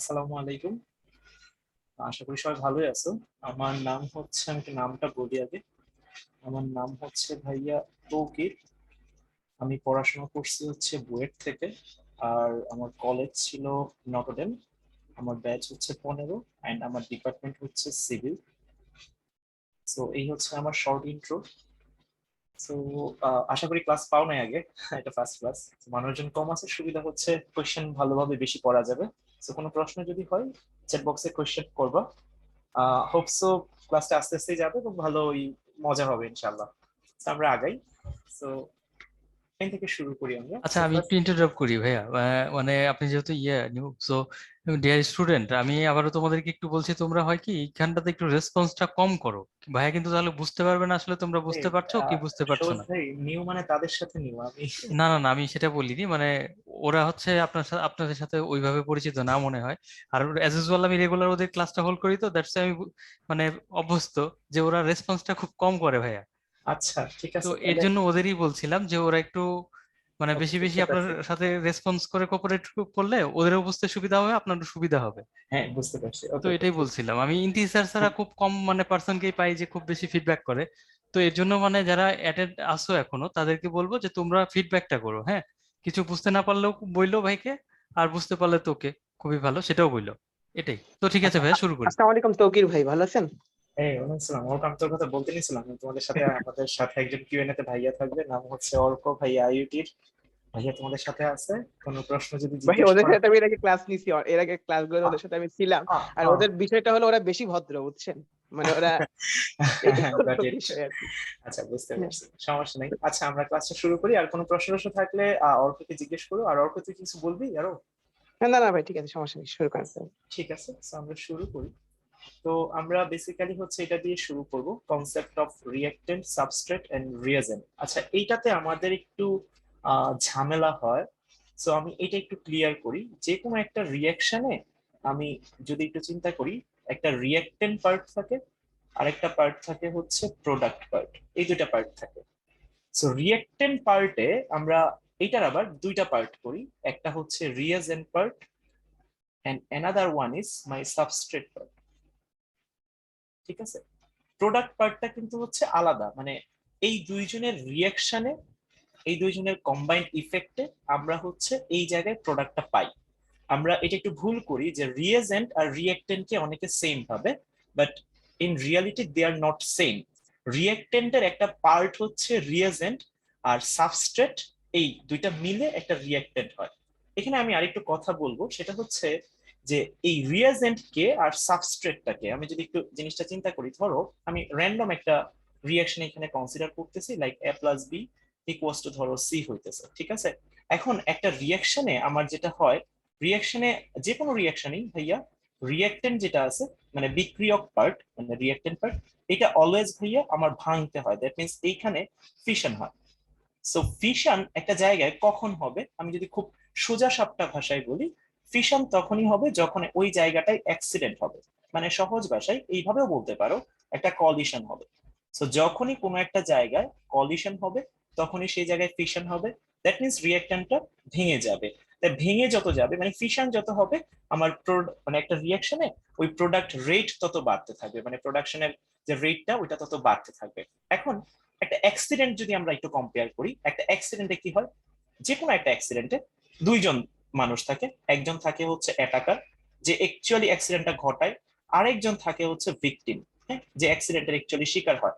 আসসালামু আলাইকুম। আশা করি সবাই ভালোই আছো। আমার নাম হচ্ছে, আমি একটু নামটা বলি আগে। আমার নাম হচ্ছে ভাইয়া তৌকির। আমি পড়াশোনা করছি হচ্ছে বুয়েট থেকে। আর আমার কলেজ ছিল নটরডেম। আমার ব্যাচ হচ্ছে 15 অ্যান্ড আমার ডিপার্টমেন্ট হচ্ছে সিভিল। সো এই হচ্ছে আমার শর্ট ইন্ট্রো। তো আশা করি ক্লাস পাও নাই আগে। এটা ফার্স্ট ক্লাস, মানুষজন কম আছে, সুবিধা হচ্ছে কোয়েশ্চেন ভালোভাবে বেশি করা যাবে। তো কোনো প্রশ্ন যদি হয় চ্যাট বক্সে কোয়েশ্চেন করবা। হোপসো ক্লাসটা আস্তে আস্তে যাবে এবং ভালোই মজা হবে ইনশাল্লাহ। তো আমরা আগাই। তো এখান থেকে শুরু করি আমরা। আচ্ছা, সো আমি ফার্স্ট। একটু ইন্টারাপ্ট করি ভাইয়া। মানে আপনি যেহেতু নিউ, সো ডিয়ার স্টুডেন্ট, আমি আবারও তোমাদেরকে একটু বলছি, তোমরা হয় কি এইখানটাতে একটু রেসপন্সটা কম করো। ভাইয়া কিন্তু তাহলে বুঝতে পারবে না আসলে তোমরা বুঝতে পারছো কি বুঝতে পারছো সৌদ না। ভাই নিউ মানে তাদের সাথে নিউ আমি। না না না, আমি সেটা বলিনি, মানে ওরা হচ্ছে আপনাদের সাথে ওইভাবে পরিচিত না মনে হয়। আর অ্যাজ ইউজুয়াল আমি রেগুলার ওদের ক্লাসটা হোল্ড করি, তো দ্যাটস আমি মানে অভ্যস্ত যে ওরা রেসপন্সটা খুব কম করে ভাইয়া। আচ্ছা ঠিক তো আছে এর তাহলে। জন্য ওদেরই বলছিলাম যে ওরা একটু মানে ওকে, বেশি বেশি বুঝতে আপনার পারছি। সাথে রেসপন্স করে কোঅপারেট করলে ওদেরও বুঝতে সুবিধা হবে, আপনারও সুবিধা হবে। হ্যাঁ বুঝতে পারছি, তো ওকে ওকে এটাই ঠিক। বলছিলাম, আমি ইন্টিজার ছাড়া খুব কম মানে পার্সনকেই পাই যে খুব বেশি ফিডব্যাক করে। তো এর জন্য মানে যারা অ্যাটেন্ড আসো এখনো তাদেরকে বলবো যে তোমরা ফিডব্যাকটা করো, হ্যাঁ। কিছু বুঝতে না পারলেও বইলো ভাইকে, আর বুঝতে পারলে তোকে খুবই ভালো সেটাও বইলো। এটাই তো, ঠিক আছে আচ্ছা ভাইয়া, শুরু করি। আসসালামু আলাইকুম তৌকির ভাই, ভালো আছেন? এই ওয়ালাইকুম ওর আমি তোর কথা বলতে নিছিলাম, তোমাদের সাথে আমাদের সাথে একজন কিউএনএ তে ভাইয়া থাকবে, নাম হচ্ছে অর্ক ভাইয়া আইইউটির। ভাইয়া তোমাদের সাথে আছে, কোনো প্রশ্ন যদি ভাই জিজ্ঞেস ওদের করা। সাথে আমি এর আগে ক্লাস নিছি, এর আগে ক্লাসগুলো ওদের সাথে আমি ছিলাম। আর আহ, ওদের বিষয়টা হলো ওরা বেশি ভদ্র, বুঝছেন? মানে ওরা এই গট হলো ইট। বিষয় আর কি। আচ্ছা বুঝতে হ্যাঁ। পারছি, সমস্যা নেই। আচ্ছা আমরা ক্লাসটা শুরু করি, আর কোনো প্রশ্ন টশ্ন থাকলে অর্ককে জিজ্ঞেস করো। আর অর্ক তুই কিছু বলবি আরো? না না ভাই, ঠিক আছে, সমস্যা নেই, শুরু করেন। ঠিক আছে, তো আমরা শুরু করি। তো আমরা বেসিক্যালি হচ্ছে এটা দিয়ে শুরু করব, concept of reactant, substrate and reagent. আচ্ছা এইটাতে আমাদের একটু ঝামেলা হয়। সো আমি এটা একটু ক্লিয়ার করি। যে কোনো একটা রিয়াকশনে আমি যদি একটু চিন্তা করি, একটা রিঅ্যাক্ট্যান্ট পার্ট থাকে, আরেকটা পার্ট থাকে হচ্ছে প্রোডাক্ট পার্ট। এই দুইটা পার্ট থাকে। সো রিঅ্যাক্ট্যান্ট পার্টে আমরা এটার আবার দুইটা পার্ট করি। একটা হচ্ছে reagent part and another one is my substrate part. ঠিক আছে। প্রোডাক্ট পার্টটা কিন্তু হচ্ছে আলাদা, মানে এই দুইজনের রিয়াকশনে, এই দুইজনের কম্বাইন্ড ইফেক্টে আমরা হচ্ছে এই জায়গায় প্রোডাক্টটা পাই। আমরা এটা একটু ভুল করি যে রিয়েজেন্ট আর রিয়েক্টেন্টকে অনেকে সেম ভাবে, but in reality they are not same. রিয়েক্টেন্টের একটা পার্ট হচ্ছে রিয়েজেন্ট, আর সাবস্ট্রেট, এই দুইটা মিলে একটা রিয়েক্টেন্ট হয়। এখানে আমি আরেকটু কথা বলবো, সেটা হচ্ছে যে এই রিয়েজেন্টকে আর সাবস্ট্রেটটাকে আমি যদি একটু জিনিসটা চিন্তা করি, ধরো আমি র্যান্ডম একটা রিয়াকশন এখানে কনসিডার করতেছি, like A plus B equals to ধরো সি হইতেছে, ঠিক আছে। এখন একটা রিয়াকশনে আমার যেটা হয়, রিয়াকশনে, যে কোনো রিয়াকশনেই ভাইয়া, রিয়াক্টেন্ট যেটা আছে, মানে বিক্রিয়ক পার্ট মানে রিয়াক্টেন্ট পার্ট, এটা অলওয়েজ ভাইয়া আমার ভাঙতে হয়। দ্যাট মিনস এইখানে ফিশন হয়। সো ফিশন একটা জায়গায় কখন হবে, আমি যদি খুব সোজা সাপটা ভাষায় বলি, ফিশন তখনই হবে যখন ওই জায়গাটায় অ্যাক্সিডেন্ট হবে। মানে সহজ ভাষায় এইভাবেও বলতে পারো, একটা কলিশন হবে। সো যখনই কোনো একটা জায়গায় কলিশন হবে, তখনই সেই জায়গায় ফিশন হবে। দ্যাট মিনস রিয়াক্ট্যান্টটা ভেঙে যাবে। তাই ভেঙে যত যাবে, মানে ফিশন যত হবে, আমার মানে একটা রিয়াকশনে ওই প্রোডাক্ট রেট তত বাড়তে থাকবে, মানে প্রোডাকশনের যে রেটটা ওইটা তত বাড়তে থাকবে। এখন একটা অ্যাক্সিডেন্ট যদি আমরা একটু কম্পেয়ার করি, একটা অ্যাক্সিডেন্টে কি হয়, যে কোনো একটা অ্যাক্সিডেন্টে দুইজন মানুষ থাকে। একজন থাকে হচ্ছে অ্যাটাকার, যে অ্যাকচুয়ালি অ্যাক্সিডেন্টটা ঘটায়, আরেকজন থাকে হচ্ছে ভিকটিম, হ্যাঁ, যে অ্যাক্সিডেন্টের অ্যাকচুয়ালি শিকার হয়।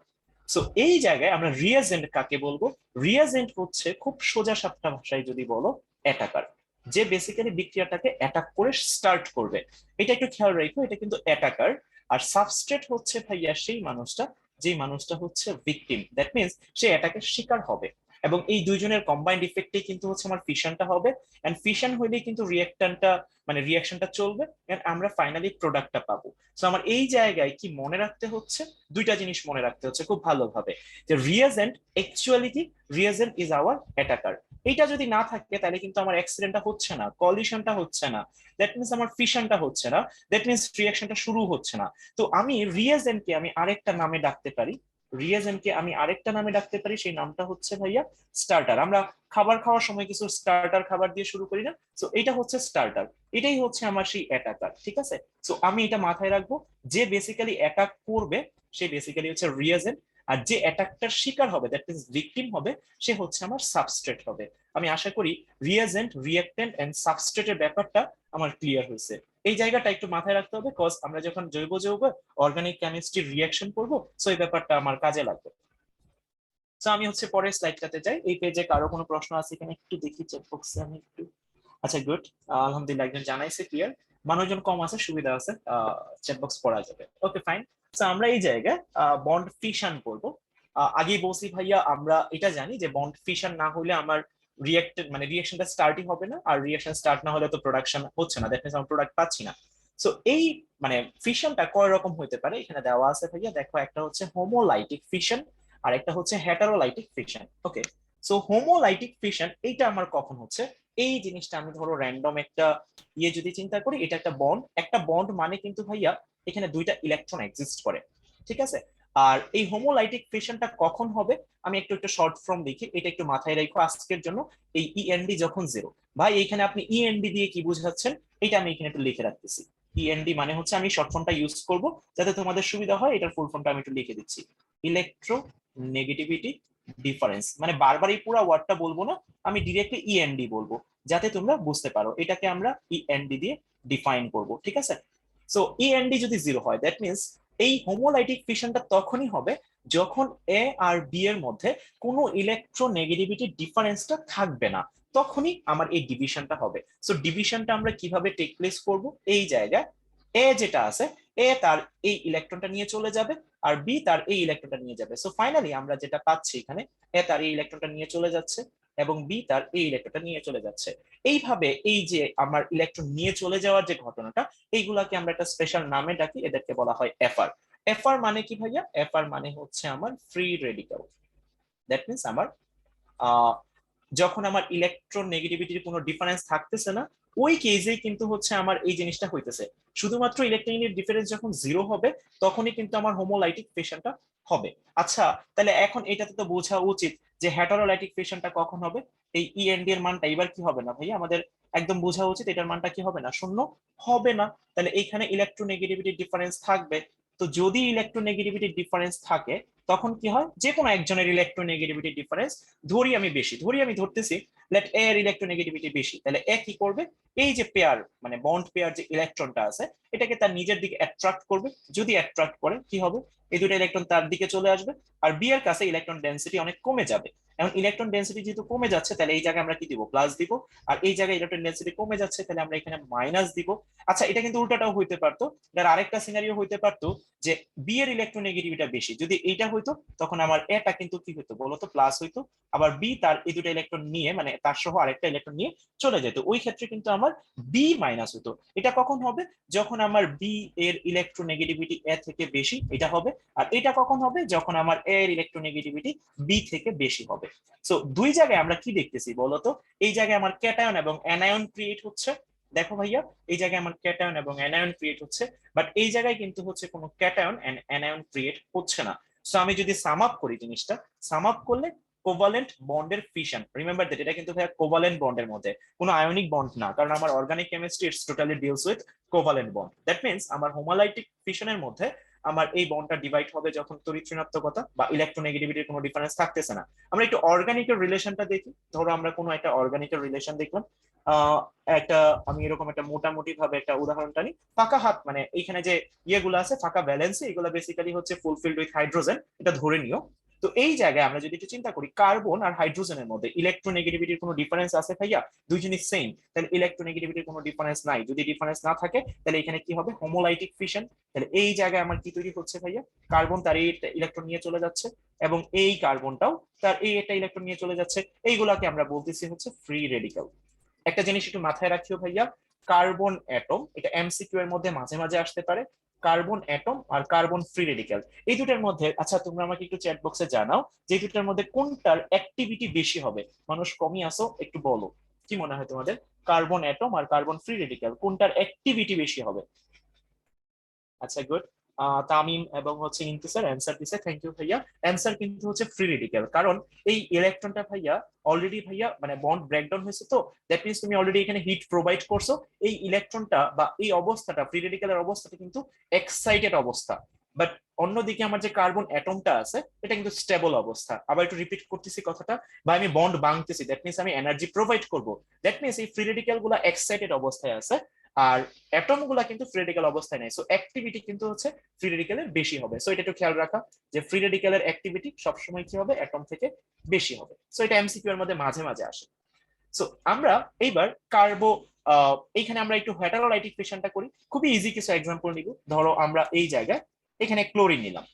সো এই জায়গায় আমরা রিয়াজেন্ট কাকে বলবো? রিয়াজেন্ট হচ্ছে খুব সোজা সাপটা ভাষায় যদি বলো, অ্যাটাকার, যে বেসিক্যালি বিক্রিয়াটাকে অ্যাটাক করে স্টার্ট করবে। এটা একটু খেয়াল রাখো, এটা কিন্তু অ্যাটাকার। আর সাবস্ট্রেট হচ্ছে ভাইয়া সেই মানুষটা, যে মানুষটা হচ্ছে ভিকটিম। দ্যাট মিনস সে অ্যাটাকের শিকার হবে। এবং এই দুইজনের কম্বাইন্ড ইফেক্টে কিন্তু হচ্ছে আমার ফিশনটা হবে। এন্ড ফিশন হইলেই কিন্তু রিয়াক্টনটা, মানে রিয়াকশনটা চলবে, এন্ড আমরা ফাইনালি প্রোডাক্টটা পাবো। সো আমার এই জায়গায় কি মনে রাখতে হচ্ছে, দুইটা জিনিস মনে রাখতে হচ্ছে খুব ভালোভাবে, যে রিয়েজেন্ট অ্যাকচুয়ালি কি, রিয়েজেন্ট ইজ আওয়ার অ্যাটাকার। এইটা যদি না থাকে তাহলে কিন্তু আমার অ্যাক্সিডেন্টটা হচ্ছে না, কলিশনটা হচ্ছে না, দ্যাট মিনস আমার ফিশনটা হচ্ছে না, দ্যাট মিনস রিয়াকশনটা শুরু হচ্ছে না। তো আমি রিয়েজেন্টকে আমি আরেকটা নামে ডাকতে পারি, রিয়েজেন্টকে আমি আরেকটা নামে ডাকতে পারি, সেই নামটা হচ্ছে ভাইয়া স্টার্টার। আমরা খাবার খাওয়ার সময় কিছু স্টার্টার খাবার দিয়ে শুরু করি না, সো এটা হচ্ছে স্টার্টার, এটাই হচ্ছে আমার সেই অ্যাটাকার। ঠিক আছে, সো আমি এটা মাথায় রাখবো, যে বেসিক্যালি অ্যাটাক করবে সে বেসিক্যালি হচ্ছে রিয়েজেন্ট, আর যে অ্যাটাকটার শিকার হবে দ্যাট মিনস ভিকটিম হবে সে হচ্ছে আমার সাবস্ট্রেট হবে। আমি আশা করি রিয়েজেন্ট, রিঅ্যাক্টেন্ট এন্ড সাবস্ট্রেটের ব্যাপারটা আমার ক্লিয়ার হয়েছে। এই জায়গাটা একটু মাথায় রাখতে হবে, কজ আমরা যখন জৈব যৌগ অর্গানিক কেমিস্ট্রি রিঅ্যাকশন করবো, সো এই ব্যাপারটা আমার কাজে লাগবে। তো আমি হচ্ছে পরের স্লাইডটাতে যাই। এই পেজে কারো কোনো প্রশ্ন আছে এখানে একটু দেখি চেক বক্সে আমি একটু। আচ্ছা গুড, আলহামদুলিল্লাহ একজন জানাইছে ক্লিয়ার, মানুষজন কম আছে, সুবিধা আছে, চেক বক্স পড়া যাবে। Okay fine. তো আমরা এই জায়গায় বন্ড ফিশন করব। আগেই বলছি ভাইয়া, আমরা এটা জানি যে বন্ড ফিশন না হলে আমার মানে রিঅ্যাকশনটা স্টার্টই হবে না, আর রিঅ্যাকশন স্টার্ট না হলে তো প্রোডাকশন হচ্ছে না, দ্যাট মিনস আমরা প্রোডাক্ট পাচ্ছি না। সো এই মানে ফিশনটা কয় রকম হতে পারে এখানে দেওয়া আছে ভাইয়া, দেখো একটা হচ্ছে হোমোলাইটিক ফিশন আর একটা হচ্ছে হেটারোলাইটিক ফিশন। ওকে, সো হোমোলাইটিক ফিশন এইটা আমার কখন হচ্ছে, এই জিনিসটা আমি ধরো র্যান্ডম একটা যদি চিন্তা করি, এটা একটা বন্ড, একটা বন্ড মানে কিন্তু ভাইয়া এখানে দুইটা ইলেকট্রন এক্সিস্ট করে। ঠিক আছে, আর এই হোমোলাইটিক ফিশনটা কখন হবে আমি একটু একটু শর্ট ফর্ম দেখি, এটা একটু মাথায় রাখো আজকের জন্য। এই ইএনডি যখন 0, ভাই এইখানে আপনি ইএনডি দিয়ে কি বুঝাচ্ছেন এটা আমি এখানে একটু লিখে রাখতেছি। ইএনডি মানে হচ্ছে, আমি শর্ট ফর্মটা ইউজ করব যাতে তোমাদের সুবিধা হয়, এটার ফুল ফর্মটা আমি একটু লিখে দিচ্ছি। ইলেকট্রো নেগেটিভিটি ডিফারেন্স, মানে বারবার এই পুরো ওয়ার্ডটা বলবো না, আমি ডিরেক্টলি ইএনডি বলবো যাতে তোমরা বুঝতে পারো। এটাকে আমরা ইএনডি দিয়ে ডিফাইন করব। ঠিক আছে, সো ইএনডি যদি 0 হয় দ্যাট মিনস এই হোমোলাইটিক ফিশনটা তখনই হবে যখন এ আর বি এর মধ্যে কোনো ইলেকট্রোনেগেটিভিটি ডিফারেন্সটা থাকবে না, তখনই আমার এই ডিভিশনটা হবে। সো ডিভিশনটা আমরা কিভাবে টেক প্লেস করব, এই জায়গায় এ যেটা আছে, এ তার এই ইলেকট্রনটা নিয়ে চলে যাবে আর বি তার এই ইলেকট্রনটা নিয়ে যাবে। সো ফাইনালি আমরা যেটা পাচ্ছি এখানে, এ তার এই ইলেকট্রনটা নিয়ে চলে যাচ্ছে এবং বি তার এই ইলেকট্রনটা নিয়ে চলে যাচ্ছে। এইভাবে এই যে আমার ইলেকট্রন নিয়ে চলে যাওয়ার যে ঘটনাটা, এইগুলাকে আমরা একটা স্পেশাল নামে ডাকি, এদেরকে বলা হয় এফআর। এফআর মানে কি ভাইয়া, এফআর মানে হচ্ছে আমার ফ্রি রেডিক্যাল। দ্যাট মিনস আমার যখন আমার ইলেকট্রন নেগেটিভিটির কোনো ডিফারেন্স থাকতেছে না, ওই কেজেই কিন্তু হচ্ছে আমার এই জিনিসটা হইতেছে। শুধুমাত্র ইলেকট্রনের ডিফারেন্স যখন 0 হবে তখনই কিন্তু আমার হোমোলাইটিক ফিশনটা হবে। আচ্ছা, তাহলে এখন এটাতে তো বোঝা উচিত যে হেটারোলাইটিক ফিশনটা কখন হবে। এই ইএনডি এর মানটা এবার কি হবে না ভাইয়া, আমাদের একদম বোঝা উচিত এটার মানটা কি হবে না, 0 হবে না। তাহলে এইখানে ইলেকট্রোনেগেটিভিটির ডিফারেন্স থাকবে। তো যদি ইলেকট্রোনেগেটিভিটির ডিফারেন্স থাকে তখন কি হয়, যে কোনো একজনের ইলেকট্রোনেগেটিভিটির ডিফারেন্স ধরি আমি বেশি, আমি ধরতেছি লেট এ এর ইলেকট্রোনেগেটিভিটি বেশি, তাহলে এ কি করবে, এই যে পেয়ার মানে বন্ড পেয়ার যে ইলেকট্রনটা আছে এটাকে তার নিজের দিকে অ্যাট্রাক্ট করবে। যদি অ্যাট্রাক্ট করে কি হবে, এই দুটো ইলেকট্রন তার দিকে চলে আসবে, আর বি এর কাছে ইলেকট্রন ডেন্সিটি অনেক কমে যাবে। এখন ইলেকট্রন ডেন্সিটি যেহেতু কমে যাচ্ছে তাহলে এই জায়গায় আমরা কি দিব, প্লাস দিব, আর এই জায়গায় ইলেকট্রন ডেন্সিটি কমে যাচ্ছে তাহলে আমরা এখানে মাইনাস দিব। আচ্ছা, এটা কিন্তু উল্টাটাও হইতে পারতো, এটার আরেকটা সিনারিও হইতে পারতো যে বি এর ইলেকট্রোনেগেটিভিটি বেশি, যদি এইটা হইতো তখন আমার এটা কিন্তু কি হইতো বলতো, প্লাস হইতো, আবার বি তার এই দুটো ইলেকট্রন নিয়ে মানে তার সহ আরেকটা ইলেকট্রন নিয়ে চলে যেত, ওই ক্ষেত্রে কিন্তু আমার বি মাইনাস হতো। এটা কখন হবে, যখন আমার বি এর ইলেকট্রোনেগেটিভিটি এ থেকে বেশি, এটা হবে। আর এটা কখন হবে, যখন আমার এ এর ইলেকট্রোনেগেটিভিটি বি থেকে বেশি হবে। সো দুই জায়গায় আমরা কি দেখতেছি বলতো, এই জায়গায় আমার ক্যাটায়ন এবং অ্যানায়ন ক্রিয়েট হচ্ছে। দেখো ভাইয়া, এই জায়গায় আমার ক্যাটায়ন এবং অ্যানায়ন ক্রিয়েট হচ্ছে, বাট এই জায়গায় কিন্তু হচ্ছে কোনো ক্যাটায়ন এন্ড অ্যানায়ন ক্রিয়েট হচ্ছে না। সো আমি যদি সাম আপ করি জিনিসটা, সাম আপ করলে কোভালেন্ট বন্ডের ফিশন, রিমেম্বার দ্যাট এটা কিন্তু ভাইয়া কোভালেন্ট বন্ডের মধ্যে, কোনো আয়নিক বন্ড না, কারণ আমার organic chemistry it's totally deals with covalent bond. That means আমার হোমোলাইটিক ফিশনের মধ্যে আমার এই বন্ডটা ডিভাইড হবে যখন তড়িৎ ঋণাত্মকতা বা ইলেকট্রোনেগেটিভিটির কোনো ডিফারেন্স থাকতেছে না। আমরা একটু অর্গানিকের রিলেশনটা দেখি, ধরো আমরা কোনো একটা অর্গানিকের রিলেশন দেখলাম, একটা আমি এরকম একটা মোটামুটি ভাবে একটা উদাহরণটা নিই, ফাঁকা হাত মানে এইখানে যে ইয়েগুলো আছে ফাঁকা ভ্যালেন্সি, এগুলো বেসিক্যালি হচ্ছে ফুলফিলড উইথ হাইড্রোজেন, এটা ধরে নিও। তো এই জায়গায় আমরা যদি একটু চিন্তা করি কার্বন আর হাইড্রোজেনের মধ্যে ইলেকট্রোনেগেটিভিটির কোনো ডিফারেন্স আছে ভাইয়া, দুইজনই সেম, তাহলে ইলেকট্রোনেগেটিভিটির কোনো ডিফারেন্স নাই। যদি ডিফারেন্স না থাকে তাহলে এখানে কি হবে, হোমোলাইটিক ফিশন। তাহলে এই জায়গায় আমার কি তৈরি হচ্ছে ভাইয়া, কার্বন তার এই ইলেকট্রন নিয়ে চলে যাচ্ছে এবং এই কার্বনটাও তার এই একটা ইলেকট্রন নিয়ে চলে যাচ্ছে, এইগুলাকে আমরা বলতেছি হচ্ছে ফ্রি রেডিক্যাল। একটা জিনিস একটু মাথায় রাখিও ভাইয়া, কার্বন অ্যাটম, এটা এমসিকিউ এর মধ্যে মাঝে মাঝে আসতে পারে, কার্বন অ্যাটম আর কার্বন ফ্রি রেডিক্যাল এই দুটার মধ্যে, আচ্ছা তোমরা আমাকে একটু চ্যাট বক্সে জানাও যে দুটার মধ্যে কোনটার অ্যাক্টিভিটি বেশি হবে। মানুষ কমই আসো, একটু বলো কি মনে হয় তোমাদের, কার্বন অ্যাটম আর কার্বন ফ্রি রেডিক্যাল কোনটার অ্যাক্টিভিটি বেশি হবে? আচ্ছা গুড, তামিম এবং হচ্ছে ইন্তিসার অ্যান্সার দিছে, থ্যাংক ইউ ভাইয়া। অ্যান্সার কিন্তু হচ্ছে ফ্রি রেডিক্যাল, কারণ এই ইলেকট্রনটা ভাইয়া অলরেডি ভাইয়া মানে বন্ড ব্রেকডাউন হয়েছে, তো দ্যাট মিনস তুমি অলরেডি এখানে হিট প্রোভাইড করছো। এই ইলেকট্রনটা বা এই অবস্থাটা, ফ্রি রেডিক্যালের অবস্থাটা কিন্তু এক্সাইটেড অবস্থা। বাট অন্যদিকে আমার যে কার্বন অ্যাটমটা আছে এটা কিন্তু স্টেবল অবস্থা। আবার একটু রিপিট করতেছি কথাটা, বা আমি বন্ড ভাঙতেছি, দ্যাট মিনস আমি এনার্জি প্রোভাইড করব। দ্যাট মিনস এই ফ্রি রেডিক্যাল গুলা এক্সাইটেড অবস্থায় আছে, আর অ্যাটম গুলা কিন্তু ফ্রি রেডিক্যাল অবস্থায় নেই। সো অ্যাক্টিভিটি কিন্তু হচ্ছে ফ্রি রেডিক্যালের বেশি হবে। সো এটা একটু খেয়াল রাখা যে ফ্রি রেডিক্যালের অ্যাক্টিভিটি সবসময় কি হবে, অ্যাটম থেকে বেশি হবে। সো এটা এমসিকিউ এর মধ্যে মাঝে মাঝে আসে। সো আমরা এইবার কার্বো এইখানে আমরা একটু হেটারোলাইটিক ফিশনটা করি, খুবই ইজি কিছু এক্সাম্পল নিব। ধরো আমরা এই জায়গায় এখানে ক্লোরিন নিলাম,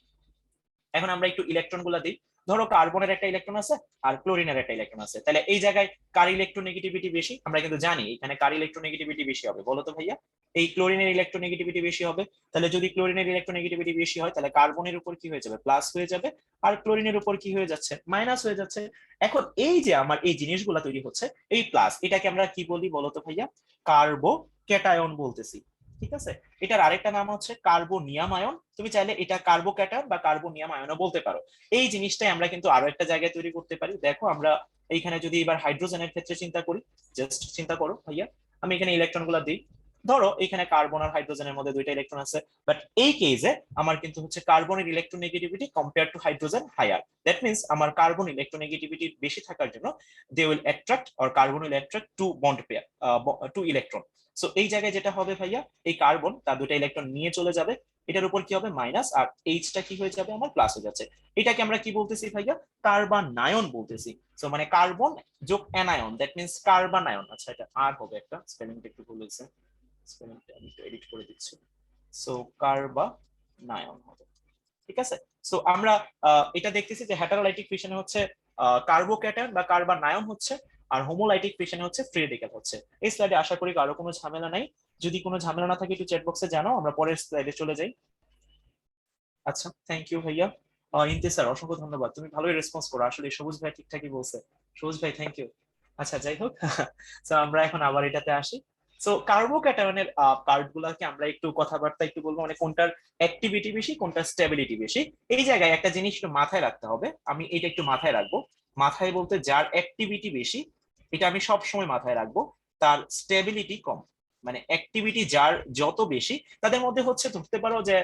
এখন আমরা একটু ইলেকট্রন গুলা দিই। ধরো কার্বনের একটা ইলেকট্রন আছে আর ক্লোরিনের একটা ইলেকট্রন আছে, তাহলে এই জায়গায় কার ইলেকট্রোনেগেটিভিটি বেশি? আমরা কিন্তু জানি এখানে কার ইলেকট্রোনেগেটিভিটি বেশি হবে, বলো তো ভাইয়া? এই ক্লোরিনের ইলেকট্রোনেগেটিভিটি বেশি হবে। তাহলে যদি ক্লোরিনের ইলেকট্রোনেগেটিভিটি বেশি হয় তাহলে কার্বনের উপর কি হয়ে যাবে, প্লাস হয়ে যাবে, আর ক্লোরিনের উপর কি হয়ে যাচ্ছে, মাইনাস হয়ে যাচ্ছে। এখন এই যে আমার এই জিনিসগুলা তৈরি হচ্ছে, এই প্লাস, এটাকে আমরা কি বলি বলো তো ভাইয়া? কার্বো ক্যাটায়ন বলতেছি, ঠিক আছে? এটার আরেকটা নাম হচ্ছে কার্বোনিয়াম আয়ন। তুমি চাইলে এটা কার্বোক্যাটায়ন বা কার্বোনিয়াম আয়নও বলতে পারো। এই জিনিসটাই আমরা কিন্তু আরো একটা জায়গায় তৈরি করতে পারি। দেখো আমরা এইখানে যদি এবার হাইড্রোজেনের ক্ষেত্রে চিন্তা করি, জাস্ট চিন্তা করো ভাইয়া, আমি এখানে ইলেকট্রন গুলা দিই। ধরো এখানে কার্বন আর হাইড্রোজেনের মধ্যে দুইটা ইলেকট্রন আছে, বাট এই কেসে আমার কিন্তু হচ্ছে কার্বনের electronegativity compare to hydrogen higher. That means আমার কার্বন ইলেকট্রোনেগেটিভিটি বেশি থাকার জন্য they will attract, or carbon will attract two bond pair, two electron. So এই জায়গায় যেটা হবে ভাইয়া, এই কার্বন তার দুটো ইলেকট্রন নিয়ে চলে যাবে, এটার উপর কি হবে, মাইনাস, আর এইচটা কি হয়ে যাবে, আমার প্লাস হয়ে যাচ্ছে। এটাকে আমরা কি বলতেছি ভাইয়া, কার্বানায়ন বলতেছি। সো মানে কার্বন যোগ অ্যানায়ন, দ্যাট মিনস কার্বানায়ন। আচ্ছা এটা আর হবে, একটা স্পেলিংটা একটু ভুল হয়েছে, স্পেলিংটা আমি একটু এডিট করে দিচ্ছি। সো কার্বানায়ন হবে, ঠিক আছে? সো আমরা এটা দেখতেছি যে হেটারোলাইটিক ফিশনে হচ্ছে কার্বোক্যাটায়ন বা কার্বানায়ন হচ্ছে, আর হোমোলাইটিক ফিশনে হচ্ছে ফ্রি রেডিক্যাল হচ্ছে। এই স্লাইডে আশা করি কারো কোনো ঝামেলা নাই। যদি কোনো ঝামেলা না থাকে একটু চ্যাট বক্সে জানাও, আমরা পরের স্লাইডে চলে যাই। আচ্ছা, থ্যাংক ইউ ভাইয়া। ইন্তি স্যার অসংখ্য ধন্যবাদ, তুমি ভালোই রেসপন্স করো। আসলে সবুজ ভাই ঠিকঠাকই বলছে। সবুজ ভাই থ্যাংক ইউ। আচ্ছা যাই হোক, তো আমরা এখন আবার এটাতে আসি। সো কার্বোক্যাটায়নের পার্ট গুলাকে আমরা একটু কথাবার্তা একটু বলবো, মানে কোনটার অ্যাক্টিভিটি বেশি, কোনটার স্টেবিলিটি বেশি। এই জায়গায় একটা জিনিস একটু মাথায় রাখতে হবে, আমি এটা একটু মাথায় রাখবো। মাথায় বলতে যার অ্যাক্টিভিটি বেশি, এটা আমি সব সময় মাথায় রাখবো, তার স্টেবিলিটি কম। মানে অ্যাক্টিভিটি যার যত বেশি, তাদের মধ্যে হচ্ছে ধরতে পারো যে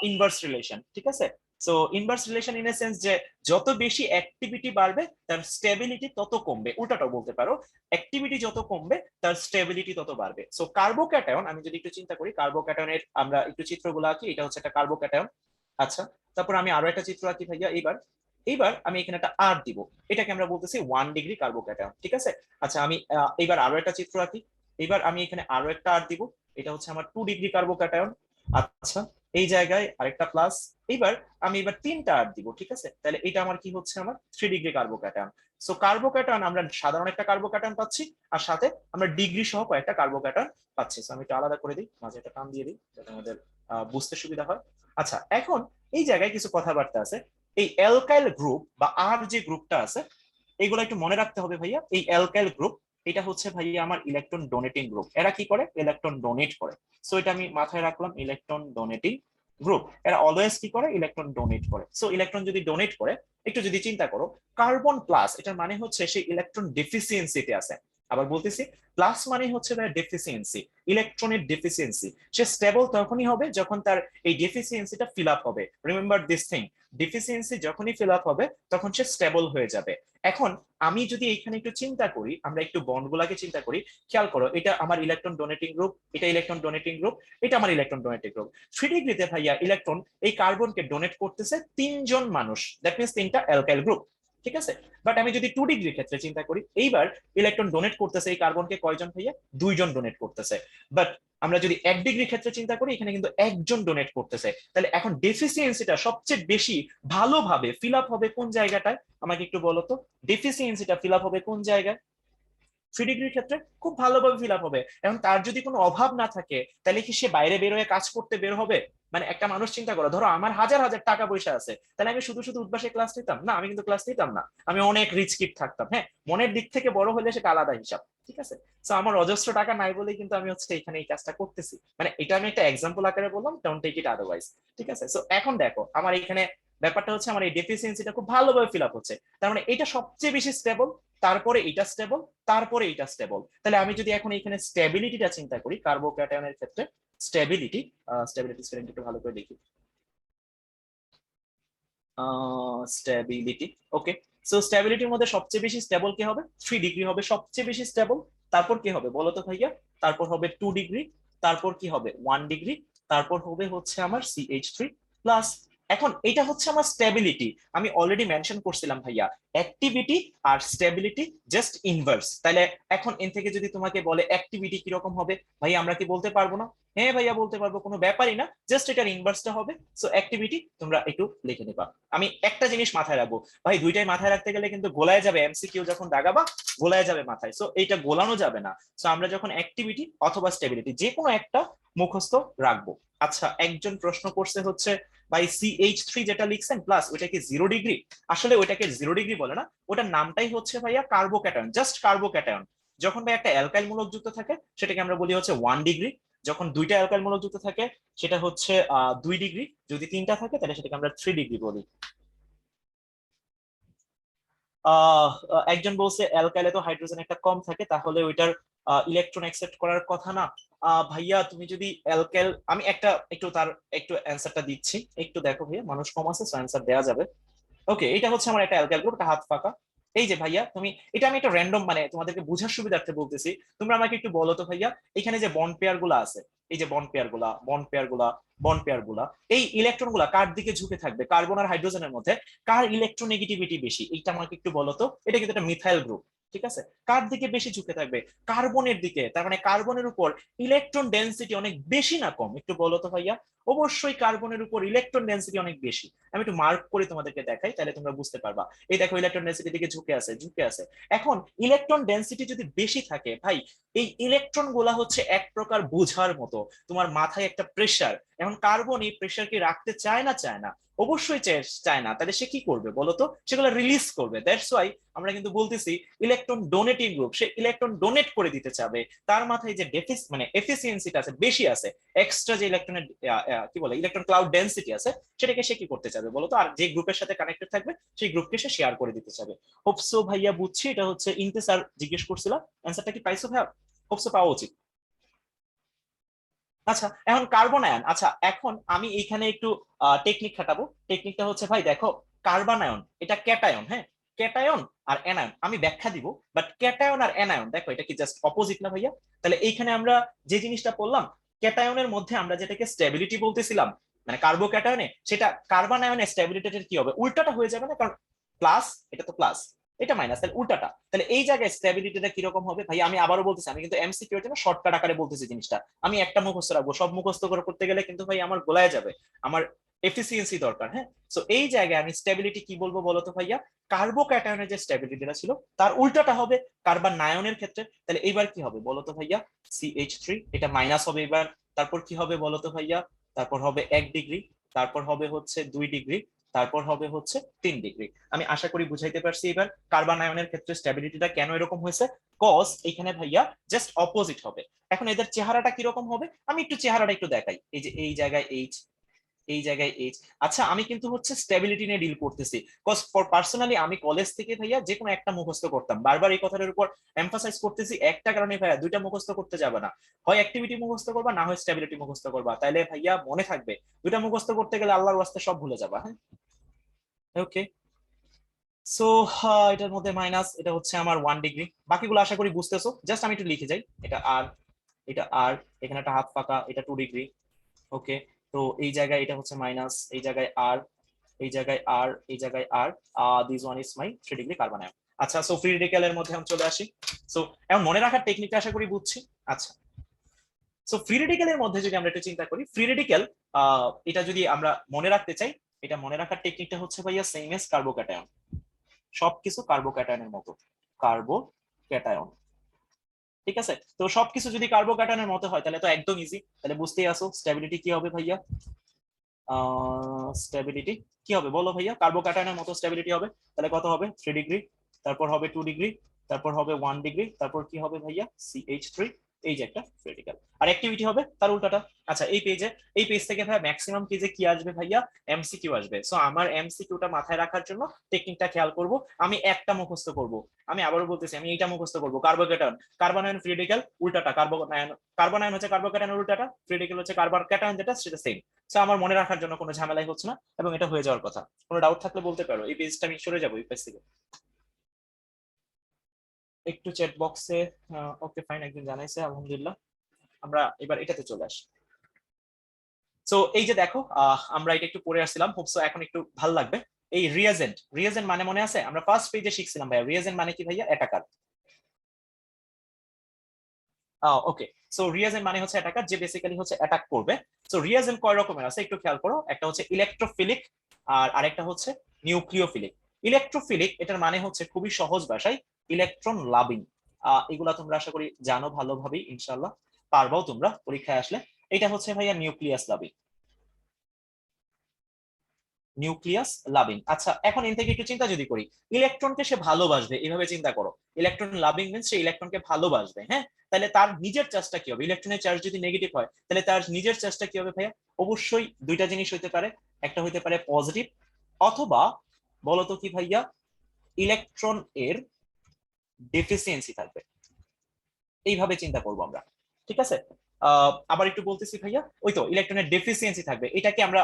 ইনভার্স রিলেশন, ঠিক আছে? So inverse relation in a sense যে যত বেশি অ্যাক্টিভিটি বাড়বে তার স্টেবিলিটি তত কমবে, উল্টাটাও বলতে পারো, অ্যাক্টিভিটি যত কমবে তার স্টেবিলিটি তত বাড়বে। সো কার্বোক্যাটায়ন, আমি যদি একটু চিন্তা করি কার্বোক্যাটায়নের, আমরা একটু চিত্রগুলো আঁকি, এটা হচ্ছে একটা কার্বোক্যাটায়ন। আচ্ছা, তারপর আমি আরো একটা চিত্র আঁকি ভাইয়া। এইবার এইবার আমি এখানে একটা আর দিব, এটাকে আমরা বলতেছি 1 ডিগ্রি কার্বোক্যাটায়ন, ঠিক আছে? আচ্ছা আমি এইবার আরো একটা চিত্র আঁকি, এবার আমি এখানে আরো একটা আর দিব, এটা হচ্ছে আমার 2 ডিগ্রি কার্বোক্যাটায়ন। আচ্ছা, এই জায়গায় আরেকটা প্লাস, এইবার আমি এবার 3টা আর দিব, ঠিক আছে? তাহলে এটা আমার কি হচ্ছে, আমার 3 ডিগ্রি কার্বোক্যাটায়ন। সো কার্বোক্যাটায়ন আমরা সাধারণ একটা কার্বোক্যাটায়ন পাচ্ছি, আর সাথে আমরা ডিগ্রি সহ কয়েকটা কার্বোক্যাটায়ন পাচ্ছি। সো আমি এটা আলাদা করে দিই, মাঝে একটা টান দিয়ে দিই যাতে আমাদের বুঝতে সুবিধা হয়। আচ্ছা, এখন এই জায়গায় কিছু কথাবার্তা আছে। এই অ্যালকাইল গ্রুপ বা আর যে গ্রুপটা আছে, এগুলো একটু মনে রাখতে হবে ভাইয়া। এই অ্যালকাইল গ্রুপ, এটা হচ্ছে ভাইয়া আমার ইলেকট্রন ডোনেটিং গ্রুপ। এরা কি করে, ইলেকট্রন ডোনেট করে। সো এটা আমি মাথায় রাখলাম, ইলেকট্রন ডোনেটিং গ্রুপ। এরা অলওয়েজ কি করে, ইলেকট্রন ডোনেট করে। সো ইলেকট্রন যদি ডোনেট করে, একটু যদি চিন্তা করো, কার্বন প্লাস, এটার মানে হচ্ছে সে ইলেকট্রন ডেফিসিয়েন্সিতে আছে। আবার বলতেছি, প্লাস মানে হচ্ছে তার ডেফিসিয়েন্সি, ইলেকট্রনের ডেফিসিয়েন্সি। সে স্টেবল তখনই হবে যখন তার এই ডেফিসিয়েন্সিটা ফিল আপ হবে। রিমেম্বার দিস থিং, ডেফিসিয়েন্সি যখনই ফিল আপ হবে তখন সে স্টেবল হয়ে যাবে। এখন আমি যদি এইখানে একটু চিন্তা করি, আমরা একটু বন্ডগুলাকে চিন্তা করি, খেয়াল করো, এটা আমার ইলেকট্রন ডোনেটিং গ্রুপ, এটা ইলেকট্রন ডোনেটিং গ্রুপ, এটা আমার ইলেকট্রন ডোনেটিং গ্রুপ। 3 ডিগ্রিতে ভাইয়া ইলেকট্রন এই কার্বনকে ডোনেট করতেছে 3জন মানুষ, দ্যাট মিনস 3টা অ্যালকাইল গ্রুপ, ঠিক আছে? বাট আমি যদি 2 ডিগ্রির ক্ষেত্রে চিন্তা করি, এইবার ইলেকট্রন ডোনেট করতেছে এই কার্বনকে কয়জন ভাইয়া, 2জন ডোনেট করতেছে। বাট আমরা যদি 1 ডিগ্রির ক্ষেত্রে চিন্তা করি, এখানে কিন্তু 1জন ডোনেট করতেছে। তাহলে এখন ডেফিসিয়েন্সিটা সবচেয়ে বেশি ভালোভাবে ফিল আপ হবে কোন জায়গাটায়, আমাকে একটু বলো তো, ডেফিসিয়েন্সিটা ফিল আপ হবে কোন জায়গায়? থ্রি ডিগ্রির ক্ষেত্রে খুব ভালোভাবে ফিল আপ হবে। এখন তার যদি কোনো অভাব না থাকে তাহলে কি সে বাইরে বের হয়ে কাজ করতে বের হবে? মানে একটা মানুষ চিন্তা করো, ধরো আমার হাজার হাজার টাকা পয়সা আছে, তাহলে আমি শুধু শুধু উদ্বাসে ক্লাস নিতাম না? আমি কিন্তু ক্লাস নিতাম না, আমি অনেক রিচ কিড থাকতাম। হ্যাঁ, মনের দিক থেকে বড় হলে সেটা আলাদা হিসাব, ঠিক আছে? তো আমার অজস্র টাকা নাই বলেই কিন্তু আমি হচ্ছে এখানে এই কাজটা করতেছি। মানে এটা আমি একটা এক্সাম্পল আকারে বললাম, ডোন্ট টেক ইট আদারওয়াইজ, ঠিক আছে? সো এখন দেখো আমার এখানে ব্যাপারটা হচ্ছে আমার এই ডেফিসিয়েন্সিটা খুব ভালোভাবে ফিল আপ হচ্ছে। তার মানে এটা সবচেয়ে বেশি স্টেবল, তারপরে এটা স্টেবল, তারপরে এটা স্টেবল। তাহলে আমি যদি এখন এখানে স্টেবিলিটিটা চিন্তা করি কার্বোক্যাটায়নের ক্ষেত্রে, স্টেবিলিটি, স্টেবিলিটি স্পেলিং একটু ভালো করে দেখি, স্টেবিলিটি, ওকে। সো স্টেবিলিটির মধ্যে সবচেয়ে বেশি স্টেবল কি হবে? 3 ডিগ্রি হবে সবচেয়ে বেশি স্টেবল। তারপর কি হবে বলো তো ভাইয়া? তারপর হবে 2 ডিগ্রি, তারপর কি হবে 1 ডিগ্রি, তারপর হবে হচ্ছে আমার CH3 প্লাস। এখন এটা হচ্ছে আমার স্টেবিলিটি। আমি অলরেডি মেনশন করছিলাম ভাইয়া, অ্যাক্টিভিটি আর স্টেবিলিটি জাস্ট ইনভার্স। তাহলে এখন এন থেকে যদি তোমাকে বলে অ্যাক্টিভিটি কিরকম হবে, ভাইয়া আমরা কি বলতে পারবো না? হ্যাঁ ভাইয়া বলতে পারবো, কোনো ব্যাপারই না, জাস্ট এটার ইনভার্সটা হবে। সো অ্যাক্টিভিটি তোমরা একটু লিখে নিবা। আমি একটা জিনিস মাথায় রাখবো ভাই, দুইটাই মাথায় রাখতে গেলে কিন্তু গোলায় যাবে, এমসিকিউ যখন দাগাবা গোলায় যাবে মাথায়, সো এইটা গোলানো যাবে না। সো আমরা যখন অ্যাক্টিভিটি অথবা স্টেবিলিটি যে কোনো একটা মুখস্থ রাখবো। আচ্ছা, একজন প্রশ্ন করছে হচ্ছে ভাই CH3 যেটা লিখছেন প্লাস ওইটা কি 0 ডিগ্রি? আসলে ওইটাকে 0 ডিগ্রি বলে না, ওটার নামটাই হচ্ছে ভাইয়া কার্বোক্যাটায়ন, জাস্ট কার্বোক্যাটায়ন। যখন ভাই একটা অ্যালকাইল মূলক যুক্ত থাকে সেটাকে আমরা বলি হচ্ছে 1 ডিগ্রি। যখন দুইটা অ্যালকাইল মূলক যুক্ত থাকে সেটা হচ্ছে 2 ডিগ্রি। যদি তিনটা থাকে তাহলে সেটাকে আমরা 3 ডিগ্রি বলি। একজন বলছে অ্যালকাইলে তো হাইড্রোজেন একটা কম থাকে, তাহলে ওইটার ইলেকট্রন অ্যাকসেপ্ট করার কথা না। ভাইয়া তুমি যদি অ্যালকাইল, আমি একটা একটু তার একটু অ্যান্সারটা দিচ্ছি, একটু দেখো ভাইয়া, মানুষ কম আছে, অ্যান্সার দেওয়া যাবে। ওকে, এটা হচ্ছে আমার একটা অ্যালকাইল গ্রুপ, একটা হাত ফাঁকা। এই যে ভাইয়া তুমি, এটা আমি একটা র্যান্ডম মানে তোমাদেরকে বোঝার সুবিধার্থে বলতেছি, তোমরা আমাকে একটু বলো তো ভাইয়া, এখানে যে বন্ড পেয়ার গুলা আছে, এই যে বন্ড পেয়ার গুলা, বন্ড পেয়ার গুলা, বন্ড পেয়ার গুলা, এই ইলেকট্রন গুলা কার দিকে ঝুঁকে থাকবে? কার্বন আর হাইড্রোজেনের মধ্যে কার ইলেকট্রোনেগেটিভিটি বেশি? এইটা আমাকে একটু বলো তো। এটা কিন্তু একটা মিথাইল গ্রুপ, ঠিক আছে? কার দিকে বেশি ঝুঁকে থাকবে? কার্বনের দিকে। তার মানে কার্বনের উপর ইলেকট্রন ডেন্সিটি অনেক বেশি না কম? একটু বলো তো ভাইয়া। অবশ্যই কার্বনের উপর ইলেকট্রন ডেন্সিটি অনেক বেশি। আমি একটু মার্ক করে তোমাদেরকে দেখাই, তাহলে তোমরা বুঝতে পারবা। এই দেখো ইলেকট্রন ডেন্সিটি দিকে ঝুঁকে আছে, ঝুঁকে আছে। এখন ইলেকট্রন ডেন্সিটি যদি বেশি থাকে ভাই, এই ইলেকট্রন গুলা হচ্ছে এক প্রকার বোঝার মতো, তোমার মাথায় একটা প্রেসার। এখন কার্বন এই প্রেসার কি রাখতে চায় না? চায় না, অবশ্যই চায় না। তাহলে সে কি করবে বলতো? সেগুলো রিলিজ করবে। দ্যাটস ওয়াই আমরা কিন্তু বলতেছি ইলেকট্রন ডোনেটিং গ্রুপ, সে ইলেকট্রন ডোনেট করে দিতে চাবে। তার মাথায় যে মানে এফিসিয়েন্সিটা আছে, বেশি আছে, এক্সট্রা যে ইলেকট্রনের কি বলে ইলেকট্রন ক্লাউড ডেন্সিটি আছে, সেটাকে সে কি করতে চাবে বলতো? আর যে গ্রুপের সাথে কানেক্টেড থাকবে সেই গ্রুপকে সে শেয়ার করে দিতে চাবে। হোপসো ভাইয়া বুঝছি, এটা হচ্ছে ইনতে স্যার জিজ্ঞেস করছিল, অ্যান্সারটা কি পাইছো ভাইয়া? হোপসো পাওয়া উচিত। আচ্ছা, এখন কার্বন আয়ন। আচ্ছা, এখন আমি এইখানে একটু টেকনিক খাটাবো। টেকনিকটা হচ্ছে ভাই দেখো, কার্বন আয়ন এটা ক্যাটায়ন, হ্যাঁ, ক্যাটায়ন আর অ্যানায়ন আমি ব্যাখ্যা দিব, বাট ক্যাটায়ন আর অ্যানায়ন দেখো এটা কি জাস্ট অপোজিট না ভাইয়া? তাহলে এইখানে আমরা যে জিনিসটা পড়লাম, ক্যাটায়নের মধ্যে আমরা যেটাকে স্টেবিলিটি বলতেছিলাম, মানে কার্বোক্যাটায়নে, সেটা কার্বন আয়নের স্টেবিলিটির কি হবে? উল্টাটা হয়ে যাবে না? কারণ প্লাস, এটা তো প্লাস, এটা মাইনাস, তাহলে উল্টাটা। তাহলে এই জায়গায় স্টেবিলিটিটা কিরকম হবে ভাই? আমি আবারও বলতেছি, আমি কিন্তু এমসিকিউ এর জন্য শর্টকাট আকারে বলতেছি জিনিসটা। আমি একটা মুখস্থ রাখবো, সব মুখস্থ করে করতে গেলে কিন্তু ভাই আমার গোলায় যাবে, আমার এফিসিয়েন্সি দরকার। হ্যাঁ, সো এই জায়গায় আমি স্টেবিলিটি কি বলবো বলতো ভাইয়া? কার্বোক্যাটায়নের যে স্টেবিলিটিটা ছিল তার উল্টাটা হবে কার্বন আয়নের ক্ষেত্রে। তাহলে এইবার কি হবে বলতো ভাইয়া? CH3 এটা মাইনাস হবে এবার। তারপর কি হবে বলতো ভাইয়া? তারপর হবে 1 ডিগ্রি, তারপর হবে হচ্ছে 2 ডিগ্রি, তারপর হবে হচ্ছে 3 ডিগ্রি। আমি আশা করি বুঝাইতে পারছি এবার কার্বন আয়নের ক্ষেত্রে স্টেবিলিটিটা কেন এরকম হয়েছে। কজ এখানে ভাইয়া জাস্ট অপোজিট হবে। এখন এদের চেহারাটা কিরকম হবে আমি একটু চেহারাটা একটু দেখাই। এই যে এই জায়গায় এইচ, এই জায়গায় এইচ। আচ্ছা, আমি কিন্তু হচ্ছে স্টেবিলিটি নিয়ে ডিল করতেছি, কজ ফর পার্সোনালি আমি কলেজ থেকে ভাইয়া যে কোনো একটা মুখস্থ করতাম। বারবার এই কথাটার উপর এমফাসাইজ করতেছি একটা কারণে ভাইয়া, দুইটা মুখস্থ করতে যাবে না, হয় অ্যাক্টিভিটি মুখস্থ করবা, না হয় স্টেবিলিটি মুখস্থ করবা। তাইলে ভাইয়া মনে থাকবে, দুইটা মুখস্থ করতে গেলে আল্লাহর ওয়াস্তে সব ভুলে যাবা। হ্যাঁ, ওকে। সো এটার মধ্যে মাইনাস, এটা হচ্ছে আমার 1 ডিগ্রি। বাকিগুলো আশা করি বুঝতেছো, জাস্ট আমি একটু লিখে যাই। এটা আর, এটা আর, এখানে একটা হাত ফাঁকা, এটা 2 ডিগ্রি। ওকে, তো এই জায়গায় এটা হচ্ছে মাইনাস, এই জায়গায় আর, এই জায়গায় আর, এই জায়গায় আর, this one is my 3 degree carbon ion. আচ্ছা, সো ফ্রি রেডিক্যালের মধ্যে আমি চলে আসি। সো এখন মনে রাখার টেকনিকটা আশা করি বুঝছি। আচ্ছা, সো ফ্রি রেডিক্যালের মধ্যে যদি আমরা একটু চিন্তা করি, ফ্রি রেডিক্যাল এটা যদি আমরা মনে রাখতে চাই, এটা মনে রাখার টেকনিকটা হচ্ছে ভাইয়া সেম এস কার্বোক্যাটায়ন। সবকিছু কার্বোক্যাটায়নের মতো, কার্বোক্যাটায়ন। ঠিক আছে, তো সবকিছু যদি কার্বোক্যাটায়নের মতো হয় তাহলে তো একদম ইজি, তাহলে বুঝতেই আসো স্টেবিলিটি কি হবে ভাইয়া। স্টেবিলিটি কি হবে বলো ভাইয়া, কার্বোক্যাটায়নের মতো স্টেবিলিটি হবে, তাহলে কত হবে 3 ডিগ্রি, তারপর হবে 2 ডিগ্রি, তারপর হবে 1 ডিগ্রি, তারপর কি হবে ভাইয়া CH3, এই যে একটা ক্রিটিক্যাল। আর অ্যাক্টিভিটি হবে তার উল্টাটা। আচ্ছা এই পেজ থেকে ভাইয়া ম্যাক্সিমাম পেজে কি আসবে ভাইয়া, এমসিকিউ আসবে। সো আমার এমসিকিউটা মাথায় রাখার জন্য টেকনিকটা খেয়াল করব, আমি একটা মুখস্থ করব, আমি আবারও বলতেছি আমি এইটা মুখস্থ করব, কার্বোক্যাটায়ন কার্বনায়ন ক্রিটিক্যাল উল্টাটা, কার্বনায়ন হচ্ছে কার্বোক্যাটায়নের উল্টাটা, ক্রিটিক্যাল হচ্ছে কার্বক্যাটায়ন যেটা সেটা সেম। সো আমার মনে রাখার জন্য কোনো ঝামেলাই হচ্ছে না এবং এটা হয়ে যাওয়ার কথা। কোনো ডাউট থাকলে বলতে পারো, এই পেজটা আমি সরে যাবো এই পেজ থেকে। একটু চ্যাট বক্সে ওকে ফাইন একজন জানাইছে, আলহামদুলিল্লাহ। আমরা এবার এটাতে চলে আসি। সো এই যে দেখো আমরা এটা একটু পড়ে আসছিলাম, হোপসো এখন একটু ভালো লাগবে। এই রিয়েজেন্ট মানে মনে আছে আমরা ফার্স্ট পেজে শিখছিলাম ভাইয়া, রিয়েজেন্ট মানে কি ভাইয়া, অ্যাটাকার। ওকে, সো রিয়েজেন্ট মানে হচ্ছে অ্যাটাকার, যে বেসিক্যালি হচ্ছে অ্যাটাক করবে। সো রিয়েজেন্ট কয় রকমের আছে একটু খেয়াল করো, একটা হচ্ছে ইলেকট্রোফিলিক আর আরেকটা হচ্ছে নিউক্লিওফিলিক। ইলেকট্রোফিলিক এটার মানে হচ্ছে খুবই সহজ ভাষায় ইলেকট্রন লাভিং। এগুলা তোমরা আশা করি জানো ভালোভাবেই, ইনশাল্লাহ পারবাও তোমরা পরীক্ষায় আসলে। এটা হচ্ছে ভাইয়া নিউক্লিয়াস লাভিং, নিউক্লিয়াস লাভিং। আচ্ছা এখন এর থেকে একটু চিন্তা যদি করি, ইলেকট্রনকে সে ভালোবাসবে, এইভাবে চিন্তা করো, ইলেকট্রন লাভিং মিন্স সে ইলেকট্রনকে ভালোবাসবে। হ্যাঁ, তাহলে তার নিজের চার্জটা কি হবে, ইলেকট্রনের চার্জ যদি নেগেটিভ হয় তাহলে তার নিজের চার্জটা কি হবে ভাইয়া, অবশ্যই দুইটা জিনিস হইতে পারে, একটা হইতে পারে পজিটিভ, অথবা বলতো কি ভাইয়া, ইলেকট্রন এর ডেফিসিয়েন্সি থাকবে। এইভাবে চিন্তা করবো আমরা, ঠিক আছে। আবার একটু বলতেছি ভাইয়া, ওই তো ইলেকট্রনের ডেফিসিয়েন্সি থাকবে, এটাকে আমরা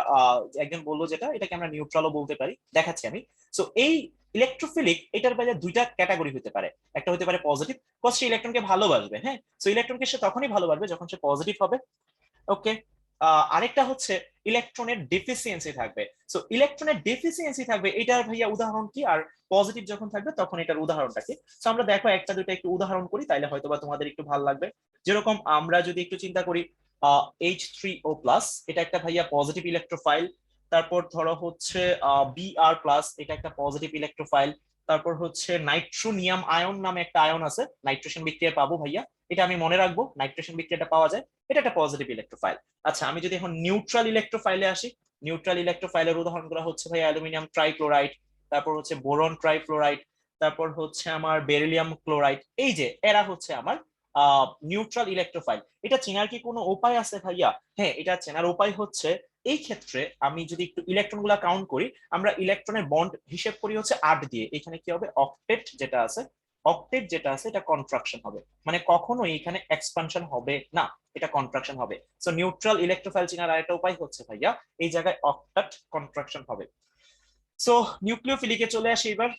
একজন বললো যেটা, এটাকে আমরা নিউট্রালও বলতে পারি, দেখাচ্ছি আমি। সো এই ইলেকট্রোফিলিক এটার বাইরে দুইটা ক্যাটাগরি হতে পারে, একটা হতে পারে পজিটিভ, কজ সে ইলেকট্রনকে ভালোবাসবে। হ্যাঁ, সো ইলেকট্রনকে সে তখনই ভালোবাসবে যখন সে পজিটিভ হবে। ওকে, আরেকটা হচ্ছে ইলেকট্রনের ডেফিসিয়েন্সি থাকবে। সো ইলেকট্রনের ডেফিসিয়েন্সি থাকবে, এটার ভাইয়া উদাহরণ কি, আর পজিটিভ যখন থাকবে তখন এটার উদাহরণটা কি। সো আমরা দেখো একটা দুটো একটু উদাহরণ করি, তাইলে হয়তোবা তোমাদের একটু ভালো লাগবে। যেরকম আমরা যদি একটু চিন্তা করি, H3O+, এটা একটা ভাইয়া পজিটিভ ইলেকট্রোফাইল। তারপর ধরো হচ্ছে Br+, এটা একটা পজিটিভ ইলেকট্রোফাইল। তারপর হচ্ছে নাইট্রোনিয়াম আয়ন নামে একটা আয়ন আছে, নাইট্রোজেন বিক্রিয়া পাবো ভাইয়া, এটা আমি মনে রাখবো, নাইট্রোজেন বিক্রিয়াটা পাওয়া যায়, এটা একটা পজিটিভ ইলেকট্রোফাইল। আচ্ছা আমি যদি এখন নিউট্রাল ইলেকট্রোফাইলে আসি, নিউট্রাল ইলেকট্রোফাইলের উদাহরণগুলো হচ্ছে ভাই অ্যালুমিনিয়াম ট্রাইক্লোরাইড, তারপর হচ্ছে বোরন ট্রাইফ্লোরাইড, তারপর হচ্ছে আমার বেরিলিয়াম ক্লোরাইড। এই যে এরা হচ্ছে আমার নিউট্রাল ইলেকট্রোফাইল। এটা চেনার কি কোনো উপায় আছে ভাইয়া? হ্যাঁ, এটা চেনার উপায় হচ্ছে, এই ক্ষেত্রে আমি যদি একটু ইলেকট্রন গুলা কাউন্ট করি, আমরা ইলেকট্রনের বন্ড হিসেব করি হচ্ছে 8 দিয়ে, এখানে কি হবে অক্টেট যেটা আছে, অক্টেট যেটা আছে এটা কন্ট্রাকশন হবে, মানে কখনো এখানে এক্সপানশন হবে না, এটা কন্ট্রাকশন হবে। সো নিউট্রাল ইলেকট্রোফাইল চেনার আরেকটা উপায় হচ্ছে ভাইয়া, এই জায়গায় অক্টাট কন্ট্রাকশন হবে। সো নিউক্লিওফিলিকে চলে আসি এবার,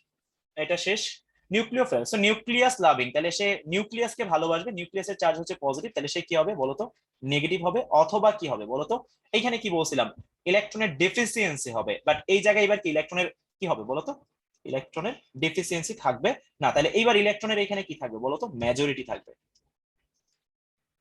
এটা শেষ। নিউক্লিওফিল, সো নিউক্লিয়াস লাভিং, তাহলে সে নিউক্লিয়াসকে ভালোবাসবে, নিউক্লিয়াসের চার্জ হচ্ছে পজিটিভ, তাহলে সে কি হবে বলতো, নেগেটিভ হবে, অথবা কি হবে বলতো, এইখানে কি বলছিলাম, ইলেকট্রনের ডেফিসিয়েন্সি হবে। বাট এই জায়গায় এবার কি ইলেকট্রনের কি হবে বলতো, ইলেকট্রনের ডেফিসিয়েন্সি থাকবে না, তাহলে এইবার ইলেকট্রনের এখানে কি থাকবে বলতো, মেজরিটি থাকবে,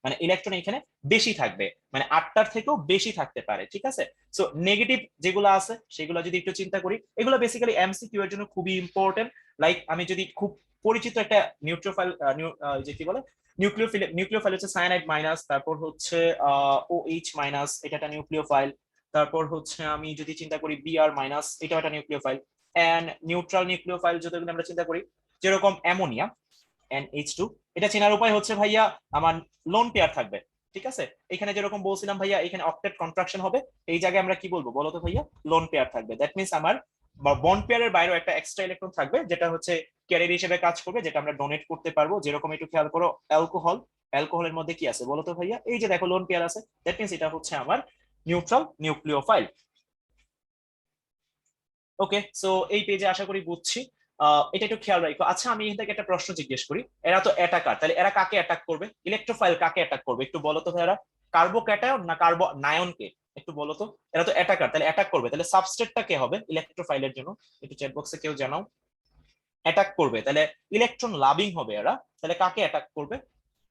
মানে ইলেকট্রন এখানে বেশি থাকবে, মানে 8টার থেকেও বেশি থাকতে পারে, ঠিক আছে। সো নেগেটিভ যেগুলো আছে সেগুলো যদি একটু চিন্তা করি, এগুলো বেসিক্যালি এমসিকিউ এর জন্য খুবই ইম্পর্টেন্ট। লাইক আমি যদি খুব পরিচিত একটা নিউট্রোফাইল, যে কি বলে নিউক্লিওফাইল হচ্ছে সায়ানাইড মাইনাস, তারপর হচ্ছে OH মাইনাস, এটা একটা নিউক্লিওফাইল। তারপর হচ্ছে আমি যদি চিন্তা করি Br-, এটাও একটা নিউক্লিওফাইল। এন্ড নিউট্রাল নিউক্লিওফাইল যদি আমরা চিন্তা করি, যেরকম অ্যামোনিয়া NH2, এটা চেনার উপায় হচ্ছে ভাইয়া আমার লোন পেয়ার থাকবে, ঠিক আছে। এখানে যেরকম বলছিলাম ভাইয়া, এখানে অক্টেট কন্ট্রাকশন হবে, এই জায়গায় আমরা কি বলবো বলতো ভাইয়া, লোন পেয়ার থাকবে। দ্যাট মিনস আমার বন্ড পেয়ারের বাইরেও একটা এক্সট্রা ইলেকট্রন থাকবে, যেটা হচ্ছে ক্যারিয়ার হিসেবে কাজ করবে, যেটা আমরা ডোনেট করতে পারবো। যেরকম একটু খেয়াল করো অ্যালকোহল, অ্যালকোহলের মধ্যে কি আছে বলতো ভাইয়া, এই যে দেখো লোন পেয়ার আছে, দ্যাট মিনস এটা হচ্ছে আমার নিউট্রাল নিউক্লিওফাইল। ওকে, সো এই পেজে আশা করি বুঝছি। এটা একটু খেয়াল রাখো। আচ্ছা আমি এখান থেকে একটা প্রশ্ন জিজ্ঞেস করি, এরা তো অ্যাটাকার, তাহলে এরা কাকে অ্যাটাক করবে, ইলেকট্রোফাইল কাকে অ্যাটাক করবে একটু বলো তো ভাইয়ারা, কার্বোক্যাটায়ন না কার্বোনায়নকে, একটু বলো তো। এরা তো অ্যাটাকার, তাহলে অ্যাটাক করবে, তাহলে সাবস্ট্রেটটা কে হবে ইলেকট্রোফাইলের জন্য, একটু চ্যাট বক্সে কেউ জানাও। অ্যাটাক করবে তাহলে ইলেকট্রন লাভিং হবে এরা, তাহলে কাকে অ্যাটাক করবে,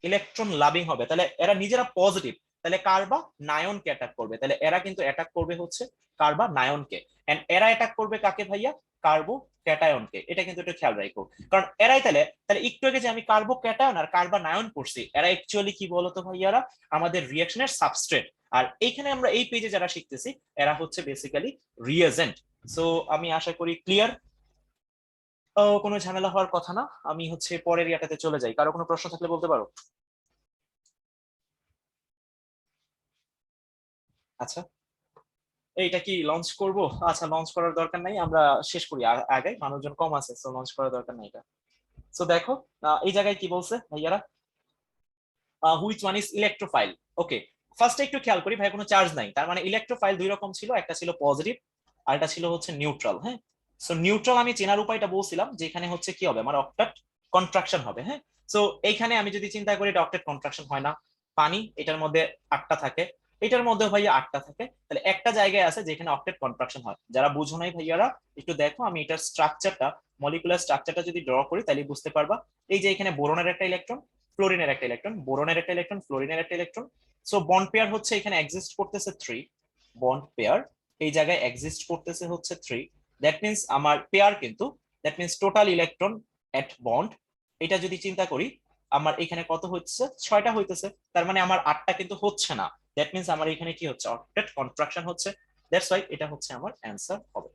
ইলেকট্রন লাভিং হবে, তাহলে এরা নিজেরা পজিটিভ, তাহলে কার বা নায়নকে অ্যাটাক করবে, তাহলে এরা কিন্তু অ্যাটাক করবে হচ্ছে কার বা নায়নকে, এন্ড এরা অ্যাটাক করবে কাকে ভাইয়া, কার্বো ক্যাটায়নকে। এটা কিন্তু একটু খেয়াল রাখো, কারণ এরাই তাহলে তাহলে একটু আগে যে আমি কার্বো ক্যাটায়ন আর কার্বা নায়ন পড়ছি, এরা অ্যাকচুয়ালি কি বলতো ভাইয়ারা, আমাদের রিঅ্যাকশনের সাবস্ট্রেট। আর এইখানে আমরা এই পেজে যারা শিখতেছি এরা হচ্ছে বেসিক্যালি রিএজেন্ট। সো আমি আশা করি ক্লিয়ার, কোনো ঝামেলা হওয়ার কথা না। আমি হচ্ছে পরের ইয়াটাতে চলে যাই, কারো কোনো প্রশ্ন থাকলে বলতে পারো। আচ্ছা, এইটা কি লঞ্চ করব? আচ্ছা, লঞ্চ করার দরকার নাই, আমরা শেষ করি, আগে মানুষজন কম আছে, সো লঞ্চ করার দরকার নাই এটা। সো দেখো এই জায়গায় কি বলছে ভাইয়ারা, হুইচ ওয়ান ইজ ইলেকট্রোফাইল। ওকে, ফার্স্টে একটু খেয়াল করি ভাই, কোনো চার্জ নাই, তার মানে ইলেকট্রোফাইল দুই রকম ছিল, একটা ছিল পজিটিভ আর একটা ছিল হচ্ছে নিউট্রাল। হ্যাঁ, সো নিউট্রাল আমি চেনার উপায়টা বলছিলাম যে এখানে হচ্ছে কি হবে, আমার অক্টেট কন্ট্রাকশন হবে। হ্যাঁ, সো এইখানে আমি যদি চিন্তা করি এটা অক্টেট কন্ট্রাকশন হয় না, পানি এটার মধ্যে 8টা থাকে, এটার মধ্যে ভাইয়া 8টা থাকে, তাহলে একটা জায়গায় আছে যেখানে অক্টেট কন্ট্রাকশন হয়। যারা বুঝো নাই ভাইয়ারা একটু দেখো, আমি এটার স্ট্রাকচারটা, মলিকুলার স্ট্রাকচারটা যদি ড্র করি তাহলে বুঝতে পারবা। এই যে এখানে বোরনের একটা ইলেকট্রন, ফ্লোরিনের একটা ইলেকট্রন, বোরনের একটা ইলেকট্রন, ফ্লোরিনের একটা ইলেকট্রন। সো বন্ড পেয়ার হচ্ছে এখানে এক্সিস্ট করতেছে 3 বন্ড পেয়ার, এই জায়গায় এক্সিস্ট করতেছে হচ্ছে 3। দ্যাট মিন্স আমার পেয়ার কিন্তু, that means total electron at bond, এটা যদি চিন্তা করি আমার এখানে কত হচ্ছে, 6টা হইতেছে, তার মানে আমার 8টা কিন্তু হচ্ছে না। দ্যাট মিন্স আমার এখানে কি হচ্ছে, অক্টেট কন্ট্রাকশন হচ্ছে। দ্যাটস ওয়াই এটা হচ্ছে আমার অ্যান্সার হবে।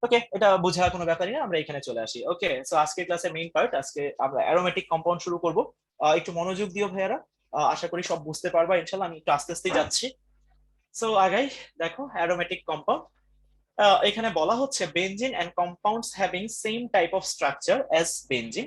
ওকে, এটা বোঝার কোনো ব্যাপারই না, আমরা এখানে চলে আসি। ওকে, সো আজকে ক্লাসের মেইন পার্ট, আজকে আমরা অ্যারোমেটিক কম্পাউন্ড শুরু করব। একটু মনোযোগ দিও ভাইয়ারা, আশা করি সব বুঝতে পারবা ইনশাআল্লাহ, আমি একটু আস্তে আস্তে যাচ্ছি। সো আগাই, দেখো অ্যারোমেটিক কম্পাউন্ড, এখানে বলা হচ্ছে benzene and compounds having same type of structure as benzene.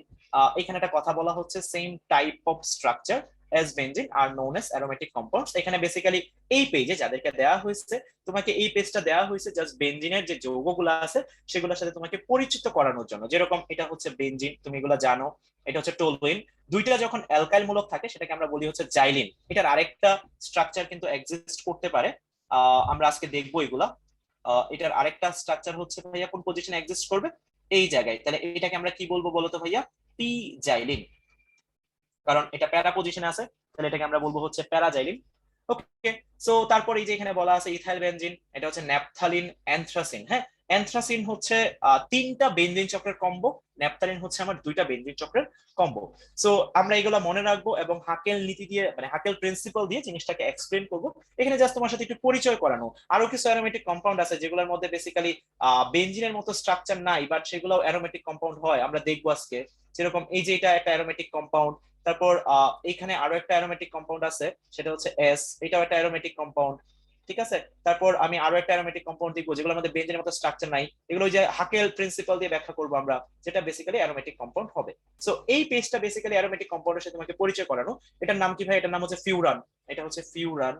এখানে একটা কথা বলা হচ্ছে, same type of structure as benzene are known as aromatic compounds. এখানে বেসিক্যালি এই পেজে যাদেরকে দেওয়া হয়েছে, তোমাকে এই পেজটা দেওয়া হয়েছে জাস্ট বেনজিনের যে যৌগগুলো আছে সেগুলোর সাথে তোমাকে পরিচিত করানোর জন্য। যেরকম এটা হচ্ছে বেনজিন, তুমি এগুলো জানো, এটা হচ্ছে টোলুইন। দুইটা যখন অ্যালকাইল মূলক থাকে সেটাকে আমরা বলি হচ্ছে জাইলিন। এটার আরেকটা স্ট্রাকচার কিন্তু এক্সিস্ট করতে পারে, আমরা আজকে দেখবো এগুলা। এটার আরেকটা স্ট্রাকচার হচ্ছে ভাইয়া কোন পজিশনে এক্সিস্ট করবে, এই জায়গায়। তাহলে এটাকে আমরা কি বলবো বলতো ভাইয়া, পি জাইলিন, কারণ এটা প্যারা পজিশনে আছে, তাহলে এটাকে আমরা বলবো হচ্ছে প্যারাজাইলিন। ওকে, সো তারপর এই যে এখানে বলা আছে ইথাইল বেনজিন, এটা হচ্ছে ন্যাপথালিন অ্যানথ্রাসিন। হ্যাঁ, অ্যানথ্রাসিন হচ্ছে 3টা বেনজিন চক্রের কম্বো, ন্যাপথালিন হচ্ছে আমার 2টা বেনজিন চক্রের কম্বো। সো আমরা এগুলো মনে রাখবো এবং হাকেল নীতি দিয়ে, মানে হাকেল প্রিন্সিপাল দিয়ে জিনিসটাকে এক্সপ্লেন করবো। এখানে জাস্ট তোমার সাথে একটু পরিচয় করানো। আরো কিছু অ্যারোমেটিক কম্পাউন্ড আছে যেগুলোর মধ্যে বেসিক্যালি বেনজিনের মতো স্ট্রাকচার নাই, বাট সেগুলো অ্যারোমেটিক কম্পাউন্ড হয়, আমরা দেখবো আজকে। যেরকম এই যে এটা একটা অ্যারোমেটিক কম্পাউন্ড, তারপর এখানে আরো একটা অ্যারোমেটিক কম্পাউন্ড আছে, সেটা হচ্ছে এস, এটাও একটা অ্যারোমেটিক কম্পাউন্ড। ঠিক আছে, তারপর আমি আরো একটা অ্যারোমেটিক কম্পাউন্ড দেখবো যেগুলোর মধ্যে বেনজিনের মতো স্ট্রাকচার নাই, এগুলো ওই যে হাকেল প্রিন্সিপাল দিয়ে ব্যাখ্যা করবো আমরা, যেটা বেসিক্যালি অ্যারোমেটিক কম্পাউন্ড হবে। সো এই পেজটা বেসিক্যালি অ্যারোমেটিক কম্পাউন্ডের সাথে তোমাকে পরিচয় করানো। এটার নাম কি ভাই, এটার নাম হচ্ছে ফিউরান, এটা হচ্ছে ফিউরান,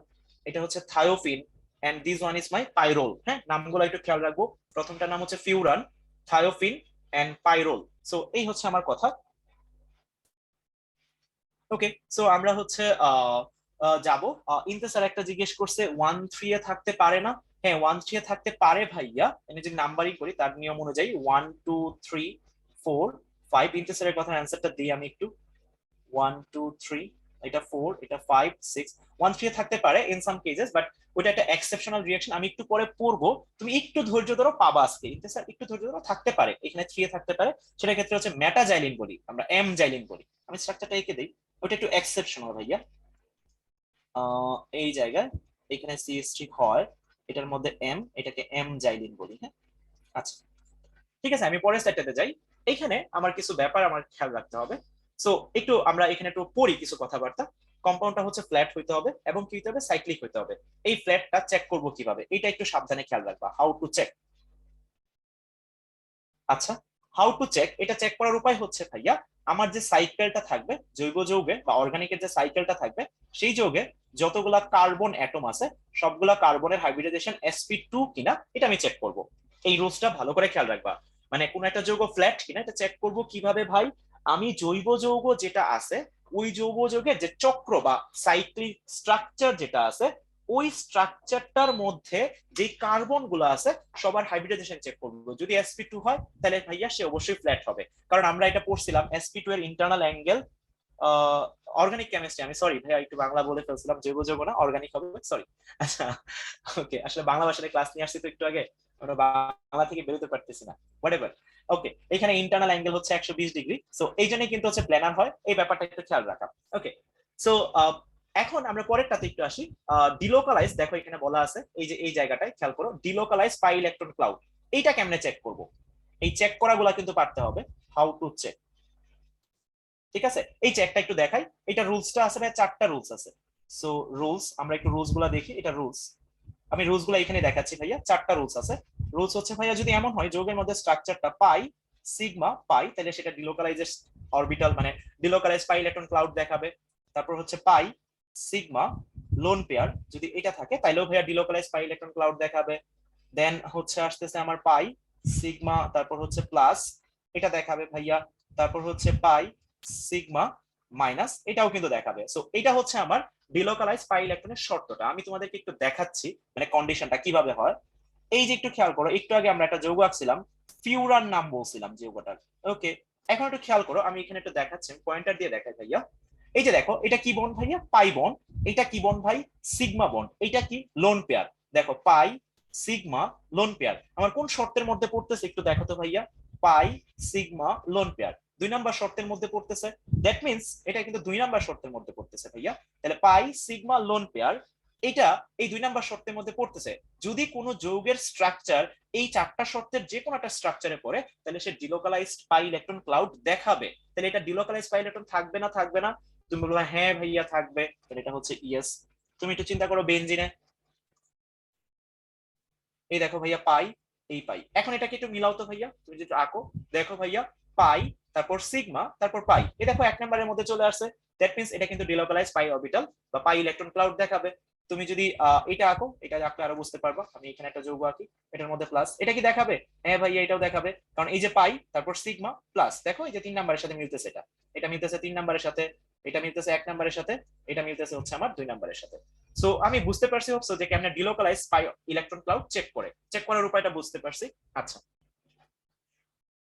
এটা হচ্ছে thiophene, and this one is my pyrrole. হ্যাঁ, নামগুলো একটু খেয়াল রাখবো, প্রথমটার নাম হচ্ছে furan, thiophene and pyrrole. So এই হচ্ছে আমার কথা। ওকে, সো আমরা হচ্ছে যাব। ইনতে স্যার একটা জিজ্ঞেস করছে 1 3 এ থাকতে পারে না। হ্যাঁ, 1 3 এ থাকতে পারে ভাইয়া, আমি যদি নাম্বারিং করি তার নিয়ম অনুযায়ী 1 2 3 4 5। ইনতে স্যারের কথার অ্যান্সারটা দিই আমি একটু, 1 2 3, এটা 4, এটা 5 6। 1 3 এ থাকতে পারে ইন সাম কেসেস, বাট ওটা একটা এক্সেপশনাল রিঅ্যাকশন, আমি একটু পরে পড়বো, তুমি একটু ধৈর্য ধরো, পাবা আজকে। ইনতে স্যার একটু ধৈর্য ধরো, থাকতে পারে এখানে 3 এ থাকতে পারে, সেটার ক্ষেত্রে হচ্ছে মেটাজাইলিন বলি আমরা, এম জাইলিন বলি। আমি স্ট্রাকচারটা এঁকে দিই, ওটা একটু এক্সেপশনাল ভাইয়া। এই জায়গায় এখানে CH3 হয়, এটার মধ্যে এম, এটাকে এম জাইলিন বলি। হ্যাঁ, আচ্ছা ঠিক আছে, আমি পরের স্লাইডটাতে যাই। এখানে আমার কিছু ব্যাপার আমার খেয়াল রাখতে হবে। সো একটু আমরা এখানে একটু পড়ি কিছু কথাবার্তা। কম্পাউন্ডটা হচ্ছে ফ্ল্যাট হইতে হবে এবং কি হইতে হবে, সাইক্লিক হইতে হবে। এই ফ্ল্যাটটা চেক করব কিভাবে, এটা একটু সাবধানে খেয়াল রাখবা, হাউ টু চেক। আচ্ছা, হাউ টু চেক, এটা চেক করার উপায় হচ্ছে ভাইয়া, আমার যে সাইকেলটা থাকবে জৈব যৌগে বা অর্গানিকের যে সাইকেলটা থাকবে, সেই যৌগে যতগুলা কার্বন অ্যাটম আছে সবগুলা কার্বনের হাইব্রিডাইজেশন sp2 কিনা এটা আমি চেক করব। এই রুলসটা ভালো করে খেয়াল রাখবা, মানে কোন একটা যৌগ ফ্ল্যাট কিনা এটা চেক করব কিভাবে ভাই, আমি জৈব যৌগ যেটা আছে ওই জৈব যৌগের যে চক্র বা সাইক্লিক স্ট্রাকচার যেটা আছে, ওই স্ট্রাকচারটার মধ্যে যে কার্বন গুলো আছে সবার হাইব্রিডাইজেশন চেক করবো। যদি sp2 হয় তাহলে ভাইয়া সে অবশ্যই ফ্ল্যাট হবে, কারণ আমরা এটা পড়ছিলাম sp2 এর ইন্টারনাল অ্যাঙ্গেল অর্গানিক কেমিস্ট্রি, আমি সরি ভাইয়া একটু বাংলা বলে ফেলছিলাম, জৈব যৌগ না, অর্গানিক হবে, সরি। আচ্ছা ওকে, আসলে বাংলা ভাষাতে ক্লাস নিয়ে আসছি তো একটু আগে, আমরা বাংলা থেকে বেরোতে পারতেছি না, হোয়াটএভার। ওকে, এখানে ইন্টারনাল অ্যাঙ্গেল হচ্ছে 120 ডিগ্রি, সো এই জন্যই কিন্তু হচ্ছে প্ল্যানার হয়, এই ব্যাপারটা একটু খেয়াল রাখা। ওকে, সো এখন আমরা পরেরটাতে একটু আসি। ডিলোকালাইজ, দেখো এখানে বলা আছে এই যে এই জায়গাটায় খেয়াল করো, ডিলোকালাইজ পাই ইলেকট্রন ক্লাউড, এইটা কেমনে চেক করব? এই চেক করাগুলা কিন্তু পারতে হবে, হাউ টু চেক। ঠিক আছে, এই চেকটা একটু দেখাই। এটা রুলসটা আছে ভাই, 4টা রুলস আছে। সো রুলস, আমরা একটু রুলস গুলা দেখি। এটা রুলস, আমি রুলস গুলা এখানে দেখাচ্ছি ভাইয়া, 4টা রুলস আছে। রুলস হচ্ছে ভাইয়া, যদি এমন হয় যৌগের মধ্যে স্ট্রাকচারটা পাই সিগমা পাই, তাহলে সেটা ডিলোকালাইজের অরবিটাল, মানে ডিলোকালাইজ পাই ইলেকট্রন ক্লাউড দেখাবে। তারপর হচ্ছে পাই সিগমা লোন পেয়ার, যদি এটা থাকে তাইলেও ভাইয়া ডিলোকালাইজ পাই ইলেকট্রন ক্লাউড দেখাবে। দেন হচ্ছে আসতেছে আমার পাই সিগমা, তারপর হচ্ছে প্লাস, এটা দেখাবে ভাইয়া। তারপর হচ্ছে পাই সিগমা মাইনাস, এটাও কিন্তু দেখাবে। সো এটা হচ্ছে আমার ডিলোকালাইজ পাই ইলেকট্রনের শর্তটা, আমি তোমাদেরকে একটু দেখাচ্ছি মানে কন্ডিশনটা কিভাবে হয়। এই যে একটু খেয়াল করো, একটু আগে আমরা একটা যৌগ আঁকছিলাম, ফিউরান নাম বলছিলাম যৌগটার। ওকে, এখন একটু খেয়াল করো, আমি এখানে একটু দেখাচ্ছি, পয়েন্টার দিয়ে দেখাই ভাইয়া। এই যে দেখো, এটা কি বন্ড ভাইয়া? Pi bond. এটা কি বন্ড ভাই? Sigma bond. এটা কি? Lone pair. দেখো, পাই সিগমা লোন পেয়ার আমার কোন শর্তের মধ্যে পড়তেছে একটু দেখো তো ভাইয়া। পাই সিগমা লোন পেয়ার 2 নাম্বার শর্তের মধ্যে পড়তেছে। দ্যাট মিন্স এটা কিন্তু 2 নাম্বার শর্তের মধ্যে পড়তেছে ভাইয়া। তাহলে পাই সিগমা লোন পেয়ার এটা এই 2 নাম্বার শর্তের মধ্যে পড়তেছে। যদি কোনো যৌগের স্ট্রাকচার এই 4টা শর্তের যে কোনো একটা স্ট্রাকচারে পড়ে, তাহলে সে ডিলোকালাইজড পাই ইলেকট্রন ক্লাউড দেখাবে। তাহলে এটা ডিলোকালাইজড পাই ইলেকট্রন থাকবে না থাকবে না? তুমি বলবে হ্যাঁ ভাইয়া থাকবে, তাহলে এটা হচ্ছে ইয়েস। তুমি একটু চিন্তা করো বেনজিনে, এই দেখো ভাইয়া পাই, এই পাই। এখন এটাকে একটু মিলাও তো ভাইয়া, তুমি যদি আঁকো, দেখো ভাইয়া পাই তারপর সিগমা তারপর পাই, এ দেখো 1 নাম্বারের মধ্যে চলে আসছে। দ্যাট মিন্স এটা কিন্তু ডিলোকালাইজ পাই অরবিটাল বা পাই ইলেকট্রন ক্লাউড দেখাবে। তুমি যদি এটা আঁকো, এটা আঁকলে আরো বুঝতে পারবা। আমি এখানে একটা যৌগ আঁকি, এটার মধ্যে প্লাস, এটা কি দেখাবে? হ্যাঁ ভাইয়া এটাও দেখাবে, কারণ এই যে পাই তারপর সিগমা প্লাস, দেখো এই যে 3 নাম্বারের সাথে মিলতেছে, এটা এটা মিলতেছে 3 নাম্বারের সাথে, এটা মিলতেছে 1 নাম্বারের সাথে, এটা মিলতেছে হচ্ছে আমার 2 নাম্বারের সাথে। সো আমি বুঝতে পারছি হোপসো যে কেমনে delocalize pi electron cloud check করে, চেক করার উপায়টা বুঝতে পারছি। আচ্ছা,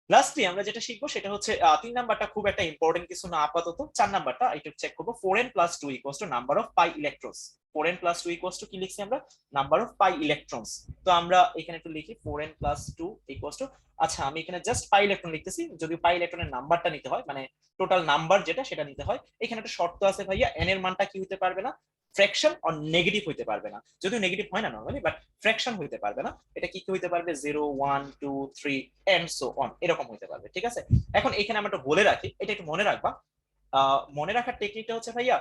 লাস্টলি আমরা যেটা শিখবো সেটা হচ্ছে 3 নাম্বারটা খুব একটা ইম্পর্টেন্ট কিছু না আপাতত। 4 নাম্বারটা একটু চেক করবো, 4n + 2 = number of pi electrons. 4n + 2 = কি লিখছি আমরা? Number of pi electrons. তো আমরা এখানে একটু লিখি 4n + 2 = আচ্ছা আমি এখানে জাস্ট পাই ইলেকট্রন লিখতেছি, যদি পাই ইলেকট্রনের নাম্বারটা নিতে হয় মানে টোটাল নাম্বার যেটা সেটা নিতে হয়, এখানে একটা শর্ত আছে ভাইয়া, n এর মানটা কি হতে পারবে না? ফ্র্যাকশন অর নেগেটিভ হইতে পারবে না। যদিও নেগেটিভ হয় না নরমালি, বাট ফ্র্যাকশন হইতে পারবে না। এটা কি কি হইতে পারবে? 0 1 2 3 এন্ড সো অন, এরকম হইতে পারবে। ঠিক আছে, এখন এখানে আমরা একটু বলে রাখি, এটা একটু মনে রাখবা। মনে রাখার টেকনিকটা হচ্ছে ভাইয়া,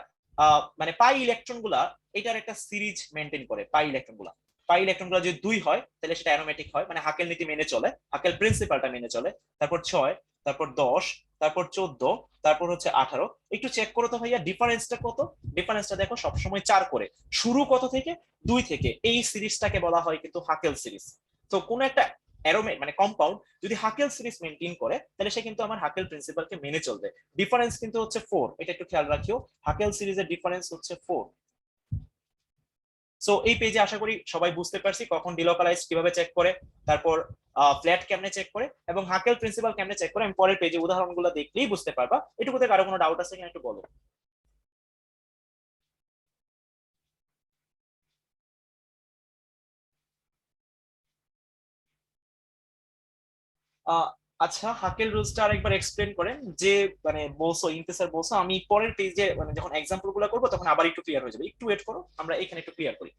মানে পাই ইলেকট্রন গুলা এটার একটা সিরিজ মেনটেন করে। পাই ইলেকট্রন গুলা যদি 2 হয় তাহলে সেটা অ্যারোমেটিক হয়, মানে হাকেল নীতি মেনে চলে, হাকেল প্রিন্সিপালটা মেনে চলে। তারপর 6, তারপর 10, তারপর 14, তারপর হচ্ছে 18। একটু চেক করো তো ভাইয়া ডিফারেন্সটা কত। ডিফারেন্সটা দেখো সবসময় 4 করে, শুরু কত থেকে? 2 থেকে। এই সিরিজটাকে বলা হয় কিন্তু হাকেল সিরিজ। তো কোন একটা অ্যারোমেট মানে কম্পাউন্ড যদি হাকেল সিরিজ মেনটেন করে, তাহলে সে কিন্তু আমার হাকেল প্রিন্সিপালকে মেনে চলবে। ডিফারেন্স কিন্তু হচ্ছে 4, এটা একটু খেয়াল রাখিও, হাকেল সিরিজের ডিফারেন্স হচ্ছে 4। সো এই পেজে আশা করি সবাই বুঝতে পারছি কখন ডিলোকালাইজ কিভাবে চেক করে, তারপর ফ্ল্যাট কেমনে চেক করে, এবং হাকেল প্রিন্সিপাল কেমনে চেক করে। আমি পরের পেজে উদাহরণগুলো দেখলেই বুঝতে পারবা। এটুকু থেকে আরো কোনো ডাউট আছে কিনা একটু বলো। আচ্ছা, হাকেল রুলসটা আরেকবার এক্সপ্লেন করেন। যে মানে বলছো ইন্তেসার বলছো, আমি পরের পেজে মানে যখন এক্সাম্পল গুলো করবো তখন আবার একটু ক্লিয়ার হয়ে যাবে, একটু ওয়েট করো, আমরা এখানে একটু ক্লিয়ার করি।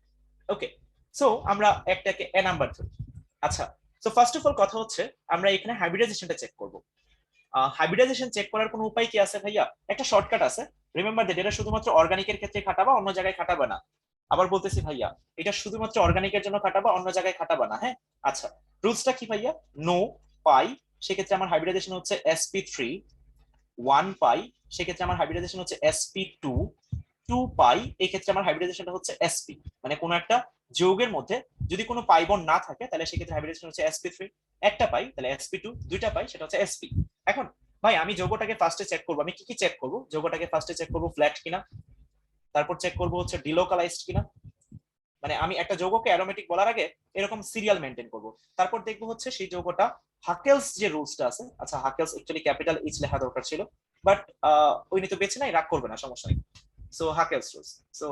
ওকে, সো আমরা একটাকে এ নাম্বার ধরি। আচ্ছা, সো ফার্স্ট অফ অল কথা হচ্ছে আমরা এখানে হাইব্রিডাইজেশনটা চেক করব। হাইব্রিডাইজেশন চেক করার কোনো উপায় কি আছে ভাইয়া? একটা শর্টকাট আছে। রিমেম্বার দ্যাট এটা শুধুমাত্র অর্গানিকের ক্ষেত্রে খাটাবা, অন্য জায়গায় খাটাবা না। আবার বলতেছি ভাইয়া, এটা শুধুমাত্র অর্গানিকের জন্য খাটাবা, অন্য জায়গায় খাটাবা না। হ্যাঁ, আচ্ছা, রুলসটা কি ভাইয়া? নো পাই, সেক্ষেত্রে আমার হাইব্রিডাইজেশন হচ্ছে sp3। 1 পাই, সেক্ষেত্রে আমার হাইব্রিডাইজেশন হচ্ছে sp2। 2 পাই, এই ক্ষেত্রে আমার হাইব্রিডাইজেশনটা হচ্ছে sp। মানে কোনো একটা যৌগের মধ্যে যদি কোনো পাই বন্ড না থাকে তাহলে সেক্ষেত্রে হাইব্রিডাইজেশন হচ্ছে sp3। একটা পাই তাহলে sp2, দুইটা পাই সেটা হচ্ছে sp। এখন ভাই আমি যৌগটাকে ফার্স্টে চেক করবো, আমি কি কি চেক করবো? যৌগটাকে ফার্স্টে চেক করবো ফ্ল্যাট কিনা, তারপর চেক করবো হচ্ছে ডিলোকালাইজড কিনা। মানে আমি একটা যৌগকে অ্যারোমেটিক বলার আগে এরকম সিরিয়াল মেনটেন করব। তারপর দেখবো হচ্ছে সেই যৌগটা হাকেলস যে রুলসটা আছে, আচ্ছা হাকেলস অ্যাকচুয়ালি ক্যাপিটাল এইচ লেখা দরকার ছিল, বাট উনি তো বেছে নাই, রাগ করবে না, সমস্যা নেই। So হাকেলস rules. সো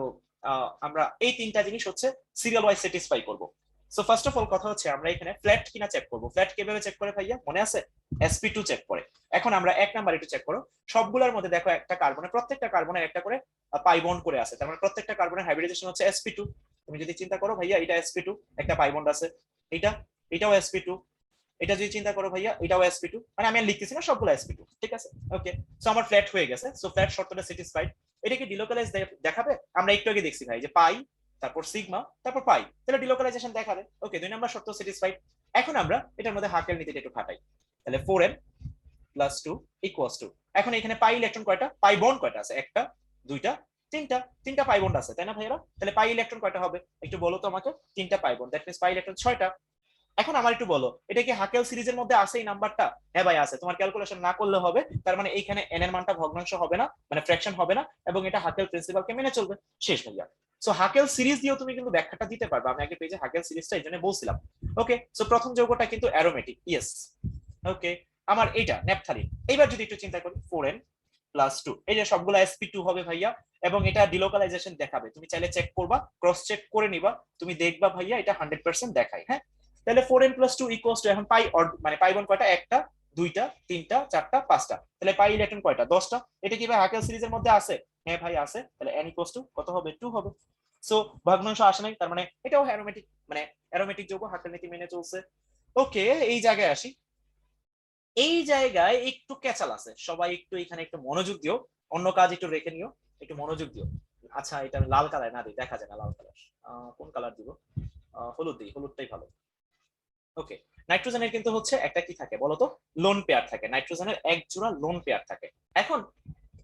আমরা এই তিনটা জিনিস হচ্ছে সিরিয়াল ওয়াইজ স্যাটিসফাই করব। সো ফার্স্ট অফ অল কথা হচ্ছে আমরা এখানে ফ্ল্যাট কিনা চেক করব। ফ্ল্যাট কিভাবে চেক করে ভাইয়া মনে আছে? sp2 চেক করে। এখন আমরা এক নাম্বার একটু চেক করো, সবগুলোর মধ্যে দেখো একটা কার্বনের, প্রত্যেকটা কার্বনের একটা করে পাই বন্ড করে আছে, তার মানে প্রত্যেকটা কার্বনের হাইব্রিডাইজেশন হচ্ছে sp2। তুমি যদি চিন্তা করো ভাইয়া এটা sp2, একটা পাই বন্ড আছে, এটাও sp2, এটা যদি চিন্তা করো ভাইয়া এটাও sp2, মানে আমি আর লিখতেছি না, সবগুলো sp2, ঠিক আছে? ওকে, সো আমার ফ্ল্যাট হয়ে গেছে। সো ফ্ল্যাট শর্তটা স্যাটিসফাইড। এটা কি ডিলোকালাইজ দেখাবে? আমরা একটু আগে দেখছি ভাই যে পাই, তারপর সিগমা, তারপর পাই, তাহলে ডিলোকালাইজেশন দেখাবে। ওকে, 2 নাম্বার শর্ত স্যাটিসফাইড। এখন আমরা এটার মধ্যে হাকেল নীতিটা একটু খাটাই। তাহলে 4n + 2 = 2। এখন এখানে পাই ইলেকট্রন কয়টা, পাই বন্ড কয়টা আছে? একটা, দুইটা, তিনটা পাই বন্ড আছে, তাই না ভাইয়ারা? তাহলে পাই ইলেকট্রন কয়টা হবে একটু বলো তো আমাকে? তিনটা pi bond, that means pi electron 6টা। এখন আমার একটু বলো, এটা কি হাকেল সিরিজের মধ্যে আছে এই নাম্বারটা? হ্যাঁ ভাই আছে, তোমার ক্যালকুলেশন না করলে হবে। তার মানে এইখানে n এর মানটা ভগ্নাংশ হবে না, মানে ফ্র্যাকশন হবে না, এবং এটা হাকেল প্রিন্সিপালকে মেনে চলবে। শেষ ভাইয়া। সো হাকেল সিরিজ দিয়েও তুমি কিন্তু ব্যাখ্যাটা দিতে পারবে, আমি আগে পেজে হাকেল সিরিজটা এই জন্য বলছিলাম। ওকে, সো প্রথম যৌগটা কিন্তু অ্যারোমেটিক, ইয়েস। ওকে, আমার এইটা ন্যাপথালিন। এইবার যদি একটু চিন্তা করি 4n + 2, এই যে সবগুলো sp2 হবে ভাইয়া, এবং এটা ডিলোকালাইজেশন দেখাবে। তুমি চাইলে চেক করবা, ক্রস চেক করে নিবা, তুমি দেখবা ভাইয়া এটা 100% দেখায়। হ্যাঁ, তাহলে 4n + 2 = এখন পাই, মানে পাই বন্ড কয়টা? একটা, দুইটা, তিনটা, চারটা, পাঁচটা, তাহলে পাই ইলেকট্রন কয়টা? 10টা। এটা কি ভাই হাকেল সিরিজের মধ্যে আছে? হ্যাঁ ভাই আছে, তাহলে n = কত হবে? 2 হবে। সো ভগ্নাংশ আসে নাই, তার মানে এটাও অ্যারোমেটিক, মানে অ্যারোমেটিক যৌগ, হাকেল নীতি মেনে চলছে। ওকে, এই জায়গায় আসি। এই জায়গায় একটু ক্যাচাল আছে, সবাই একটু এখানে একটু মনোযোগ দিও, অন্য কাজ একটু রেখে নিও, একটু মনোযোগ দিও। আচ্ছা, এটা আমি লাল কালার না দিই, দেখা যায় না লাল কালার। কোন কালার দিব? হলুদ দিই, হলুদটাই ভালো। ওকে, নাইট্রোজেনের কিন্তু হচ্ছে একটা কি থাকে বলতো? লোন পেয়ার থাকে। নাইট্রোজেনের এক জোড়া লোন পেয়ার থাকে। এখন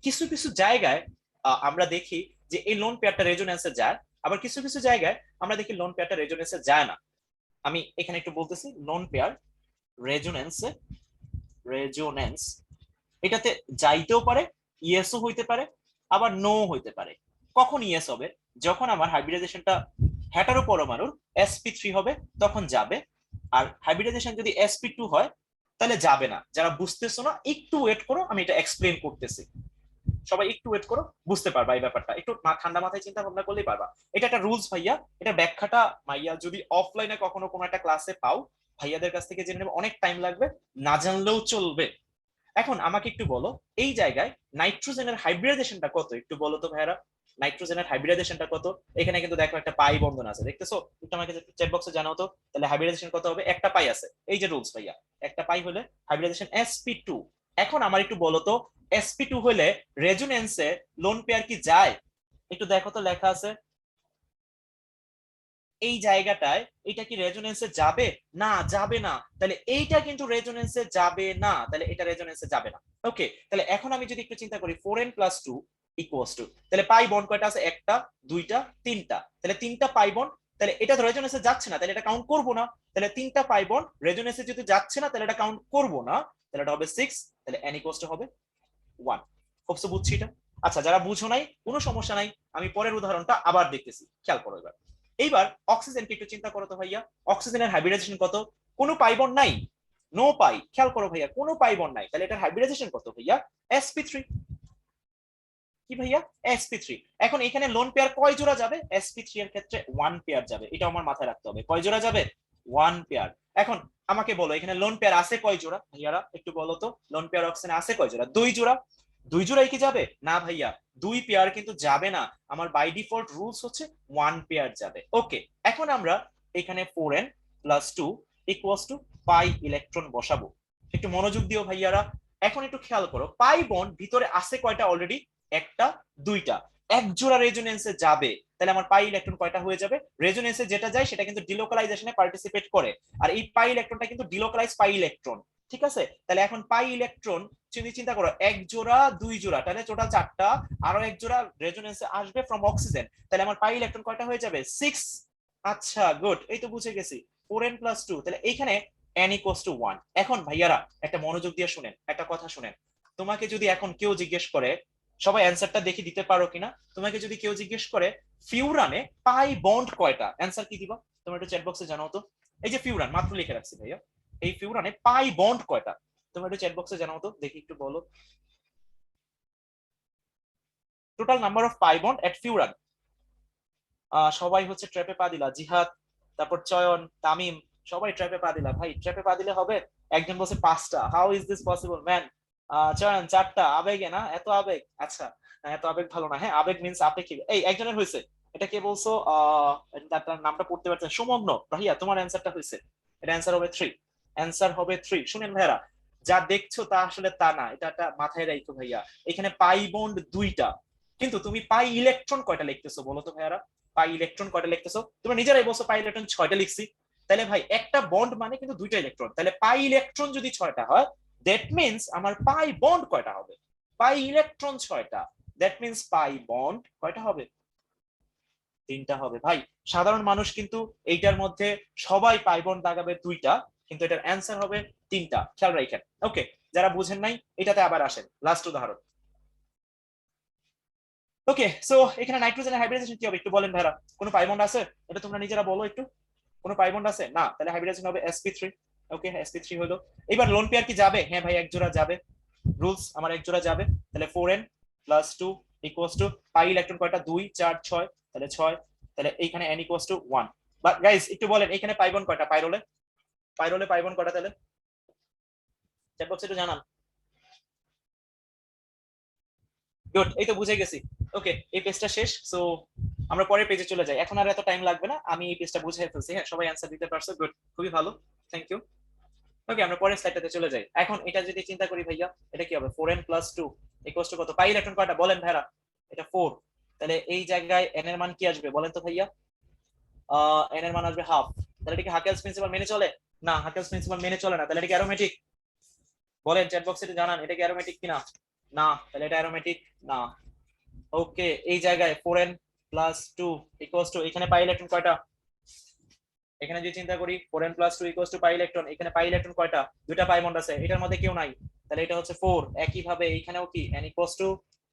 কিছু কিছু জায়গায় আমরা দেখি যে এই লোন পেয়ারটা রেজোনেন্সে যায়, আবার কিছু কিছু জায়গায় আমরা দেখি লোন পেয়ারটা রেজোনেন্সে যায় না। আমি এখানে একটু বলতেছি, লোন পেয়ার রেজোনেন্সে, রেজোনেন্স এটাতে যাইতেও পারে, ইয়েসও হইতে পারে, আবার নো হইতে পারে। কখন ইয়েস হবে? যখন আমার হাইব্রিডাইজেশনটা হেটারো পরমাণুর sp3 হবে তখন যাবে, আর হাইব্রিডাইজেশন যদি sp2 হয় তাহলে যাবে না। যারা বুঝতেছো না একটু ওয়েট করো, আমি এটা এক্সপ্লেন করতেছি। সবাই একটু ওয়েট করো, বুঝতে পারবা এই ব্যাপারটা, একটু ঠান্ডা মাথায় চিন্তা ভাবনা করলেই পারবা। এটা একটা রুলস ভাইয়া, এটা ব্যাখ্যাটা মাইয়া যদি অফলাইনে কখনো কোনো একটা ক্লাসে পাও, ভাইয়াদের কাছ থেকে জেনে নেবে, অনেক টাইম লাগবে, না জানলেও চলবে। এখন আমাকে একটু বলো, এই জায়গায় নাইট্রোজেনের হাইব্রিডাইজেশনটা কত একটু বলো তো ভাইয়ারা? নাইট্রোজেনের হাইব্রিডাইজেশনটা কত? এখানে কিন্তু দেখো একটা পাই বন্ধন আছে, দেখতেছো? একটু আমাকে চ্যাট বক্সে জানাও তো, তাহলে হাইব্রিডাইজেশন কত হবে? একটা পাই আছে, এই যে রুলস ভাইয়া, একটা পাই হলে হাইব্রিডাইজেশন sp2। এখন আমার একটু বলো তো, sp2 হলে রেজোনেন্সে লোন পেয়ার কি যায়? একটু দেখো তো, লেখা আছে এই জায়গাটায়, এটা কি রেজোনেন্সে যাবে? না, যাবে না। তাহলে এইটা কিন্তু রেজোনেন্সে যাবে না, তাহলে এটা রেজোনেন্সে যাবে না। ওকে, তাহলে এখন আমি যদি একটু চিন্তা করি 4n + 2 = তাহলে পাই বন্ড কয়টা আছে? একটা, দুইটা, তিনটা, তাহলে তিনটা পাই বন্ড, তাহলে এটা তো রেজোনেন্সে যাচ্ছে না, তাহলে এটা কাউন্ট করব না। তাহলে তিনটা পাই বন্ড রেজোনেন্সে যদি যাচ্ছে না, তাহলে এটা কাউন্ট করব না, তাহলে এটা হবে 6, তাহলে n = হবে 1। হোপসো বুঝছি এটা? আচ্ছা, যারা বুঝো নাই কোনো সমস্যা নাই, আমি পরের উদাহরণটা আবার দেখতেছি, খেয়াল করো এবার। এইবার অক্সিজেনকে একটু চিন্তা করো তো ভাইয়া, অক্সিজেনের হাইব্রিডাইজেশন কত? কোনো পাই বন্ড নাই, নো পাই। খেয়াল করো ভাইয়া, কোনো পাই বন্ড নাই, তাহলে এটার হাইব্রিডাইজেশন কত ভাইয়া? sp3। কি ভাইয়া? sp3। এখন এখানে লোন পেয়ার কয় জোড়া যাবে? sp3 এর ক্ষেত্রে 1 পেয়ার যাবে, এটা আমার মাথায় রাখতে হবে। কয় জোড়া যাবে? 1 পেয়ার। এখন আমাকে বলো এখানে লোন পেয়ার আছে কয় জোড়া ভাইয়ারা? একটু বলো তো, লোন পেয়ার অক্সিজেনে আছে কয় জোড়া? 2 জোড়া। 2 জোড়াই কি যাবে? না ভাইয়া, 2 পেয়ার কিন্তু যাবে না, আমার বাই ডিফল্ট রুলস হচ্ছে 1 পেয়ার যাবে। ওকে, এখন আমরা এখানে 4n + 2 = পাই ইলেকট্রন বসাবো। একটু মনোযোগ দিও ভাইয়ারা। এখন একটু খেয়াল করো, পাই বন্ড ভিতরে আছে কয়টা অলরেডি? একটা, দুইটা, এক জোড়া রেজোনেন্সে যাবে, তাহলে আমার পাই ইলেকট্রন কয়টা হয়ে যাবে? রেজোনেন্সে যেটা যায় সেটা কিন্তু ডিলোকালাইজেশনে পার্টিসিপেট করে, আর এই পাই ইলেকট্রনটা কিন্তু ডিলোকালাইজ পাই ইলেকট্রন। ঠিক আছে, তাহলে এখন পাই ইলেকট্রন যদি চিন্তা করো, এক জোড়া, দুই জোড়া, তাহলে টোটাল 4টা, আরো এক জোড়া রেজোনেন্সে আসবে ফ্রম অক্সিজেন, তাহলে আমার পাই ইলেকট্রন কয়টা হয়ে যাবে? 6। আচ্ছা, গুড, এই তো বুঝে গেছি। 4n + 2, তাহলে এইখানে n = 1। এখন ভাইয়ারা একটা মনোযোগ দিয়ে শুনেন, একটা কথা শুনেন। তোমাকে যদি এখন কেউ জিজ্ঞেস করে, সবাই অ্যান্সারটা দেখে দিতে পারো কিনা, তোমাকে যদি কেউ জিজ্ঞেস করে ফিউরানে পাই বন্ড কয়টা, অ্যান্সার কি দিবা? তোমরা একটু চ্যাট বক্সে জানাও তো। এই যে ফিউরান, মাত্র লিখে রাখছি ভাইয়া, এই ফিউরানে পাই বন্ড কয়টা? তোমরা একটু চ্যাট বক্সে জানাও তো, দেখি একটু বলো। Total number of pi bond at few run. সবাই হচ্ছে ট্র্যাপে পা দিলা, জিহাদ, তারপর চয়ন, তামিম, সবাই ট্র্যাপে পা দিলা। ভাই ট্র্যাপে পা দিলে হবে? একজন বলছে 5টা, how is this possible man? চয়ন 4টা, আবেগে না, এত আবেগ? আচ্ছা না, এত আবেগ ভালো না। হ্যাঁ, আবেগ মিন্স আপেক্ষিক। এই একজনের হয়েছে, এটা কে বলছো? তার নামটা পড়তে পারছেন, সুমগ্ন। ভাইয়া তোমার অ্যান্সারটা হয়েছে, এটা অ্যান্সার হবে 3। অ্যান্সার হবে 3। শুনেন ভাইয়ারা, যা দেখছো তা আসলে তা না, এটা মাথায় রাখো ভাইয়া। এখানে পাই বন্ড 2টা, কিন্তু তুমি পাই ইলেকট্রন কয়টা লিখতেছো বলো তো ভাইয়ারা? পাই ইলেকট্রন কয়টা লিখতেছো? তুমি নিজেরাই বলছো পাই ইলেকট্রন 6টা লিখছি। তাহলে ভাই একটা বন্ড মানে কিন্তু 2টা ইলেকট্রন, তাহলে পাই ইলেকট্রন যদি 6টা হয়, দ্যাট মিন্স আমার পাই বন্ড কয়টা হবে? পাই ইলেকট্রন 6টা, দ্যাট মিন্স পাই বন্ড কয়টা হবে? 3টা হবে। ভাই সাধারণ মানুষ কিন্তু এইটার মধ্যে সবাই পাই বন্ড দাগাবে 2টা, কিন্তু এটার অ্যান্সার হবে 3টা। খেয়াল রাখেন। ওকে, যারা বুঝেন নাই এটাতে আবার আসেন, লাস্ট উদাহরণ। ওকে, সো এখানে নাইট্রোজেনের হাইব্রিডাইজেশন কি হবে একটু বলেন ভাইরা? কোনো পাই বন্ড আছে? এটা তোমরা নিজেরা বলো একটু। কোনো পাই বন্ড আছে না? তাহলে হাইব্রিডাইজেশন হবে sp3। ওকে, sp3 হলো। এবার লোন পেয়ার কি যাবে? হ্যাঁ ভাই, এক জোড়া যাবে। রুলস আমার এক জোড়া যাবে। তাহলে 4n + 2 equals to pi electron কয়টা? 2 4 6, তাহলে 6। তাহলে এইখানে n equals to 1। But guys একটু বলেন এখানে পাই বন্ড কয়টা? পাইরোলে পাই বন্ড কয়টা? তাহলে চ্যাট বক্সে একটু জানান। গুড, এই তো বুঝে গেছি। ওকে, এই পেজটা শেষ। সো আমরা পরের পেজে চলে যাই, এখন আর এত টাইম লাগবে না, আমি এই পেজটা বুঝে ফেলছি। হ্যাঁ, সবাই অ্যান্সার দিতে পারছো, গুড, খুবই ভালো, থ্যাংক ইউ। ওকে, আমরা পরের স্লাইডটাতে চলে যাই। এখন এটা যদি চিন্তা করি ভাইয়া, এটা কি হবে? 4n + 2 ইকুয়ালস টু কত? পাই ইলেকট্রন কয়টা বলেন ভাইরা? এটা 4। তাহলে এই জায়গায় n এর মান কি আসবে বলেন তো ভাইয়া? n এর মান আসবে হাফ। তাহলে এটা কি হাকেলস প্রিন্সিপাল মেনে চলে? না, হাকেলস প্রিন্সিপাল মেনে চলে না। তাহলে এটা কি অ্যারোমেটিক? বলেন চ্যাট বক্সে জানান, এটা কি অ্যারোমেটিক কিনা? না, তাহলে এটা অ্যারোমেটিক না। ওকে, এই জায়গায় 4n + 2 ইকুয়ালস টু, এখানে পাই ইলেকট্রন কয়টা? এখানে যদি চিন্তা করি 4n + 2 equals to pi electron, এখানে পাই ইলেকট্রন কয়টা? 2টা পাই বন্ড আছে, এটার মধ্যে কেউ নাই, তাহলে এটা হচ্ছে 4। একই ভাবে এইখানেও কি n ইকুয়ালস টু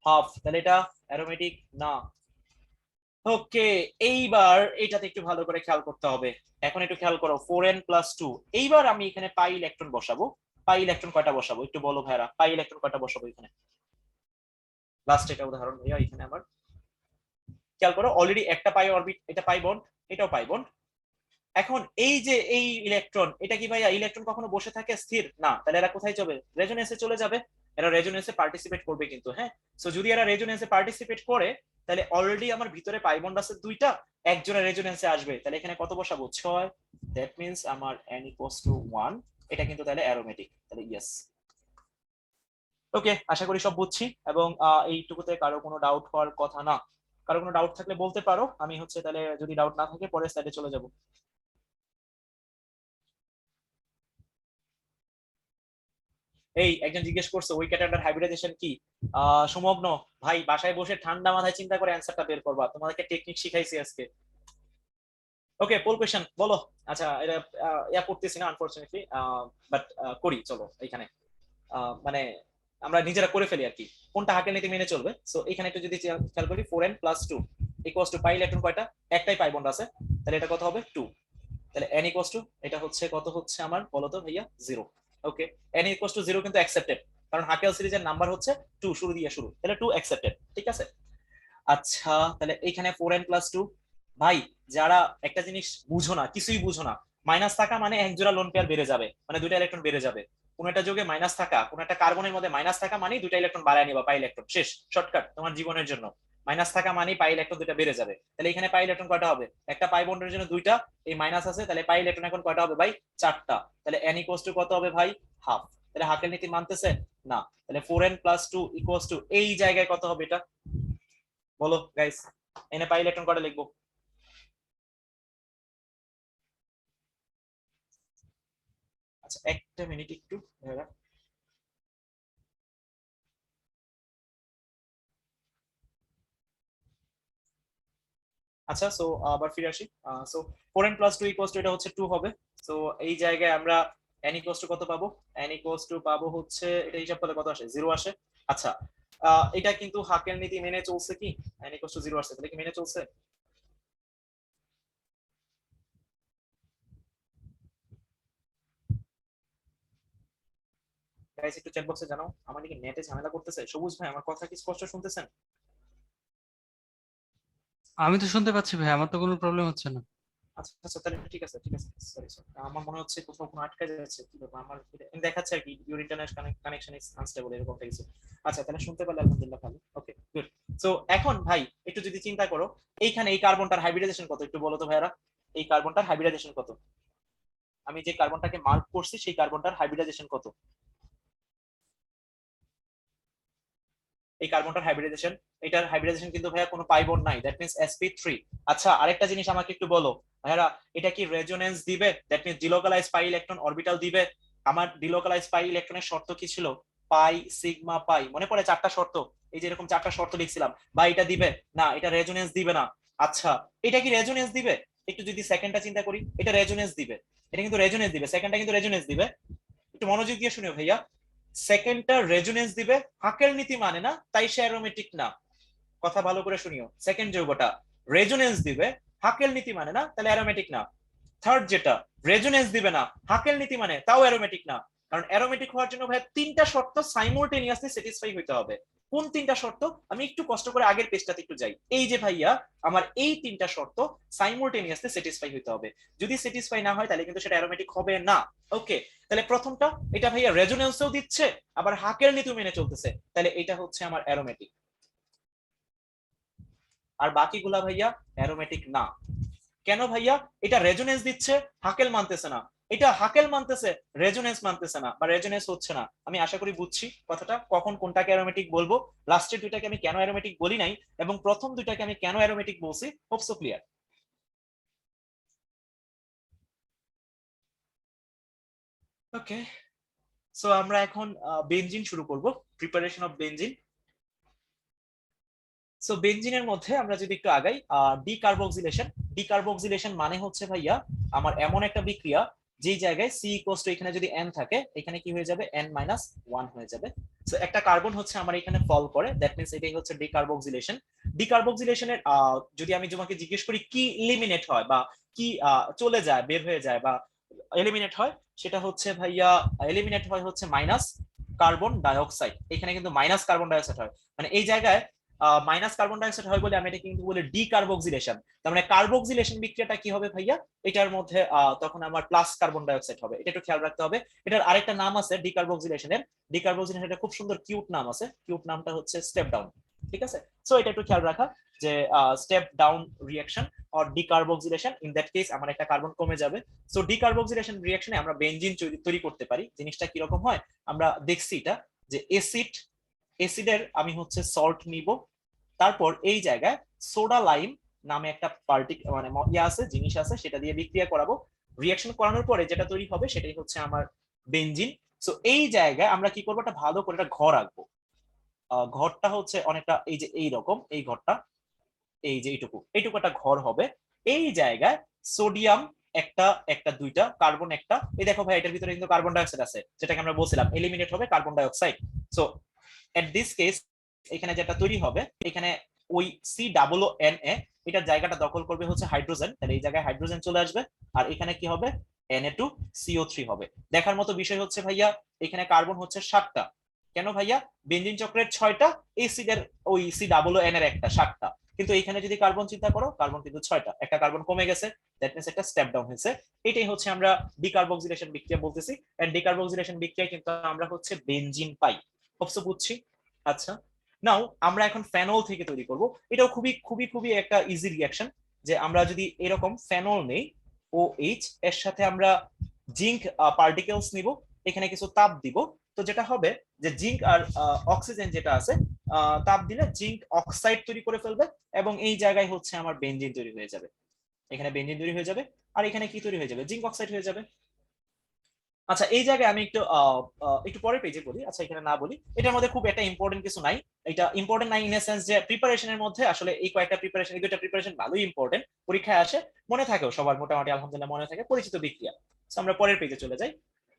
হাফ, তাহলে এটা অ্যারোমেটিক না। ওকে, এইবার এটাতে একটু ভালো করে খেয়াল করতে হবে। এখন একটু খেয়াল করো, 4n + 2, এইবার আমি এখানে পাই ইলেকট্রন বসাবো। পাই ইলেকট্রন কয়টা বসাবো একটু বলো ভাইরা? পাই ইলেকট্রন কয়টা বসাবো এখানে? লাস্ট এটা উদাহরণ ভাইয়া, এখানে আমার খেয়াল করো, অলরেডি একটা পাই অরবিট, এটা পাই বন্ড, এটাও পাই বন্ড। এখন এই যে এই ইলেকট্রন, এটা কি ভাইয়া ইলেকট্রন কখনো বসে থাকে স্থির? না, তাহলে এরা কোথায় যাবে? রেজোনেন্সে চলে যাবে। এরা রেজোনেন্সে পার্টিসিপেট করবে কিন্তু। হ্যাঁ, সো যদি এরা রেজোনেন্সে পার্টিসিপেট করে, তাহলে অলরেডি আমার ভিতরে পাই বন্ড আছে 2টা, এক জোড়া রেজোনেন্সে আসবে, তাহলে এখানে কত বসাবো? 6। দ্যাট মিন্স আমার n ইকুয়ালস টু 1। এটা কিন্তু তাহলে অ্যারোমেটিক, তাহলে ইয়েস। ওকে, আশা করি সব বুঝছি, এবং এইটুকুতে কারো কোনো ডাউট হওয়ার কথা না। কারো কোনো ডাউট থাকলে বলতে পারো, আমি হচ্ছে তাহলে যদি ডাউট না থাকে পরের স্লাইডে চলে যাব। এই একজন জিজ্ঞেস করছে উইকেট আন্ডার হাইব্রিডাইজেশন কি? সুমগ্ন ভাই, বাসায় বসে ঠান্ডা মাথায় চিন্তা করে অ্যান্সারটা বের করবা, তোমাদেরকে টেকনিক শিখাইছি আজকে। ওকে, পোল কোয়েশ্চেন বলো। আচ্ছা, এটা ইয়া করতেছি না আনফরচুনেটলি, বাট করি চলো এখানে। মানে আমরা নিজেরা করে ফেলি আর কি, কোনটা হাকের নীতি মেনে চলবে। সো এখানে একটু যদি খেয়াল করি, 4n + 2 equals to pi electron কয়টা? একটাই পাই বন্ড আছে, তাহলে এটা কত হবে? 2। তাহলে n ইকুয়ালস টু, এটা হচ্ছে কত হচ্ছে আমার বলো তো ভাইয়া? 0। ওকে, n ইকুয়ালস টু 0 কিন্তু অ্যাকসেপ্টেড, কারণ হাকেল সিরিজের নাম্বার হচ্ছে 2, শুরু দিয়ে শুরু, তাহলে 2 অ্যাকসেপ্টেড, ঠিক আছে। আচ্ছা, তাহলে এখানে 4n + 2। ভাই যারা একটা জিনিস বুঝো না, কিছুই বুঝো না, মাইনাস থাকা মানে এক জোড়া লোন পেয়ার বেড়ে যাবে, মানে 2টা ইলেকট্রন বেড়ে যাবে। কোন একটা যোগে মাইনাস থাকা, কোন একটা কার্বনের মধ্যে মাইনাস থাকা মানে 2টা ইলেকট্রন বাড়ায় নিবা, পাই ইলেকট্রন শেষ, শর্টকাট তোমার জীবনের জন্য। মাইনাস থাকা মানে পাই ইলেকট্রন 2টা বেড়ে যাবে, তাহলে এখানে পাই ইলেকট্রন কয়টা হবে? একটা পাই বন্ডের জন্য 2টা, এই মাইনাস আছে, তাহলে পাই ইলেকট্রন এখন কয়টা হবে ভাই? 4টা। তাহলে n ইকুয়ালস টু কত হবে ভাই? হাফ। তাহলে হাকের নীতি মানতেছে না, তাহলে 4n + 2 ইকুয়ালস টু এই জায়গায় কত হবে এটা বলো গাইস? এনে পাই ইলেকট্রন কয়টা লিখবো? আচ্ছা, একটা মিনিট একটু ভাইয়া। আচ্ছা, সো আবার ফিরে আসি। সো 4n + 2 ইকুয়ালস টু, এটা হচ্ছে 2 হবে। সো এই জায়গায় আমরা n ইকুয়ালস টু কত পাবো? n ইকুয়ালস টু পাবো হচ্ছে, এটা হিসাব করলে কত আসে? 0 আসে। আচ্ছা, এটা কিন্তু হাকের নীতি মেনে চলছে কি? n ইকুয়ালস টু 0 আসছে, তাহলে কি মেনে চলছে? গাইস একটু চ্যাট বক্সে জানাও, আমার নাকি নেটে ঝামেলা করতেছে। সবুজ ভাই, আমার কথা কি স্পষ্ট শুনতেছেন? আমি তো শুনতে পাচ্ছি ভাই, আমার তো কোনো প্রবলেম হচ্ছে না। আচ্ছা আচ্ছা, তাহলে ঠিক আছে ঠিক আছে, সরি সরি, আমার মনে হচ্ছে কোথাও কোনো আটকে যাচ্ছে, কি ব্যাপার, আমার দেখাচ্ছে আর কি your internet connection is unstable এরকম কিছু। আচ্ছা, তাহলে শুনতে পারলে আলহামদুলিল্লাহ ভালো, ওকে গুড। সো এখন ভাই একটু যদি চিন্তা করো, এইখানে এই কার্বনটার হাইব্রিডাইজেশন কত একটু বলো তো ভাইরা, এই কার্বনটার হাইব্রিডাইজেশন কত, আমি যে কার্বনটাকে মার্ক করছি সেই কার্বনটার হাইব্রিডাইজেশন কত, এই কার্বনটার হাইব্রিডাইজেশন, এটার হাইব্রিডাইজেশন কিন্তু ভাইয়া কোনো পাই বন্ড নাই, দ্যাট মিন্স sp3। আচ্ছা আরেকটা জিনিস আমাকে একটু বলো ভাইয়ারা, এটা কি রেজোনেন্স দিবে, that means delocalise pi electron orbital দিবে? আমার ডিলোকালাইজ পাই ইলেকট্রনের শর্ত কি ছিল, পাই সিগমা পাই, মনে পড়ে চারটা শর্ত, এই যে এরকম চারটা শর্ত লিখছিলাম, বা এটা দিবে না, এটা রেজোনেন্স দিবে না। আচ্ছা এটা কি রেজোনেন্স দিবে, একটু যদি সেকেন্ডটা চিন্তা করি, এটা রেজোনেন্স দিবে, এটা কিন্তু রেজোনেন্স দিবে, সেকেন্ডটা কিন্তু রেজোনেন্স দিবে, একটু মনোযোগ দিয়ে শুনিও ভাইয়া, সেকেন্ডটা রেজোনেন্স দিবে, হাকেল নীতি মানে না তাই সে অ্যারোমেটিক না, কথা ভালো করে শুনিও, সেকেন্ড যৌগটা রেজোনেন্স দিবে, হাকেল নীতি মানে না তাহলে অ্যারোমেটিক না। থার্ড যেটা রেজোনেন্স দিবে না, হাকেল নীতি মানে তাও অ্যারোমেটিক না, কারণ অ্যারোমেটিক হওয়ার জন্য ভাই তিনটা শর্ত সাইমultaneously স্যাটিসফাই হতে হবে। কোন তিনটা শর্ত, আমি একটু কষ্ট করে আগের পেজটাতে একটু যাই, এই যে ভাইয়া আমার এই তিনটা শর্ত সাইমultaneously স্যাটিসফাই হতে হবে, যদি স্যাটিসফাই না হয় তাহলে কিন্তু সেটা অ্যারোমেটিক হবে না। ওকে, তাহলে প্রথমটা, এটা ভাইয়া রেজোনেন্সও দিচ্ছে আবার হাকেল নীতি মেনে চলতেছে, তাহলে এটা হচ্ছে আমার অ্যারোমেটিক। আর বাকিগুলা ভাইয়া অ্যারোমেটিক না। কেন ভাইয়া, এটা রেজোনেন্স দিচ্ছে হাকেল মানতেছে না, এটা হাকেল মানতেছে রেজোনেন্স মানতেছে না বা রেজোনেন্স হচ্ছে না। আমি আশা করি বুঝছি কথাটা, কখন কোনটাকে অ্যারোমেটিক বলবো, লাস্টের দুইটাকে আমি কেন অ্যারোমেটিক বলি নাই, এবং প্রথম দুইটাকে আমি কেন অ্যারোমেটিক বলছি, হোপ সো ক্লিয়ার। ওকে, সো আমরা এখন বেনজিন শুরু করব, প্রিপারেশন অফ বেনজিন। সো বেনজিনের মধ্যে আমরা যদি একটু আগাই, ডিকার্বক্সিলেশন, ডিকার্বক্সিলেশন মানে হচ্ছে ভাইয়া আমার এমন একটা বিক্রিয়া যেই জায়গায় সি ইকুয়ালস টু, এখানে যদি এন থাকে এখানে কি হয়ে যাবে n-1 হয়ে যাবে। সো একটা কার্বন হচ্ছে আমার এখানে ফল করে, দ্যাট মিন্স এটাই হচ্ছে ডিকার্বক্সিলেশন। ডিকার্বক্সিলেশনের যদি আমি তোমাকে জিজ্ঞেস করি কি এলিমিনেট হয় বা কি চলে যায় বের হয়ে যায় বা এলিমিনেট হয়, সেটা হচ্ছে ভাইয়া এলিমিনেট হয় হচ্ছে মাইনাস কার্বন ডাইঅক্সাইড, এখানে কিন্তু মাইনাস কার্বন ডাইঅক্সাইড হয়, মানে এই জায়গায় মাইনাস কার্বন ডাইঅক্সাইড হয় বলে আমি এটা কিন্তু বলি ডিকার্বক্সিলেশন। তার মানে কার্বক্সিলেশন বিক্রিয়াটা কি হবে ভাইয়া, এটার মধ্যে তখন আমার প্লাস কার্বন ডাইঅক্সাইড হবে, এটা একটু খেয়াল রাখতে হবে। এটার আরেকটা নাম আছে ডিকার্বক্সিলেশনের, ডিকার্বক্সিলেশনের খুব সুন্দর কিউট নাম আছে, কিউট নামটা হচ্ছে স্টেপ ডাউন, ঠিক আছে? সো এটা একটু খেয়াল রাখা যে step down reaction or decarboxylation, in that case আমার একটা কার্বন কমে যাবে। সো ডিকার্বক্সিলেশন রিঅ্যাকশনে আমরা বেনজিন তৈরি করতে পারি, জিনিসটা কিরকম হয় আমরা দেখছি এটা, যে অ্যাসিডের আমি হচ্ছে সল্ট নিব, তারপর এই জায়গায় সোডা লাইম নামে একটা মানে ইয়া আছে, জিনিস আছে, সেটা দিয়ে বিক্রিয়া করাবো, রিঅ্যাকশন করানোর পরে যেটা তৈরি হবে সেটাই হচ্ছে আমার বেনজিন। সো এই জায়গায় আমরা কি করবো, একটা ভালো করে একটা ঘর আঁকবো, ঘরটা হচ্ছে অনেকটা এই যে এই রকম, এই ঘরটা এই যে এইটুকু এইটুকু একটা ঘর হবে, এই জায়গায় সোডিয়াম একটা একটা দুইটা, কার্বন একটা, এই দেখো ভাই এটার ভিতরে কিন্তু কার্বন ডাইঅক্সাইড আছে, যেটাকে আমরা বলছিলাম এলিমিনেট হবে carbon dioxide. So at this case এখানে যেটা তৈরি হবে, এখানে ওই COO এটার জায়গাটা দখল করবে হচ্ছে হাইড্রোজেন, তাহলে এই জায়গায় হাইড্রোজেন চলে আসবে, আর এখানে কি হবে Na2CO3 হবে। দেখার মতো বিষয় হচ্ছে ভাইয়া এখানে কার্বন হচ্ছে 7টা, কেন ভাইয়া, বেনজিন চক্রের 6টা, এসিডের ওই COO এর একটা 7টা, কিন্তু এখানে যদি কার্বন চিন্তা করো, কার্বন কিন্তু 6টা, একটা কার্বন কমে গেছে, দ্যাট মিন্স একটা স্টেপ ডাউন হয়েছে। এটাই হচ্ছে আমরা ডিকার্বক্সিলেশন বিক্রিয়া বলতেছি, এন্ড ডিকার্বক্সিলেশন বিক্রিয়া কিন্তু আমরা হচ্ছে বেনজিন পাই, হোপসো বুঝছি। আচ্ছা নাও আমরা এখন ফেনল থেকে তৈরি করব, এটাও খুবই খুবই খুবই একটা ইজি রিঅ্যাকশন, যে আমরা যদি এরকম ফেনল নেই OH, এর সাথে আমরা জিঙ্ক পার্টিকেলস নিব, এখানে কিছু তাপ দিব, তো যেটা হবে যে জিঙ্ক আর অক্সিজেন যেটা আছে, তাপ দিলে জিঙ্ক অক্সাইড তৈরি করে ফেলবে, এবং এই জায়গায় হচ্ছে আমার বেনজিন তৈরি হয়ে যাবে, এখানে বেনজিন তৈরি হয়ে যাবে, আর এখানে কি তৈরি হয়ে যাবে, জিঙ্ক অক্সাইড হয়ে যাবে। আচ্ছা এই জায়গায় আমি একটু পরের পেজে বলি, আচ্ছা এখানে না বলি, এটার মধ্যে খুব একটা ইম্পর্টেন্ট কিছু নাই, এটা ইম্পর্টেন্ট নাই ইন এ সেন্স যে প্রিপারেশনের মধ্যে আসলে এই কয়েকটা প্রিপারেশন, এই দুইটা প্রিপারেশন ভালোই ইম্পর্টেন্ট, পরীক্ষায় আসে, মনে থাকেও সবার মোটামুটি আলহামদুলিল্লাহ মনে থাকে, পরিচিত বিক্রিয়া। আমরা পরের পেজে চলে যাই,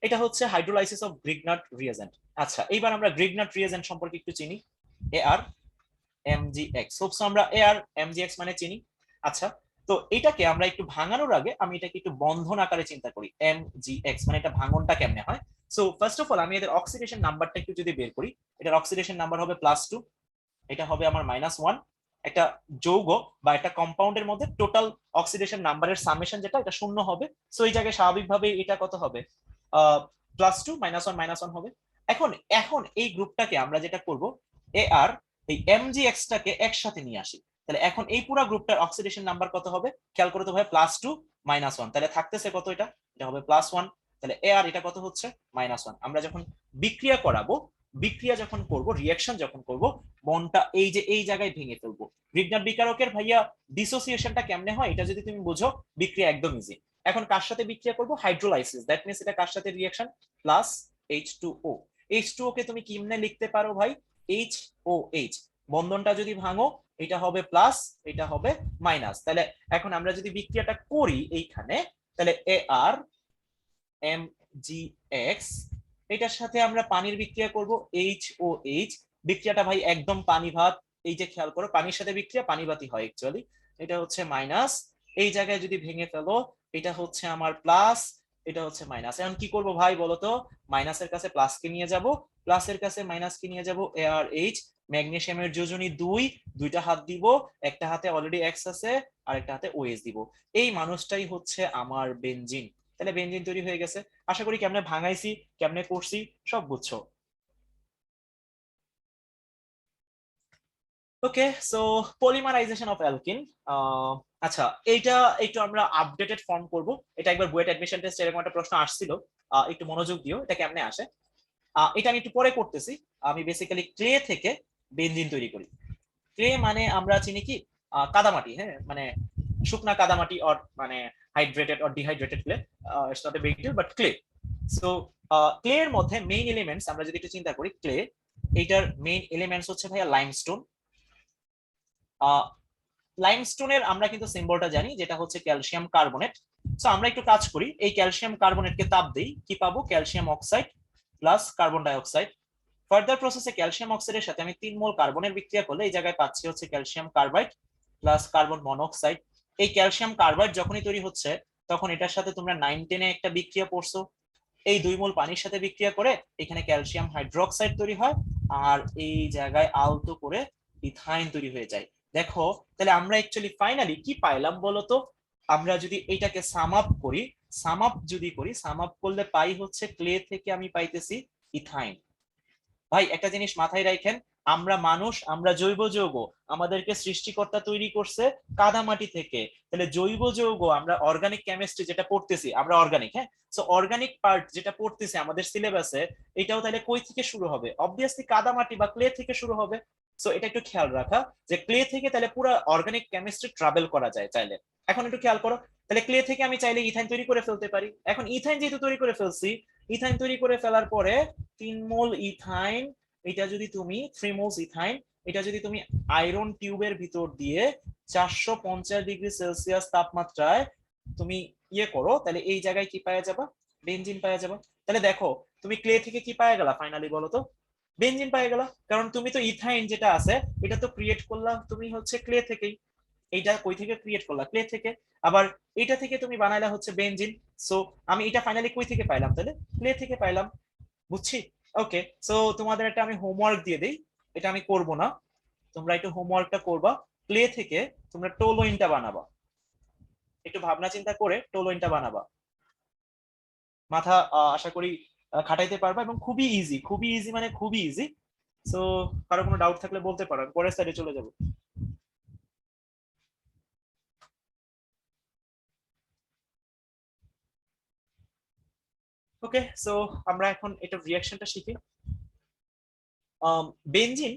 এটা হচ্ছে হাইড্রোলাইসিস অফ গ্রিগনাট রিএজেন্ট। আচ্ছা এইবার আমরা গ্রিগনাট রিএজেন্ট সম্পর্কে একটু চিনি, ArMgX, আমরা ArMgX মানে চিনি। আচ্ছা তো এটাকে আমরা একটু ভাঙানোর আগে আমি এটাকে একটু বন্ধন আকারে চিন্তা করি, MgX মানে এটা ভাঙনটা কেমনে হয়। সো ফার্স্ট অফ অল আমি এদের অক্সিডেশন নাম্বারটা একটু যদি বের করি, এটার অক্সিডেশন নাম্বার হবে +2, এটা হবে আমার -1, একটা যৌগ বা একটা কম্পাউন্ডের মধ্যে টোটাল অক্সিডেশন নাম্বারের সামেশন যেটা এটা শূন্য হবে। সো এই জায়গায় স্বাভাবিকভাবে এটা কত হবে, +2 -1 -1 হবে। এখন এখন এই গ্রুপটাকে আমরা যেটা করব, এ আর এই MgX টাকে একসাথে নিয়ে আসি। তাহলে এখন এই পুরো গ্রুপটার অক্সিডেশন নাম্বার কত হবে, খেয়াল করে তো ভাই, +2 -1, তাহলে থাকতেছে কত, এটা এটা হবে +1। তাহলে এ আর এটা কত হচ্ছে -1। আমরা যখন বিক্রিয়া করাবো, বিক্রিয়া যখন করব, রিয়াকশন যখন করব, বন্ডটা এই যে এই জায়গায় ভেঙে ফেলবো। গ্রিগনার বিকারকের ভাইয়া ডিসোসিয়েশনটা কেমনে হয় এটা যদি তুমি বুঝো, বিক্রিয়া একদম ইজি। এখন কার সাথে বিক্রিয়া করব, হাইড্রোলাইসিস, দ্যাট মিন্স এটা কার সাথে রিয়াকশন, +H2O। H2O কে তুমি কেমনে লিখতে পারো ভাই, HOH। বন্ধনটা যদি ভাঙো, এটা হবে প্লাস, এটা হবে মাইনাস। তাহলে এখন আমরা যদি বিক্রিয়াটা করি এইখানে, তাহলে ArMgX, এটার সাথে আমরা পানির বিক্রিয়া করব HOH। বিক্রিয়াটা ভাই একদম পানি ভাত, এই যে খেয়াল করো, পানির সাথে বিক্রিয়া পানি ভাতই হয় অ্যাকচুয়ালি। এটা হচ্ছে মাইনাস, এই জায়গায় যদি ভেঙে ফেলো, এটা হচ্ছে আমার প্লাস, এটা হচ্ছে মাইনাস। এখন কি করব ভাই বলো তো, মাইনাসের কাছে প্লাস কে নিয়ে যাব, প্লাসের কাছে মাইনাস কে নিয়ে যাব, ArH। ম্যাগনেসিয়ামের যোজনী 2, দুইটা হাত দিব, একটা হাতে অলরেডি X আছে আর একটা হাতে OH দিব। এই মানুষটাই হচ্ছে আমার বেনজিন। তাহলে বেনজিন তৈরি হয়ে গেছে। আশা করি কেমনে ভাঙাইছি, কেমনে করছি সব বুঝছো। ওকে, সো পলিমারাইজেশন অফ অ্যালকিন। আচ্ছা, এইটা একটু আমরা আপডেটেড ফর্ম করব। এটা একবার বুয়েট অ্যাডমিশন টেস্ট এরকম একটা প্রশ্ন আসছিল, একটু মনোযোগ দিও, এটা কেমনে আসে। এটা আমি একটু পরে করতেছি। আমি বেসিক্যালি ক্লে থেকে বেনজিন তৈরি করি। ক্লে মানে আমরা চিনি কি, কাদামাটি, হ্যাঁ, মানে শুকনা কাদামাটি, অর মানে hydrated or dehydrated clay, it's not a big deal, but clay. So clay এর মধ্যে মেইন এলিমেন্টস আমরা যদি একটু চিন্তা করি, ক্লে এইটার মেইন এলিমেন্টস হচ্ছে ভাইয়া লাইমস্টোন। লাইমস্টোনের আমরা কিন্তু সিম্বলটা জানি, যেটা হচ্ছে ক্যালসিয়াম কার্বনেট। সো আমরা একটু কাজ করি, এই ক্যালসিয়াম কার্বনেটকে তাপ দেই, কি পাবো, calcium oxide plus carbon dioxide. Further প্রসেসে ক্যালসিয়াম অক্সাইডের সাথে আমি 3 মোল কার্বনের বিক্রিয়া করলে এই জায়গায় পাচ্ছি হচ্ছে calcium carbide plus carbon monoxide. এই ক্যালসিয়াম কার্বাইড যখনই তৈরি হচ্ছে, তখন এটার সাথে তোমরা 9-10-এ একটা বিক্রিয়া পড়ছো, এই 2 মোল পানির সাথে বিক্রিয়া করে এখানে ক্যালসিয়াম হাইড্রোক্সাইড তৈরি হয়, আর এই জায়গায় আলতো করে ইথাইন তৈরি হয়ে যায়। দেখো, তাহলে আমরা অ্যাকচুয়ালি ফাইনালি কি পাইলাম বলতো, আমরা যদি এইটাকে সাম আপ করি, সাম আপ করলে পাই হচ্ছে ক্লে থেকে আমি পাইতেছি ইথাইন। ভাই একটা জিনিস মাথায় রাখেন, আমরা মানুষ, আমরা জৈব যৌগ, আমাদেরকে সৃষ্টিকর্তা তৈরি করছে কাদামাটি থেকে। তাহলে জৈব যৌগ, আমরা অর্গানিক কেমিস্ট্রি যেটা পড়তেছি, আমরা অর্গানিক, হ্যাঁ, সো অর্গানিক পার্ট যেটা পড়তেছি আমাদের সিলেবাসে, এটাও তাহলে কই থেকে শুরু হবে, অবভিয়াসলি কাদামাটি বা ক্লে থেকে শুরু হবে। সো এটা একটু খেয়াল রাখা, যে ক্লে থেকে তাহলে পুরো অর্গানিক কেমিস্ট্রি ট্রাভেল করা যায় চাইলে। এখন একটু খেয়াল করো, তাহলে ক্লে থেকে আমি চাইলে ইথাইন তৈরি করে ফেলতে পারি। এখন ইথাইন যেহেতু তৈরি করে ফেলছি, ইথাইন তৈরি করে ফেলার পরে 3 মোল ইথাইন, এটা যদি তুমি 3 মোলস ইথাইন, এটা যদি তুমি আয়রন টিউবের ভিতর দিয়ে 450 ডিগ্রি সেলসিয়াস তাপমাত্রায় তুমি ইয়ে করো, তাহলে এই জায়গায় কি পাওয়া যাবে, বেনজিন পাওয়া যাবে। তাহলে দেখো, তুমি ক্লে থেকে কি পাওয়া গেলা ফাইনালি বলো তো, বেনজিন পাওয়া গেলা। কারণ তুমি তো ইথাইন যেটা আছে এটা তো ক্রিয়েট করলা তুমি হচ্ছে ক্লে থেকেই। এইটা কই থেকে ক্রিয়েট করলা, ক্লে থেকে। আবার এটা থেকে তুমি বানাইলা হচ্ছে বেনজিন। সো আমি এটা ফাইনালি কই থেকে পাইলাম, তাহলে ক্লে থেকে পাইলাম। বুঝছি। ওকে, সো তোমাদের একটা আমি হোমওয়ার্ক দিয়ে দিই, এটা আমি করব না, তোমরা একটু হোমওয়ার্কটা করবা। ক্লে থেকে তোমরা টোলোইনটা বানাবা, একটু ভাবনা চিন্তা করে টোলোইনটা বানাবা। মাথা আশা করি খাটাইতে পারবা, এবং খুবই ইজি, খুবই ইজি, মানে খুবই ইজি। সো কারো কোনো ডাউট থাকলে বলতে পারো, পরের স্লাইডে চলে যাবো। ওকে, সো আমরা এখন এটা রিয়াকশনটা শিখি। বেনজিন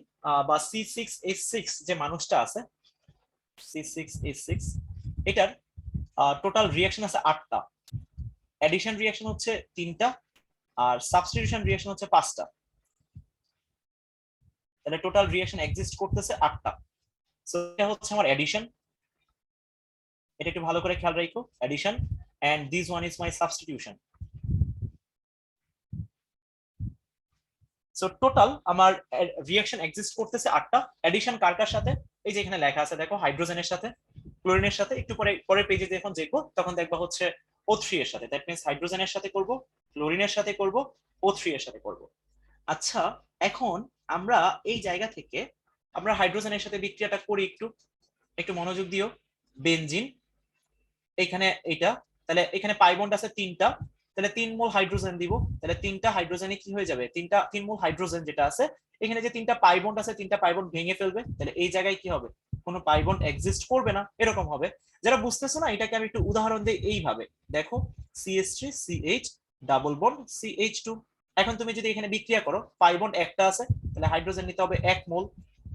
বা C6H6 যে মানুষটা আছে, C6H6, এটার টোটাল রিয়াকশন আছে 8টা, অ্যাডিশন রিয়াকশন হচ্ছে 3টা, আর সাবস্টিটিউশন রিয়াকশন হচ্ছে 5টা। তাহলে টোটাল রিয়াকশন এক্সিস্ট করতেছে 8টা। সো এটা হচ্ছে আমার অ্যাডিশন, এটা একটু ভালো করে খেয়াল রাখো, addition, and this one is my substitution. So total আমার রিয়াকশন এক্সিস্ট করতেছে 8টা। অ্যাডিশন কার কার সাথে, এই যে এখানে লেখা আছে দেখো, হাইড্রোজেনের সাথে, ক্লোরিনের সাথে, একটু পরে পরের পেজে যখন দেখবো তখন দেখবা হচ্ছে O3 এর সাথে, দ্যাট মিন্স হাইড্রোজেনের সাথে করব, ক্লোরিনের সাথে করব, O3 এর সাথে করব। আচ্ছা, এখন আমরা এই জায়গা থেকে আমরা হাইড্রোজেনের সাথে বিক্রিয়াটা করি, একটু একটু মনোযোগ দিও। বেনজিন, এখানে এটা, তাহলে এখানে পাই বন্ড আছে 3টা, তাহলে 3 মোল হাইড্রোজেন দিব, তাহলে 3টা হাইড্রোজেনে কি হয়ে যাবে, 3 মোল হাইড্রোজেন যেটা আছে এখানে যে 3টা পাই বন্ড আছে 3টা পাই বন্ড ভেঙে ফেলবে, তাহলে এই জায়গায় কি হবে, কোনো পাই বন্ড এক্সিস্ট করবে না, এরকম হবে। যারা বুঝতেছো না এটাকে আমি একটু উদাহরণ দিই এইভাবে, দেখো CH3CH ডাবল বন্ড CH2। এখন তুমি যদি এখানে বিক্রিয়া করো, পাই বন্ড একটা আছে, তাহলে হাইড্রোজেন নিতে হবে 1 মোল।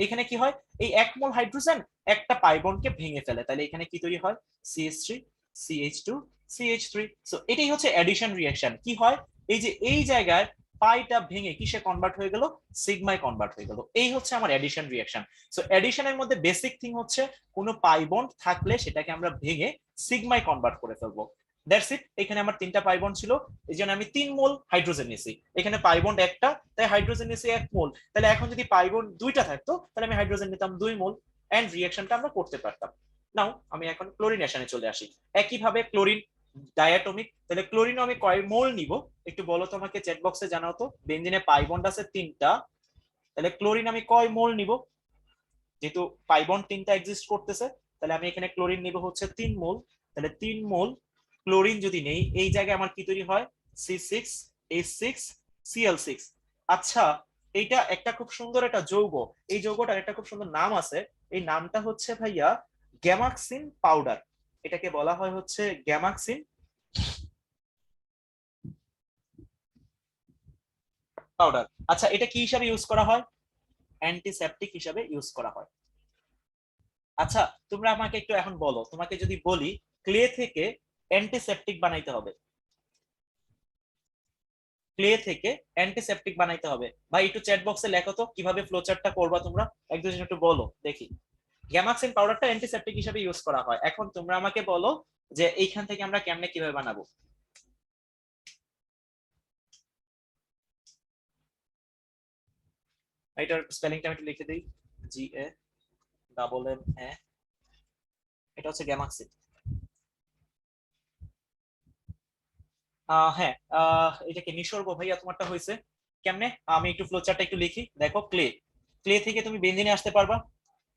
এখানে কি হয়, এই 1 মোল হাইড্রোজেন একটা পাই বন্ডকে ভেঙে ফেলে, তাহলে এখানে কি তৈরি হয়, CH3 CH2 CH3। সো এটাই হচ্ছে অ্যাডিশন রিঅ্যাকশন। কি হয়, এই যে এই জায়গায় পাইটা ভেঙে কিসে কনভার্ট হয়ে গেল, সিগমায় কনভার্ট হয়ে গেল, এই হচ্ছে আমার অ্যাডিশন রিঅ্যাকশন। সো অ্যাডিশনের মধ্যে বেসিক থিং হচ্ছে কোনো পাই বন্ড থাকলে সেটাকে আমরা ভেঙে সিগমায় কনভার্ট করে ফেলবো। That's it. এখানে আমার 3টা পাই বন্ড ছিল, এই জন্য আমি 3 মোল হাইড্রোজেন নিয়েছি, এখানে পাই বন্ড একটা, তাই হাইড্রোজেন নিয়েছি 1 মোল। তাহলে এখন যদি পাই বন্ড 2টা থাকতো তাহলে আমি হাইড্রোজেন নিতাম 2 মোল, এন্ড রিঅ্যাকশনটা আমরা করতে পারতাম। নাও আমি এখন ক্লোরিনেশনে চলে আসি। একইভাবে ক্লোরিন ডায়াটমিক, তাহলে ক্লোরিন আমি কয় মোল নিব একটু বলো তো আমাকে, চ্যাট বক্সে জানাও তো। বেনজিনে পাই বন্ড আছে 3টা, তাহলে ক্লোরিন আমি কয় মোল নিব, যেহেতু পাই বন্ড 3টা এক্সিস্ট করতেছে, তাহলে আমি এখানে ক্লোরিন নিব হচ্ছে 3 মোল। তাহলে 3 মোল ক্লোরিন যদি নেই, এই জায়গায় আমার কি তৈরি হয়, C6H6Cl6। আচ্ছা, এইটা একটা খুব সুন্দর একটা যৌগ, এই যৌগটার একটা খুব সুন্দর নাম আছে, এই নামটা হচ্ছে ভাইয়া গ্যামাক্সিন পাউডার। এটাকে বলা হয় হচ্ছে গ্যামাক্সিন পাউডার। আচ্ছা, এটা কি হিসাবে ইউজ করা হয়, অ্যান্টিসেপটিক হিসাবে ইউজ করা হয়। আচ্ছা, তোমরা আমাকে একটু এখন বলো, তোমাকে যদি বলি ক্লে থেকে অ্যান্টিসেপটিক বানাইতে হবে, ক্লে থেকে অ্যান্টিসেপটিক বানাইতে হবে, ভাই একটু চ্যাট বক্সে লেখো তো কিভাবে ফ্লোচার্টটা করবা তোমরা, এক দুজন একটু বলো দেখি। গ্যামাক্সিন পাউডারটা অ্যান্টিসেপটিক হিসাবে ইউজ করা হয়, এখন তোমরা আমাকে বলো যে এইখান থেকে আমরা কেমনে কিভাবে বানাবো। এটার স্পেলিংটা আমি একটু লিখে দিই, GA এটা হচ্ছে গ্যামাক্সিন। হ্যাঁ, এটা কি নিসর্গ ভাইয়া তোমারটা হয়েছে কেমনে, আমি একটু ফ্লোচার্টটা একটু লিখি। দেখো ক্লে, ক্লে থেকে তুমি বেনজিনে আসতে পারবা,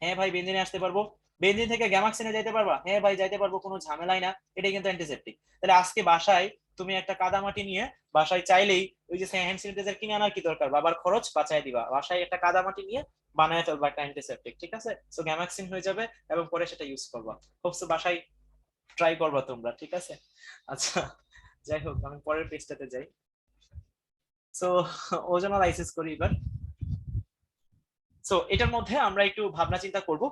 হ্যাঁ ভাই বেনজিনে আসতে পারবো। বেনজিন থেকে গ্যামাক্সিনে যাইতে পারবা, হ্যাঁ ভাই যাইতে পারবো, কোনো ঝামেলাই না, এটাই কিন্তু অ্যান্টিসেপটিক। তাহলে আজকে বাসায় তুমি একটা কাদামাটি নিয়ে বাসায় চাইলেই ওই যে হ্যান্ড স্যানিটাইজার কিনে আনার কি দরকার, বাবার খরচ বাঁচায় দিবা, বাসায় একটা কাদামাটি নিয়ে বানায় ফেলবা একটা অ্যান্টিসেপটিক, ঠিক আছে। সো গ্যামাক্সিন হয়ে যাবে এবং পরে সেটা ইউজ করবা, হোপসো বাসায় ট্রাই করবা তোমরা, ঠিক আছে। আচ্ছা, যাই হোক আমি পরের পেজটাতে যাই। সো ওজোনালাইসিস করি এবার। সো এটার মধ্যে আমরা একটু ভাবনা চিন্তা করব,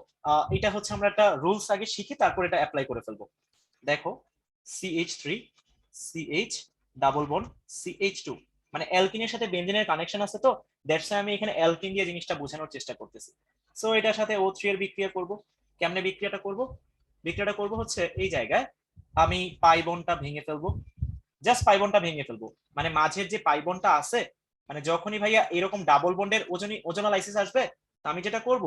এটা হচ্ছে আমরা একটা রুলস আগে শিখি তারপর এটা অ্যাপ্লাই করে ফেলবো। দেখো CH3CH ডাবল বন্ড CH2, মানে অ্যালকিনের সাথে বেনজিনের কানেকশন আছে, তো দ্যাটস আমি এখানে অ্যালকিন দিয়ে জিনিসটা বোঝানোর চেষ্টা করতেছি। সো এটার সাথে O3 এর বিক্রিয়া করব। কেমনে বিক্রিয়াটা করব, বিক্রিয়াটা করব হচ্ছে এই জায়গায় আমি পাই বন্ডটা ভেঙে ফেলবো, জাস্ট পাই বন্ডটা ভেঙে ফেলবো, মানে মাঝের যে পাই বন্ডটা আছে, মানে যখনই ভাইয়া এরকম ডাবল বন্ডের ওজোনালাইসিস আসবে, আমি যেটা করব,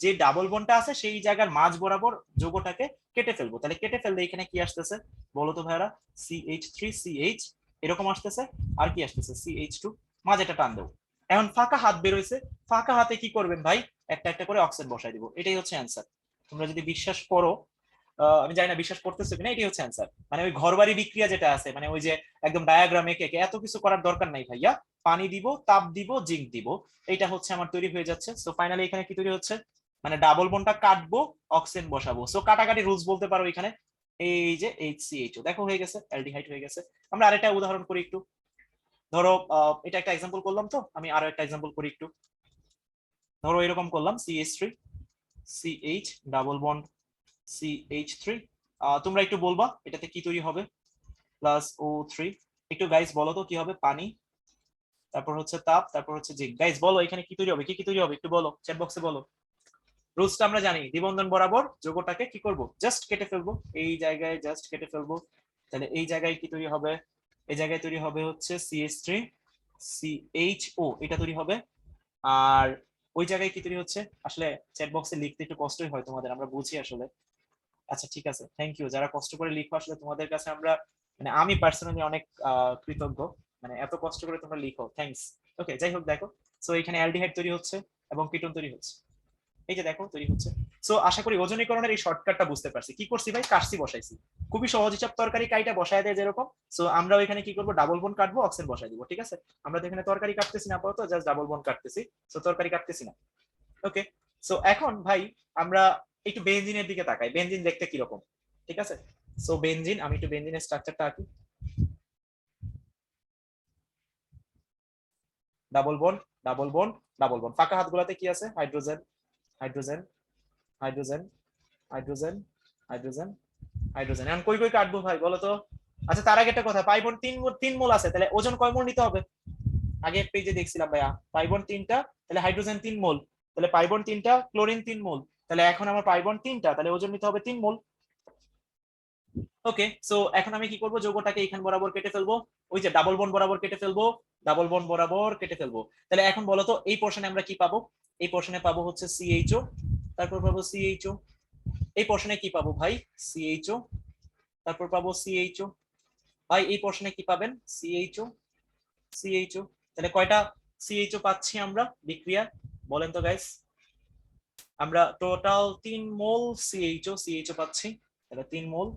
যে ডাবল বন্ডটা আছে সেই জায়গার মাঝ বরাবর যৌগটাকে কেটে ফেলবো। তাহলে কেটে ফেললে এখানে কি আসতেছে বলো তো ভাইয়ারা, CH3CH এরকম আসতেছে, আর কি আসতেছে CH2, মাঝে এটা টান দেবো। এখন ফাঁকা হাত বের হয়েছে, ফাঁকা হাতে কি করবেন ভাই, একটা একটা করে অক্সিজেন বসাই দিব, এটাই হচ্ছে অ্যান্সার। তোমরা যদি বিশ্বাস করো, আমি জানি না বিশ্বাস করতেছো কিনা, এটাই হচ্ছে অ্যান্সার। মানে ওই ঘরবাড়ি বিক্রিয়া যেটা আছে, মানে ওই যে একদম ডায়াগ্রামে এঁকে এত কিছু করার দরকার নাই ভাইয়া, পানি দিব, তাপ দিব, জিঙ্ক দিব, এইটা হচ্ছে আমার তৈরি হয়ে যাচ্ছে। সো ফাইনালি এখানে কি তৈরি হচ্ছে, মানে ডাবল বন্ডটা কাটবো, অক্সিজেন বসাবো। সো কাটাকাটি রুলস বলতে পারো এখানে, এই যে HCHO দেখো হয়ে গেছে, অ্যালডিহাইড হয়ে গেছে। আমরা আরেকটা উদাহরণ করি একটু, ধরো এটা একটা এক্সাম্পল করলাম, তো আমি আরো একটা এক্সাম্পল করি একটু। ধরো এরকম করলাম CH3CH ডাবল বন্ড CH3, তোমরা একটু বলবা এটাতে কি তৈরি হবে, প্লাস O3, একটু গাইস বলো তো কি হবে, পানি, তারপর হচ্ছে তাপ, তারপর হচ্ছে জিঙ্ক। গাইস বলো এখানে কি তৈরি হবে, কি কি তৈরি হবে একটু বলো, চ্যাট বক্সে বলো। রুলসটা আমরা জানি, দ্বিবন্ধন বরাবর যৌগটাকে কি করব, জাস্ট কেটে ফেলবো, এই জায়গায় জাস্ট কেটে ফেলবো। তাহলে এই জায়গায় কি তৈরি হবে, এই জায়গায় তৈরি হবে হচ্ছে CH3CHO, এটা তৈরি হবে। আর ওই জায়গায় কি তৈরি হচ্ছে, আসলে চ্যাট বক্সে লিখতে একটু কষ্টই হয় তোমাদের, আমরা বুঝি আসলে। আচ্ছা ঠিক আছে, থ্যাংক ইউ যারা কষ্ট করে লিখো, আসলে তোমাদের কাছে আমরা, মানে আমি পার্সোনালি অনেক কৃতজ্ঞ, মানে এত কষ্ট করে তোমরা লিখো, থ্যাঙ্কস। ওকে যাই হোক দেখো, সো এখানে অ্যালডিহাইড তৈরি হচ্ছে এবং কিটোন তৈরি হচ্ছে, এই যে দেখো তৈরি হচ্ছে। সো আশা করি ওজনীকরণের এই শর্টকাটটা বুঝতে পারছি। কি করছি ভাই, কাটছি বসাইছি, খুবই সহজ হিসাব, তরকারি কাইটা বসায় দেয় যেরকম। সো আমরা এখানে কি করবো, ডাবল বোন কাটবো, অক্সেন বসাই দিব, ঠিক আছে। আমরা তো এখানে তরকারি কাটতেছি না আপাতত, জাস্ট ডাবল বোন কাটতেছি, সো তরকারি কাটতেছি না। ওকে, সো এখন ভাই আমরা একটু বেনজিনের দিকে তাকাই, বেনজিন দেখতে কিরকম, ঠিক আছে। সো বেনজিন, আমি একটু বেনজিনের স্ট্রাকচারটা আঁকি। ডাবল বোন, ডাবল বোন, ডাবল বোন, ফাঁকা হাতগুলোতে কি আছে, hydrogen, hydrogen, hydrogen, hydrogen, hydrogen, hydrogen. এখন কই কই কাটবো ভাই বলো তো। আচ্ছা তার আগে একটা কথা, পাই বোন 3 মোল আছে, তাহলে ওজন কয় মোল নিতে হবে? আগে এক পেজে দেখছিলাম ভাইয়া, পাই বোন 3টা, তাহলে হাইড্রোজেন 3 মোল, তাহলে পাই বোন 3টা, ক্লোরিন 3 মোল, তাহলে এখন আমার পাই বোন 3টা, তাহলে ওজন নিতে হবে 3 মোল। ওকে, সো এখন আমি কি করব, যৌগটাকে এখান বরাবর কেটে ফেলবো, ওই যে ডাবল বন্ড বরাবর কেটে ফেলবো, ডাবল বন্ড বরাবর কেটে ফেলবো। তাহলে এখন বলো তো এই পোর্শনে আমরা কি পাবো? এই পোর্শনে পাবো হচ্ছে সিএইচও, তারপর পাবো সিএইচও। এই পোর্শনে কি পাবো ভাই, সিএইচও, তারপর পাবো সিএইচও। ভাই এই পোর্শনে কি পাবেন, সিএইচও, সিএইচও। তাহলে কয়টা সিএইচও পাচ্ছি আমরা বিক্রিয়া, বলেন তো গাইস? আমরা টোটাল 3 মোল সিএইচও, সিএইচও পাচ্ছি, তাহলে 3 মোল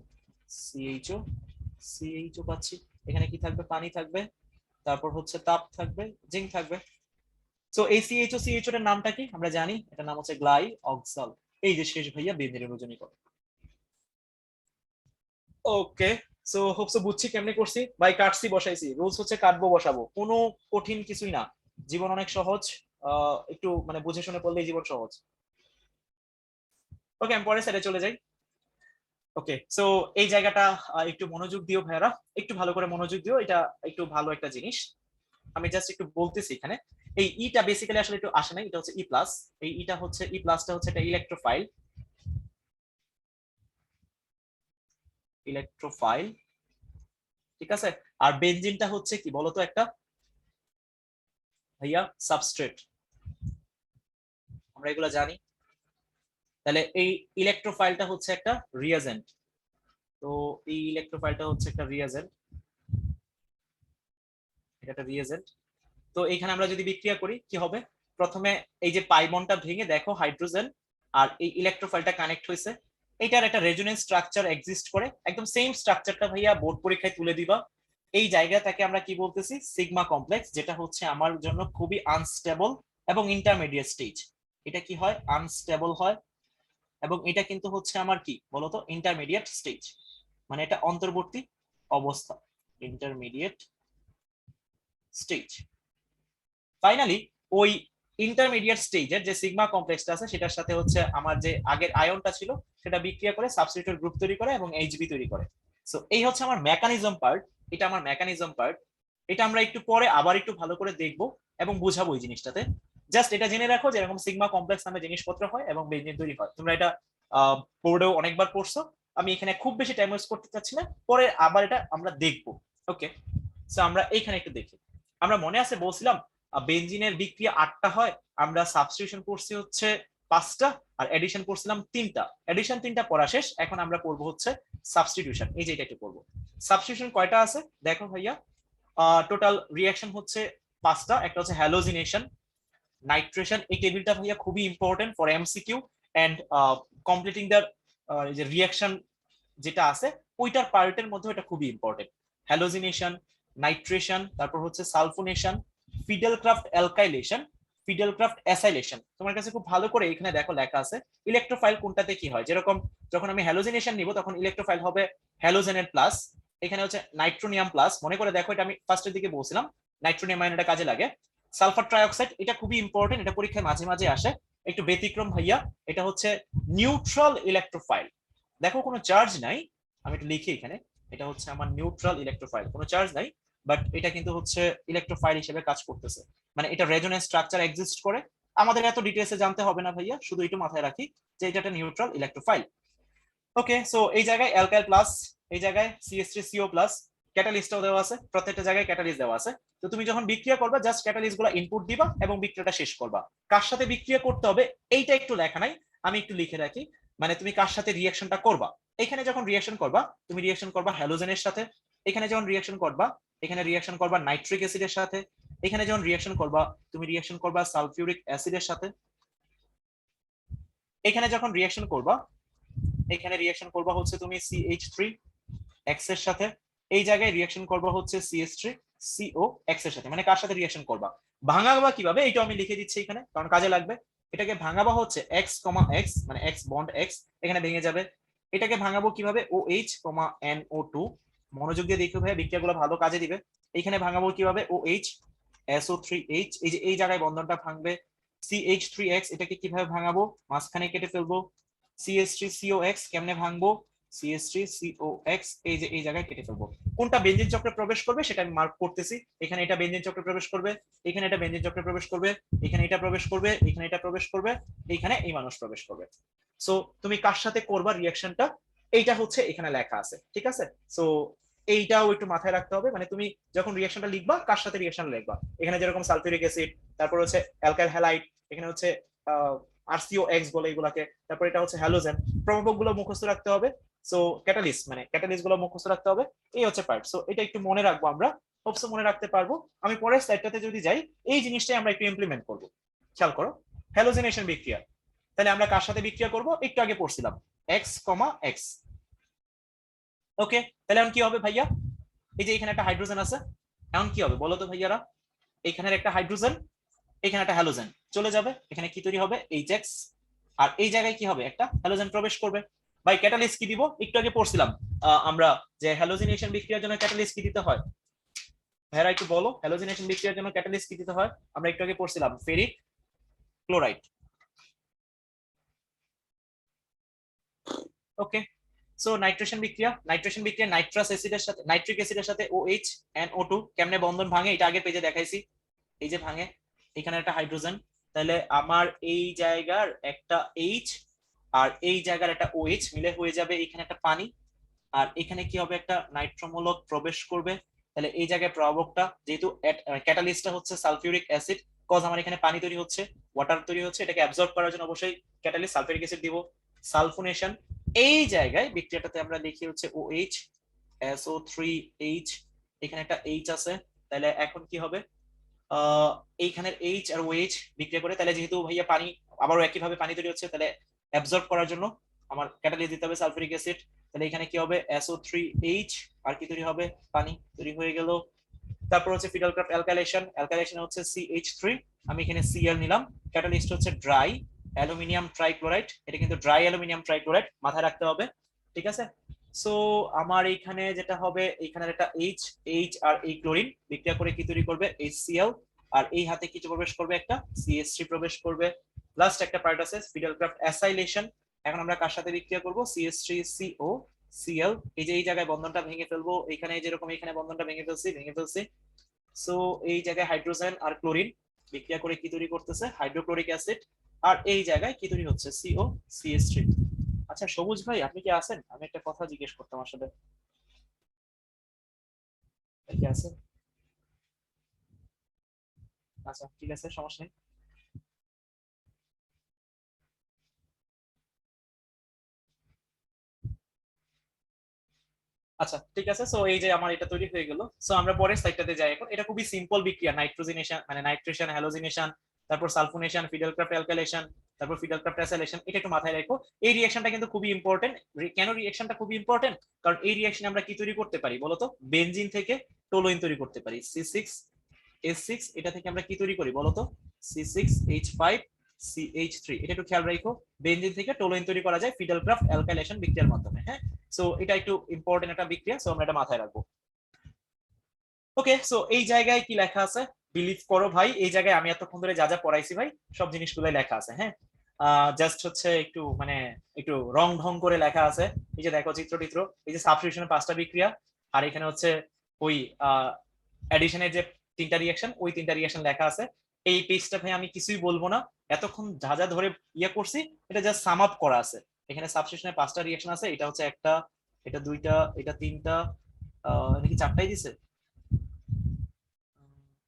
সিএইচও, সিএইচও পাচ্ছি। এখানে কি থাকবে, পানি থাকবে, তারপর হচ্ছে তাপ থাকবে, জিঙ্ক থাকবে। সো এই সিএইচও, সিএইচও এর নামটা কি আমরা জানি, এটার নাম হচ্ছে গ্লাই অক্সাল। এই যে শেষ ভাইয়া বেনজিনের ওজনীকরণ। ওকে, সো হোপসো বুঝছি কেমনে করছি ভাই, কাটছি বসাইছি, রুলস হচ্ছে কাটবো বসাবো, কোনো কঠিন কিছুই না, জীবন অনেক সহজ। একটু মানে বুঝে শুনে পড়লেই জীবন সহজ। ওকে, আমি পরের সাইডে চলে যাই। ওকে, সো এই জায়গাটা একটু মনোযোগ দিও ভাইয়ারা, একটু ভালো করে মনোযোগ দিও, এটা একটু ভালো একটা জিনিস। আমি জাস্ট একটু বলতেছি এখানে, এই ইটা বেসিক্যালি আসলে একটু আসে নাই, এটা হচ্ছে ই প্লাস, এই ইটা হচ্ছে ই প্লাসটা হচ্ছে একটা ইলেকট্রোফাইল, ইলেকট্রোফাইল, ঠিক আছে। আর বেনজিনটা হচ্ছে কি বলতো, একটা ভাইয়া সাবস্ট্রেট, আমরা এগুলো জানি। তাহলে এই ইলেকট্রোফাইলটা হচ্ছে একটা রিয়াজেন্ট, তো এই ইলেকট্রোফাইলটা হচ্ছে একটা রিয়াজেন্ট, এটা একটা রিয়াজেন্ট। তো এখানে আমরা যদি বিক্রিয়া করি কি হবে, প্রথমে এই যে পাই বন্ডটা ভেঙে দেখো হাইড্রোজেন আর এই ইলেকট্রোফাইলটা কানেক্ট হয়েছে, এটার একটা রেজোনেন্স স্ট্রাকচার এক্সিস্ট করে, একদম সেম স্ট্রাকচারটা ভাইয়া বোর্ড পরীক্ষায় তুলে দিবা। এই জায়গাটাকে আমরা কি বলতেছি, সিগমা কমপ্লেক্স, যেটা হচ্ছে আমার জন্য খুবই আনস্টেবল এবং ইন্টারমিডিয়েট স্টেজ। এটা কি হয়, আনস্টেবল হয়, এবং এটা কিন্তু হচ্ছে আমার কি বলতো, ইন্টারমিডিয়েট স্টেজ, মানে এটা অন্তর্বর্তী অবস্থা, ইন্টারমিডিয়েট স্টেজ। ফাইনালি ওই ইন্টারমিডিয়েট স্টেজের যে সিগমা কমপ্লেক্সটা আছে সেটার সাথে হচ্ছে আমার যে আগের আয়নটা ছিল সেটা বিক্রিয়া করে সাবস্টিটিউট গ্রুপ তৈরি করে এবং এইচবি তৈরি করে। সো এই হচ্ছে আমার মেকানিজম পার্ট, এটা আমার মেকানিজম পার্ট। এটা আমরা একটু পরে আবার একটু ভালো করে দেখবো এবং বুঝাবো এই জিনিসটাতে। জাস্ট এটা জেনে রাখো যে এরকম সিগমা কমপ্লেক্স নামে জিনিসপত্র হয় এবং বেঞ্জিন তৈরি হয়, তোমরা এটা বোর্ডেও অনেকবার পড়ছো। আমি এখানে খুব বেশি টাইম ওয়েস্ট করতে চাচ্ছি না, পরে আবার এটা আমরা দেখবো। ওকে, সো আমরা এইখানে একটু দেখি। আমরা মনে আছে বলছিলাম বেনজিনের বিক্রিয়া 8টা হয়, আমরা সাবস্টিটিউশন করছি হচ্ছে 5টা, আর এডিশন করছিলাম 3টা। এডিশন 3টা পড়া শেষ, এখন আমরা করবো হচ্ছে সাবস্টিটিউশন। এই যে এটা একটু করবো। সাবস্টিটিউশন কয়টা আছে দেখো ভাইয়া, টোটাল রিঅ্যাকশন হচ্ছে 5টা। একটা হচ্ছে হ্যালোজিনেশন, নাইট্রেশন, এই টেবিলটা ভাইয়া খুবই important for MCQ and completing the যে রিঅ্যাকশন যেটা আছে ওইটার পার্টের মধ্যে এটা খুবই ইম্পর্টেন্ট। হ্যালোজিনেশন, নাইট্রেশন, তারপর হচ্ছে সালফোনেশন, ফিডেলক্রাফট অ্যালকাইলেশন, ফিডেলক্রাফট অ্যাসাইলেশন। তোমার কাছে খুব ভালো করে এখানে দেখো লেখা আছে ইলেকট্রোফাইল কোনটাতে কি হয়। যেরকম যখন আমি হ্যালোজিনেশন নিব তখন ইলেকট্রোফাইল হবে হ্যালোজেনের প্লাস, এখানে হচ্ছে নাইট্রোনিয়াম প্লাস, মনে করে দেখো এটা আমি ফার্স্টের দিকে বলছিলাম নাইট্রোনিয়াম আয়নটা কাজে লাগে। সালফার ট্রাইঅক্সাইড, এটা খুবই ইম্পর্টেন্ট, এটা পরীক্ষায় মাঝে মাঝে আসে, একটু ব্যতিক্রম ভাইয়া। এটা হচ্ছে নিউট্রাল ইলেকট্রোফাইল, দেখো কোনো চার্জ নাই, আমি একটু লিখি এখানে, এটা হচ্ছে আমার নিউট্রাল ইলেকট্রোফাইল, কোনো চার্জ নাই, বাট এটা কিন্তু হচ্ছে ইলেকট্রোফাইল হিসেবে কাজ করতেছে, মানে এটা রেজোনেন্স স্ট্রাকচার এক্সিস্ট করে। আমাদের এত ডিটেইলসে জানতে হবে না ভাইয়া, শুধু একটু মাথায় রাখি যে এটা একটা নিউট্রাল ইলেকট্রোফাইল। ওকে, সো এই জায়গায় অ্যালকাইল প্লাস, এই জায়গায় CH3CO প্লাস, ক্যাটালিস্টও দেওয়া আছে, প্রত্যেকটা জায়গায় ক্যাটালিস্ট দেওয়া আছে। তো তুমি যখন বিক্রিয়া করবা জাস্ট ক্যাটালিস্ট গুলো ইনপুট দিবা এবং বিক্রিয়াটা শেষ করবা। কার সাথে বিক্রিয়া করতে হবে এইটা একটু লেখা নাই, আমি একটু লিখে রাখি, মানে তুমি কার সাথে রিঅ্যাকশনটা করবা। এখানে যখন রিঅ্যাকশন করবা তুমি রিঅ্যাকশন করবা হ্যালোজেনের সাথে, এখানে যখন রিঅ্যাকশন করবা এখানে রিঅ্যাকশন করবা নাইট্রিক অ্যাসিডের সাথে, এখানে যখন রিঅ্যাকশন করবা তুমি রিঅ্যাকশন করবা সালফিউরিক অ্যাসিডের সাথে। এখানে যখন রিঅ্যাকশন করবা, এখানে রিঅ্যাকশন করবা হচ্ছে তুমি CH3X এর সাথে, এই জায়গায় রিঅ্যাকশন করবা হচ্ছে CH3COX এর সাথে। মানে কার সাথে রিঅ্যাকশন করবা, ভাঙাবা কিভাবে এটা আমি লিখে দিচ্ছি এখানে, কারণ কাজে লাগবে। এটাকে ভাঙাবা হচ্ছে X, মানে X বন্ড X এখানে ভেঙে যাবে। এটাকে ভাঙাবো কিভাবে, OH, NO2। মনোযোগ দিয়ে দেখো ভাই, বিক্রিয়াগুলো ভালো কাজে দিবে। এখানে ভাঙাবো কিভাবে, OH, SO3H, এই যে এই জায়গায় বন্ধনটা ভাঙবে। CH3X এটাকে কিভাবে ভাঙাবো, মাঝখানে কেটে ফেলবো। CH3COX কেমনে ভাঙবো, CH3COX এই যে এই জায়গায় কেটে ফেলবো। কোনটা বেঞ্জিন চক্রে প্রবেশ করবে সেটা আমি মার্ক করতেছি। এখানে এটা বেঞ্জিন চক্রে প্রবেশ করবে, এখানে এটা বেঞ্জিন চক্রে প্রবেশ করবে, এখানে এটা প্রবেশ করবে, এখানে এটা প্রবেশ করবে, এখানে এই মানুষ প্রবেশ করবে। সো তুমি কার সাথে করবা রিঅ্যাকশনটা, এইটা হচ্ছে এখানে লেখা আছে, ঠিক আছে। সো এইটাও একটু মাথায় রাখতে হবে, মানে তুমি যখন রিঅ্যাকশনটা লিখবা কার সাথে রিঅ্যাকশন লিখবা। এখানে যেরকম সালফিউরিক অ্যাসিড, তারপর হচ্ছে অ্যালকাইল হ্যালাইড, এখানে হচ্ছে RCOX বলে এগুলাকে, তারপর এটা হচ্ছে হ্যালোজেন। প্রভাবক গুলো মুখস্থ রাখতে হবে। সো ক্যাটালিস্ট, মানে ক্যাটালিস্ট গুলো মুখস্থ রাখতে হবে। এই হচ্ছে পার্ট। সো এটা একটু মনে রাখবো আমরা, হোপসো মনে রাখতে পারবো। আমি পরের স্লাইডটাতে যদি যাই, এই জিনিসটাই আমরা একটু ইমপ্লিমেন্ট করবো। খেয়াল করো, হ্যালোজেনেশন বিক্রিয়া। তাহলে আমরা কার সাথে বিক্রিয়া করব, একটু আগে পড়ছিলাম X, X। ওকে, তাহলে এখন কি হবে ভাইয়া, এই যে এখানে একটা হাইড্রোজেন আছে, এখন কি হবে বলো তো ভাইয়ারা, এখানের একটা হাইড্রোজেন, এখানে একটা হ্যালোজেন চলে যাবে, এখানে কি তৈরি হবে, HX। আর এই জায়গায় কি হবে, একটা হ্যালোজেন প্রবেশ করবে। ভাই ক্যাটালিস্ট কি দিব, একটু আগে পড়ছিলাম আমরা যে হ্যালোজিনেশন বিক্রিয়ার জন্য ক্যাটালিস্ট কি দিতে হয়, ভাইরা একটু বলো, হ্যালোজিনেশন বিক্রিয়ার জন্য ক্যাটালিস্ট কি দিতে হয়, আমরা একটু আগে পড়ছিলাম ফেরিক ক্লোরাইড। ওকে, সো নাইট্রেশন বিক্রিয়া, নাইট্রাস অ্যাসিডের সাথে, নাইট্রিক অ্যাসিডের সাথে OH, NO2 কেমনে বন্ধন ভাঙে, এটা আগের পেজে দেখাইছি। এই যে ভাঙে, এখানে একটা হাইড্রোজেন, তাহলে আমার এই জায়গার একটা H আর এই জায়গার একটা OH মিলে হয়ে যাবে এখানে একটা পানি। আর এখানে কি হবে, একটা নাইট্রোমূলক প্রবেশ করবে। তাহলে এই জায়গায় প্রভাবকটা, যেহেতু ক্যাটালিস্টটা হচ্ছে সালফিউরিক অ্যাসিড, কজ আমার এখানে পানি তৈরি হচ্ছে, ওয়াটার তৈরি হচ্ছে, এটাকে অ্যাবজর্ব করার জন্য অবশ্যই ক্যাটালিস্ট সালফিউরিক অ্যাসিড দিব। সালফোনেশন, এই জায়গায় বিক্রিয়াটাতে আমরা লিখি হচ্ছে OH, SO3H, এখানে একটা H আছে। তাহলে এখন কি হবে, এইখানের H আর OH বিক্রিয়া করে, তাহলে যেহেতু ভাইয়া পানি, আবারও একই ভাবে পানি তৈরি হচ্ছে, তাহলে অ্যাবজর্ব করার জন্য আমার ক্যাটালিস্ট দিতে হবে সালফিউরিক অ্যাসিড। তাহলে এখানে কি হবে, SO3H, আর কি তৈরি হবে, পানি তৈরি হয়ে গেল। তারপর হচ্ছে ফিডালক্রাফট অ্যালকাইলেশন, অ্যালকাইলেশন হচ্ছে CH3, আমি এখানে Cl নিলাম। ক্যাটালিস্ট হচ্ছে ড্রাই অ্যালুমিনিয়াম ট্রাইক্লোরাইড, এটা কিন্তু ড্রাই অ্যালুমিনিয়াম ট্রাইক্লোরাইড, মাথায় রাখতে হবে, ঠিক আছে। সো আমার এইখানে যেটা হবে, এইখানে একটা H আর এই ক্লোরিন বিক্রিয়া করে কি তৈরি করবে, HCl। আর এই হাতে কিছু প্রবেশ করবে, একটা CH3 প্রবেশ করবে। লাস্ট একটা পার্ট আছে ফিডালক্রাফট অ্যাসাইলেশন। এখন আমরা কার সাথে বিক্রিয়া করব, CH3COCl, এই যে এই জায়গায় বন্ধনটা ভেঙে ফেলবো, এখানে যেরকম এখানে বন্ধনটা ভেঙে ফেলছি। সো এই জায়গায় হাইড্রোজেন আর ক্লোরিন বিক্রিয়া করে কি তৈরি করতেছে, হাইড্রোক্লোরিক অ্যাসিড। আর এই জায়গায় কি তৈরি হচ্ছে, COCH3। আচ্ছা সবুজ ভাই, আপনি কি আছেন, আমি একটা কথা জিজ্ঞেস করতাম আসলে, কি আছে? আচ্ছা ঠিক আছে, সমস্যা নেই। আচ্ছা ঠিক আছে, সো এই যে আমার এটা তৈরি হয়ে গেল। সো আমরা পরের স্লাইডটাতে যাই। এখন এটা খুবই সিম্পল বিক্রিয়া, নাইট্রোজেনেশন মানে নাইট্রেশন, হ্যালোজিনেশন, তারপর সালফোনেশন, ফিডালক্রাফট অ্যালকাইলেশন, তারপর ফিডালক্রাফট অ্যাসাইলেশন। এটা একটু মাথায় রাখো, এই রিঅ্যাকশনটা কিন্তু খুবই ইম্পর্টেন্ট। কেন রিঅ্যাকশনটা খুবই ইম্পর্টেন্ট, কারণ এই রিঅ্যাকশনে আমরা কি তৈরি করতে পারি বলতো, বেনজিন থেকে টোলুইন তৈরি করতে পারি, C6H6। এটা থেকে আমরা কি তৈরি করি বলতো, C6H5CH3। এটা একটু খেয়াল রাখো, বেনজিন থেকে টোলুইন তৈরি করা যায় ফিডালক্রাফট অ্যালকাইলেশন বিক্রিয়ার মাধ্যমে। হ্যাঁ, সো এটা একটু ইম্পর্টেন্ট একটা বিক্রিয়া, সো আমরা এটা মাথায় রাখবো। ওকে, সো এই জায়গায় কি লেখা আছে, বিলিভ করো ভাই, এই জায়গায় আমি এতক্ষণ ধরে যা যা পড়াইছি ভাই, সব জিনিসগুলোই লেখা আছে। হ্যাঁ, জাস্ট হচ্ছে একটু মানে একটু রং ঢং করে লেখা আছে। এই যে দেখো চিত্র, এই যে সাবস্টিটিউশনের 5টা বিক্রিয়া, আর এখানে হচ্ছে ওই অ্যাডিশনের যে 3টা রিঅ্যাকশন, ওই 3টা রিঅ্যাকশন লেখা আছে। এই পেজটা ভাই আমি কিছুই বলবো না, এতক্ষণ যা যা ধরে ইয়ে করছি এটা জাস্ট সাম আপ করা আছে। এখানে সাবস্টিটিউশনের 5টা রিঅ্যাকশন আছে, এটা হচ্ছে একটা, এটা দুইটা, এটা তিনটা, নাকি 4টাই দিছে,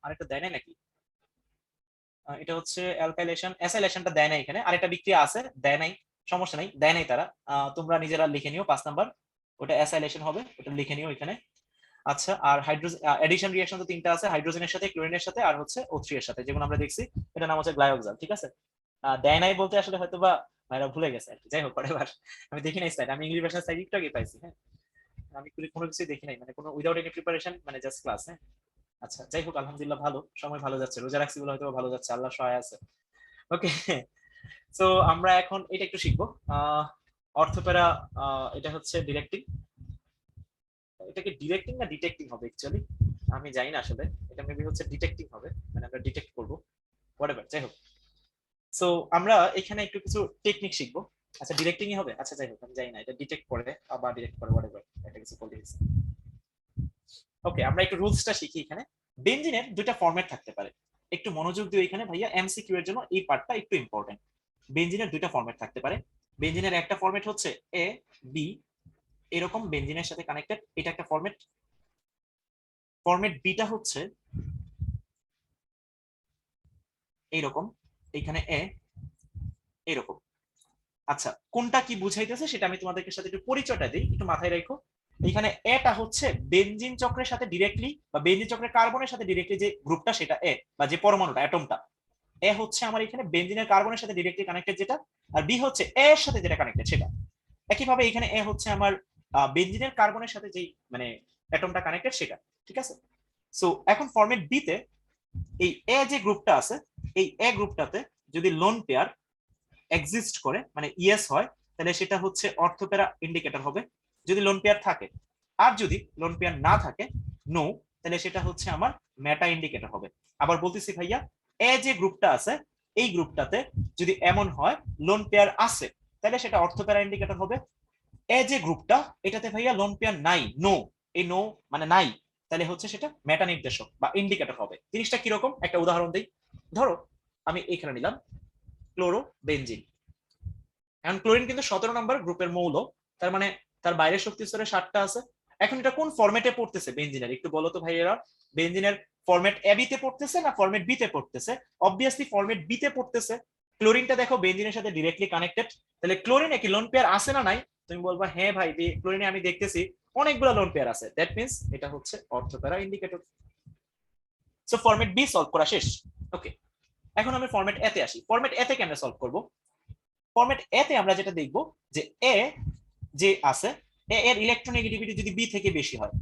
আরেকটা দেয় নাই নাকি, এটা হচ্ছে অ্যালকাইলেশন, অ্যাসাইলেশনটা দেয় নাই এখানে, আরেকটা বিক্রিয়া আছে দেয় নাই, সমস্যা নাই, দেয় নাই তারা, তোমরা নিজেরা লিখে নিও 5 নাম্বার, ওটা অ্যাসাইলেশন হবে, ওটা লিখে নিও এখানে। আচ্ছা, আর হাইড্রোজেন এডিশন রিঅ্যাকশন তো 3টা আছে, হাইড্রোজেনের সাথে, ক্লোরিনের সাথে, আর হচ্ছে O3 এর সাথে, যেগুলো আমরা দেখছি, এটা নাম হচ্ছে গ্লাইওক্সাল, ঠিক আছে। দেয় নাই বলতে আসলে হয়তোবা ভাইরা ভুলে গেছে আর কি। যাই হোক এবার আমি দেখি নাই স্লাইড, আমি ইংলিশ ভাষার স্লাইড একটু আগে পাইছি। হ্যাঁ আমি কোনো কিছুই দেখি নাই, মানে কোনো উইদাউট এনি প্রিপারেশন, মানে জাস্ট ক্লাস। হ্যাঁ আচ্ছা যাই হোক আলহামদুলিল্লাহ ভালো, সময় ভালো যাচ্ছে, রোজা রাখছি বলে হয়তো ভালো যাচ্ছে, আল্লাহ সহায় আছে। ওকে, সো আমরা এখন এটা একটু শিখবো। অর্থপ্যারা, এটা হচ্ছে ডিরেক্টিং। এটাকে ডিরেক্টিং না ডিটেক্টিং হবে অ্যাকচুয়ালি, আমি জানি না আসলে। এটা মেবি হচ্ছে ডিটেক্টিং হবে, মানে আমরা ডিটেক্ট করবো, হোয়াটএভার, যাই হোক। সো আমরা এখানে একটু কিছু টেকনিক শিখবো। আচ্ছা ডিরেক্টিংই হবে, আচ্ছা যাই হোক আমি জানি না এটা ডিটেক্ট করে আবার ডিরেক্ট করে, হোয়াটএভার এটা কিছু বলতে দিচ্ছি। ওকে আমরা একটু রুলসটা শিখি। এখানে বেঞ্জিনের দুইটা ফরম্যাট থাকতে পারে, একটু মনোযোগ দিও এখানে ভাইয়া, এমসিকিউ এর জন্য এই পার্টটা একটু ইম্পর্টেন্ট। বেঞ্জিনের দুইটা ফরম্যাট থাকতে পারে। বেঞ্জিনের একটা ফরম্যাট হচ্ছে এ বি, এরকম বেঞ্জিনের সাথে কানেক্টেড, এটা একটা ফরম্যাট। ফরম্যাট বিটা হচ্ছে এইরকম, এখানে এ এরকম। আচ্ছা কোনটা কি বুঝাইতেছে সেটা আমি তোমাদেরকে সাথে একটু পরিচয়টা দিই, একটু মাথায় রাখো। এখানে এটা হচ্ছে বেনজিন চক্রের সাথে ডিরেক্টলি, বা বেনজিন চক্রের কার্বনের সাথে ডিরেক্টলি যে গ্রুপটা সেটা এ, বা যে পরমাণুটা অ্যাটমটা এ হচ্ছে আমার এখানে বেনজিনের কার্বনের সাথে ডিরেক্টলি কানেক্টেড যেটা, আর বি হচ্ছে এ এর সাথে যেটা কানেক্টেড সেটা। একইভাবে এখানে এ হচ্ছে আমার বেনজিনের কার্বনের সাথে যেই মানে অ্যাটমটা কানেক্টেড সেটা, ঠিক আছে। সো এখন ফরম্যাট বি তে এই এ যে গ্রুপটা আছে, এই এ গ্রুপটাতে যদি লোন পেয়ার এক্সিস্ট করে মানে ইয়েস হয়, তাহলে সেটা হচ্ছে অর্থপ্যারা ইন্ডিকেটর হবে যদি লোন পেয়ার থাকে। আর যদি লোন পেয়ার না থাকে নো, তাহলে সেটা হচ্ছে আমার মেটা ইন্ডিকেটর হবে। আবার বলতেছি ভাইয়া, এ যে গ্রুপটা আছে এই গ্রুপটাতে যদি এমন হয় লোন পেয়ার আছে, তাহলে সেটা অর্থপ্যারা ইন্ডিকেটর হবে। এ যে গ্রুপটা এটাতে ভাইয়া লোন পেয়ার নাই, নো, এই নো মানে নাই, তাহলে হচ্ছে সেটা মেটা নির্দেশক বা ইন্ডিকেটর হবে। জিনিসটা কিরকম একটা উদাহরণ দিই। ধরো আমি এখানে নিলাম ক্লোরো বেনজিন, এখন ক্লোরিন কিন্তু 17 নম্বর গ্রুপের মৌল, তার মানে তার বাইরের শক্তি স্তরে 7টা আছে। এখন এটা কোন ফরম্যাটে পড়তেছে বেনজিনের, একটু বলো তো ভাইয়েরা। বেনজিনের ফরম্যাট এ বি তে পড়তেছে না ফরম্যাট বি তে পড়তেছে? অবভিয়াসলি ফরম্যাট বি তে পড়তেছে। ক্লোরিনটা দেখো বেনজিনের সাথে ডিরেক্টলি কানেক্টেড, তাহলে ক্লোরিনে কি লোন পেয়ার আছে না নাই? তুমি বলবা হ্যাঁ ভাই ক্লোরিনে আমি দেখতেছি অনেকগুলো লোন পেয়ার আছে, দ্যাট মিন্স এটা হচ্ছে ortho para indicator. So format B solve করা শেষ। ওকে এখন আমি ফরম্যাট এ তে আসি। ফরম্যাট এ তে কেমনে সলভ করব? ফরম্যাট এ তে আমরা যেটা দেখব যে এ যে আছে এ এর ইলেকট্রোনেগেটিভিটি যদি বি থেকে বেশি হয়,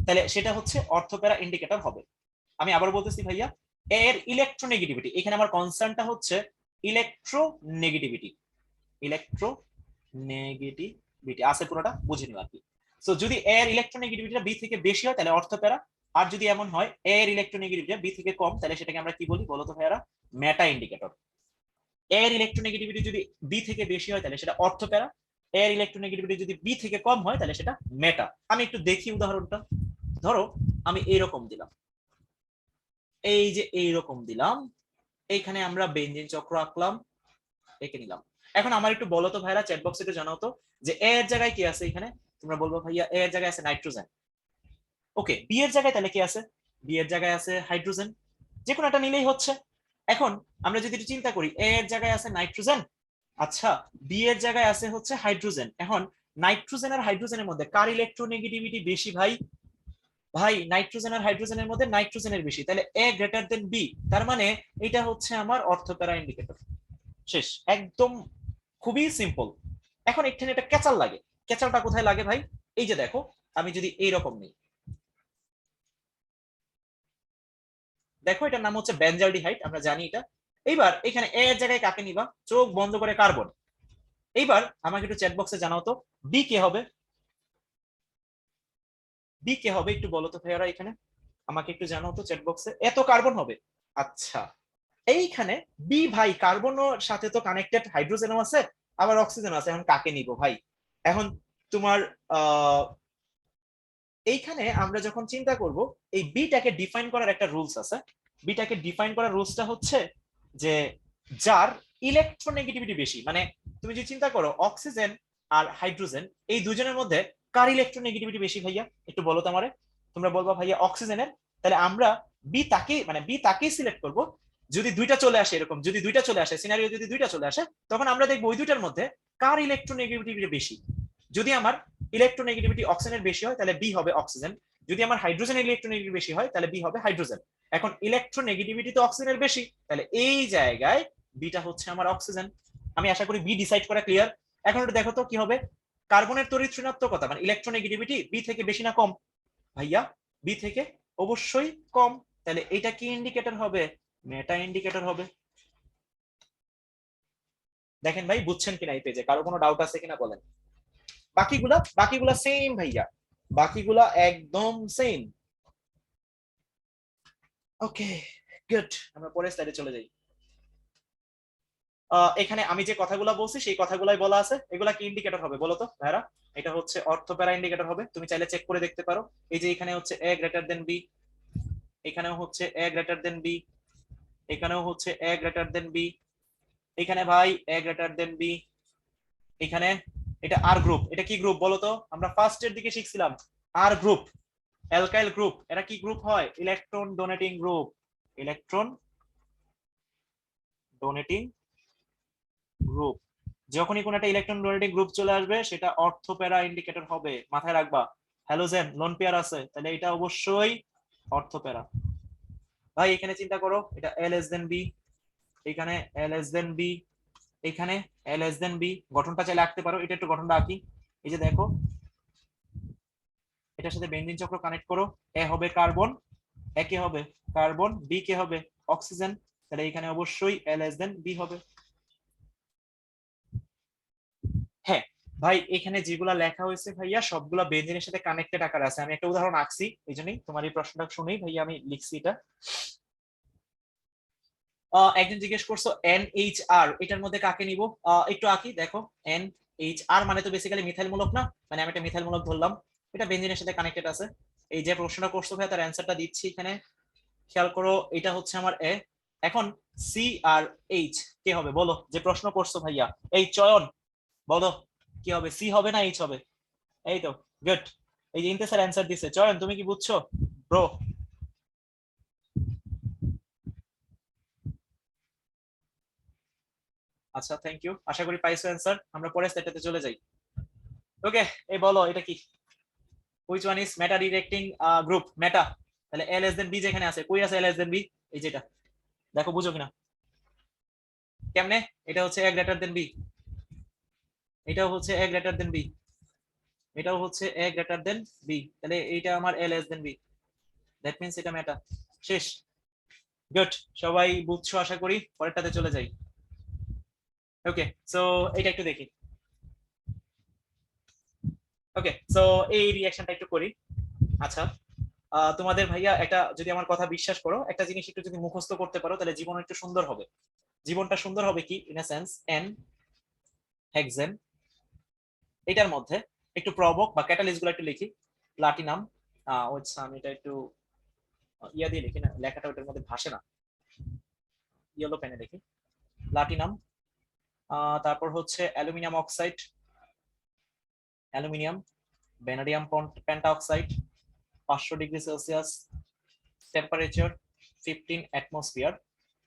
তাহলে সেটা হচ্ছে অর্থপ্যারা ইন্ডিকেটর হবে। আমি আবার বলতেছি ভাইয়া, এ এর ইলেকট্রোনেগেটিভিটি, এখানে আমার কনসার্নটা হচ্ছে ইলেকট্রোনেগেটিভিটি, ইলেকট্রোনেগেটিভিটি আছে পুরোটা বুঝে নিও আর কি। সো যদি এ এর ইলেকট্রোনেগেটিভিটিটা বি থেকে বেশি হয় তাহলে অর্থপ্যারা, আর যদি এমন হয় এ এর ইলেকট্রোনেগেটিভিটি বি থেকে কম, তাহলে সেটাকে আমরা কি বলি বলো তো ভাইয়ারা? মেটা ইন্ডিকেটর। এর ইলেকট্রোনেগেটিভিটি যদি বি থেকে বেশি হয় তাহলে সেটা অর্থপ্যারা, এর ইলেকট্রোনেগেটিভিটি যদি বি থেকে কম হয় তাহলে সেটা মেটা। আমি একটু দেখি উদাহরণটা। ধরো আমি এইরকম দিলাম, এই যে এইরকম দিলাম, এইখানে আমরা বেনজিন চক্র আঁকলাম, এঁকে নিলাম। এখন আমার একটু বলো তো ভাইরা, চ্যাট বক্সে একটু জানাও তো যে এ এর জায়গায় কি আছে এখানে? তোমরা বলবো ভাইয়া এ এর জায়গায় আছে নাইট্রোজেন। ওকে বি এর জায়গায় তাহলে কি আছে? বি এর জায়গায় আছে হাইড্রোজেন, যে কোনো একটা নিলেই হচ্ছে। এখন আমরা যদি একটু চিন্তা করি, এ এর জায়গায় আছে নাইট্রোজেন, আচ্ছা বি এর জায়গায় আছে হচ্ছে হাইড্রোজেন। এখন নাইট্রোজেন আর হাইড্রোজেনের মধ্যে কার ইলেকট্রোনেগেটিভিটি বেশি ভাই? ভাই নাইট্রোজেন আর হাইড্রোজেনের মধ্যে নাইট্রোজেনের বেশি, তাহলে এ গ্রেটার দেন বি, তার মানে এটা হচ্ছে আমার অর্থপ্যারা ইন্ডিকেটর। শেষ, একদম খুবই সিম্পল। এখন এখানে একটা ক্যাচাল লাগে, ক্যাচালটা কোথায় লাগে ভাই? এই যে দেখো আমি যদি এইরকম নিই, দেখো এটার নাম হচ্ছে বেনজালডিহাইড, আমরা জানি এটা। এইবার এখানে এ এর জায়গায় কাকে নিবা? চোখ বন্ধ করে কার্বন। এইবার আমাকে একটু চ্যাট বক্সে জানাও তো বি কে হবে? বি কে হবে একটু বলো তো ভাইয়ারা, এখানে আমাকে একটু জানাও তো চ্যাট বক্সে। এত কার্বন হবে, আচ্ছা এইখানে বি ভাই কার্বনের সাথে তো কানেক্টেড হাইড্রোজেনও আছে আবার অক্সিজেন আছে, এখন কাকে নিব ভাই? এখন তোমার এইখানে আমরা যখন চিন্তা করব, এই বিটাকে ডিফাইন করার একটা রুলস আছে। বিটাকে ডিফাইন করার রুলসটা হচ্ছে যে যার ইলেকট্রোনেগেটিভিটি বেশি, মানে তুমি যদি চিন্তা করো অক্সিজেন আর হাইড্রোজেন এই দুজনের মধ্যে কার ইলেকট্রোনেগেটিভিটি বেশি ভাইয়া একটু বলো তো আমারে। তোমরা বলবা ভাইয়া অক্সিজেনের, তাহলে আমরা বি তাকেই সিলেক্ট করব যদি দুইটা চলে আসে, এরকম যদি দুইটা চলে আসে, সিনারিও যদি দুইটা চলে আসে, তখন আমরা দেখবো ওই দুইটার মধ্যে কার ইলেকট্রোনেগেটিভিটি বেশি। যদি আমার ইলেকট্রোনেগেটিভিটি অক্সিজেনের বেশি হয় তাহলে বি হবে অক্সিজেন, যদি আমার হাইড্রোজেনের ইলেকট্রোনেগেটিভিটি বেশি হয় তাহলে বি হবে হাইড্রোজেন। এখন ইলেকট্রোনেগেটিভিটি তো অক্সিজেনের বেশি, তাহলে এই জায়গায় বিটা হচ্ছে আমার অক্সিজেন। আমি আশা করি বি ডিসাইড করা ক্লিয়ার। এখন একটু দেখো তো কি হবে, কার্বনের তড়িৎ ঋণাত্মকতা মানে ইলেকট্রোনেগেটিভিটি বি থেকে বেশি না কম? ভাইয়া বি থেকে অবশ্যই কম, তাহলে এটা কি ইন্ডিকেটর হবে? মেটা ইন্ডিকেটর হবে। দেখেন ভাই বুঝছেন কিনা এই পেজে, কারো কোনো ডাউট আছে কিনা বলেন। বাকিগুলা সেম ভাইয়া, বাকিগুলা একদম সেম। ওকে গুড, আমরা পরের স্লাইডে চলে যাই। এখানে আমি যে কথাগুলো বলছি সেই কথাগুলাই বলা আছে, এগুলা কি ইন্ডিকেটর হবে বলো তো ভাইরা? এটা হচ্ছে অর্থপ্যারা ইন্ডিকেটর হবে, তুমি চাইলে চেক করে দেখতে পারো। এই যে এখানে হচ্ছে এ গ্রেটার দেন বি, এখানেও হচ্ছে এ গ্রেটার দেন বি, এখানেও হচ্ছে এ গ্রেটার দেন বি, এখানে ভাই এ গ্রেটার দেন বি, এখানে এটা আর গ্রুপ। এটা কি গ্রুপ বলো তো? আমরা ফার্স্ট এর দিকে শিখছিলাম আর গ্রুপ, অ্যালকাইল গ্রুপ। এরা কি গ্রুপ হয়? Electron donating group, electron donating group. যখনই কোন একটা ইলেকট্রন ডোনেটিং গ্রুপ চলে আসবে সেটা অর্থপ্যারা ইন্ডিকেটর হবে, মাথায় রাখবা। হ্যালোজেন লোন পেয়ার আছে, তাহলে এটা অবশ্যই অর্থপ্যারা। ভাই এখানে চিন্তা করো, এটা এ লেস দেন বি, এখানে এ লেস দেন বি, এখানে এ লেস দেন বি। গঠনটা চাইলে আঁকতে পারো, এটা একটু গঠনটা আঁকি। এই যে দেখো, এটার সাথে বেনজিন চক্র কানেক্ট করো, এ হবে কার্বন, এ কে হবে কার্বন, বি কে হবে অক্সিজেন, তাহলে এখানে অবশ্যই এ লেস দেন বি হবে। হ্যাঁ ভাই এখানে যেগুলা লেখা হয়েছে ভাইয়া সবগুলা বেনজিনের সাথে কানেক্টেড আকারে আছে। আমি একটা উদাহরণ আঁকছি, এই জন্যই তোমার এই প্রশ্নটা শুনেই ভাইয়া আমি লিখছি এটা। একজন জিজ্ঞেস করছো NHR, এটার মধ্যে কাকে নিব? একটু আঁকি দেখো। NHR মানে তো বেসিক্যালি মিথাইল মূলক না? মানে আমি একটা মিথাইল মূলক ধরলাম, এটা বেনজিনের সাথে কানেক্টেড আছে। এই যে প্রশ্নটা করছো ভাইয়া তার অ্যান্সারটা দিচ্ছি এখানে, খেয়াল করো। এটা হচ্ছে আমার এ। এখন সি আর এইচ কে হবে বলো? যে প্রশ্ন করছো ভাইয়া, এই চয়ন বলো কি হবে, সি হবে না এইচ হবে? এই তো গুড, এই যে ইন্তেসার অ্যান্সার দিছে। চয়ন তুমি কি বুঝছো ব্রো? আচ্ছা থ্যাংক ইউ, আশা করি পাইছো অ্যান্সার। আমরা পরের স্লাইডটাতে চলে যাই। ওকে, এই বলো এটা কি? Which one is meta directing group? Meta, তাহলে এ লেস দেন বি যেখানে আছে, কই আছে এ লেস দেন বি? এই যেটা দেখো, বুঝো কিনা কেমনে? এটা হচ্ছে এ গ্রেটার দেন বি, এটাও হচ্ছে এ গ্রেটার দেন বি, এটাও হচ্ছে এ গ্রেটার দেন বি, তাহলে এইটা আমার A less then B, that means এটা মেটা। শেষ। গুড, সবাই বুঝছো আশা করি। পরেরটাতে চলে যাই। ওকে সো এটা একটু দেখি। ওকে সো এই রিঅ্যাকশনটা একটু করি। আচ্ছা তোমাদের ভাইয়া একটা, যদি আমার কথা বিশ্বাস করো, একটা জিনিস একটু যদি মুখস্থ করতে পারো তাহলে জীবন একটু সুন্দর হবে। জীবনটা সুন্দর হবে কি in a sense, N hexane, এটার মধ্যে একটু প্রবক বা ক্যাটালিস্ট গুলো একটু লিখি। প্লাটিনাম, আমি এটা একটু ইয়া দিয়ে লিখি না, লেখাটা ওটার মধ্যে ভাসে না, ইয়েলো পেনে লিখি। প্লাটিনাম, তারপর হচ্ছে aluminium oxide, aluminium, vanadium pentoxide, 500°C, temperature 15 atmosphere.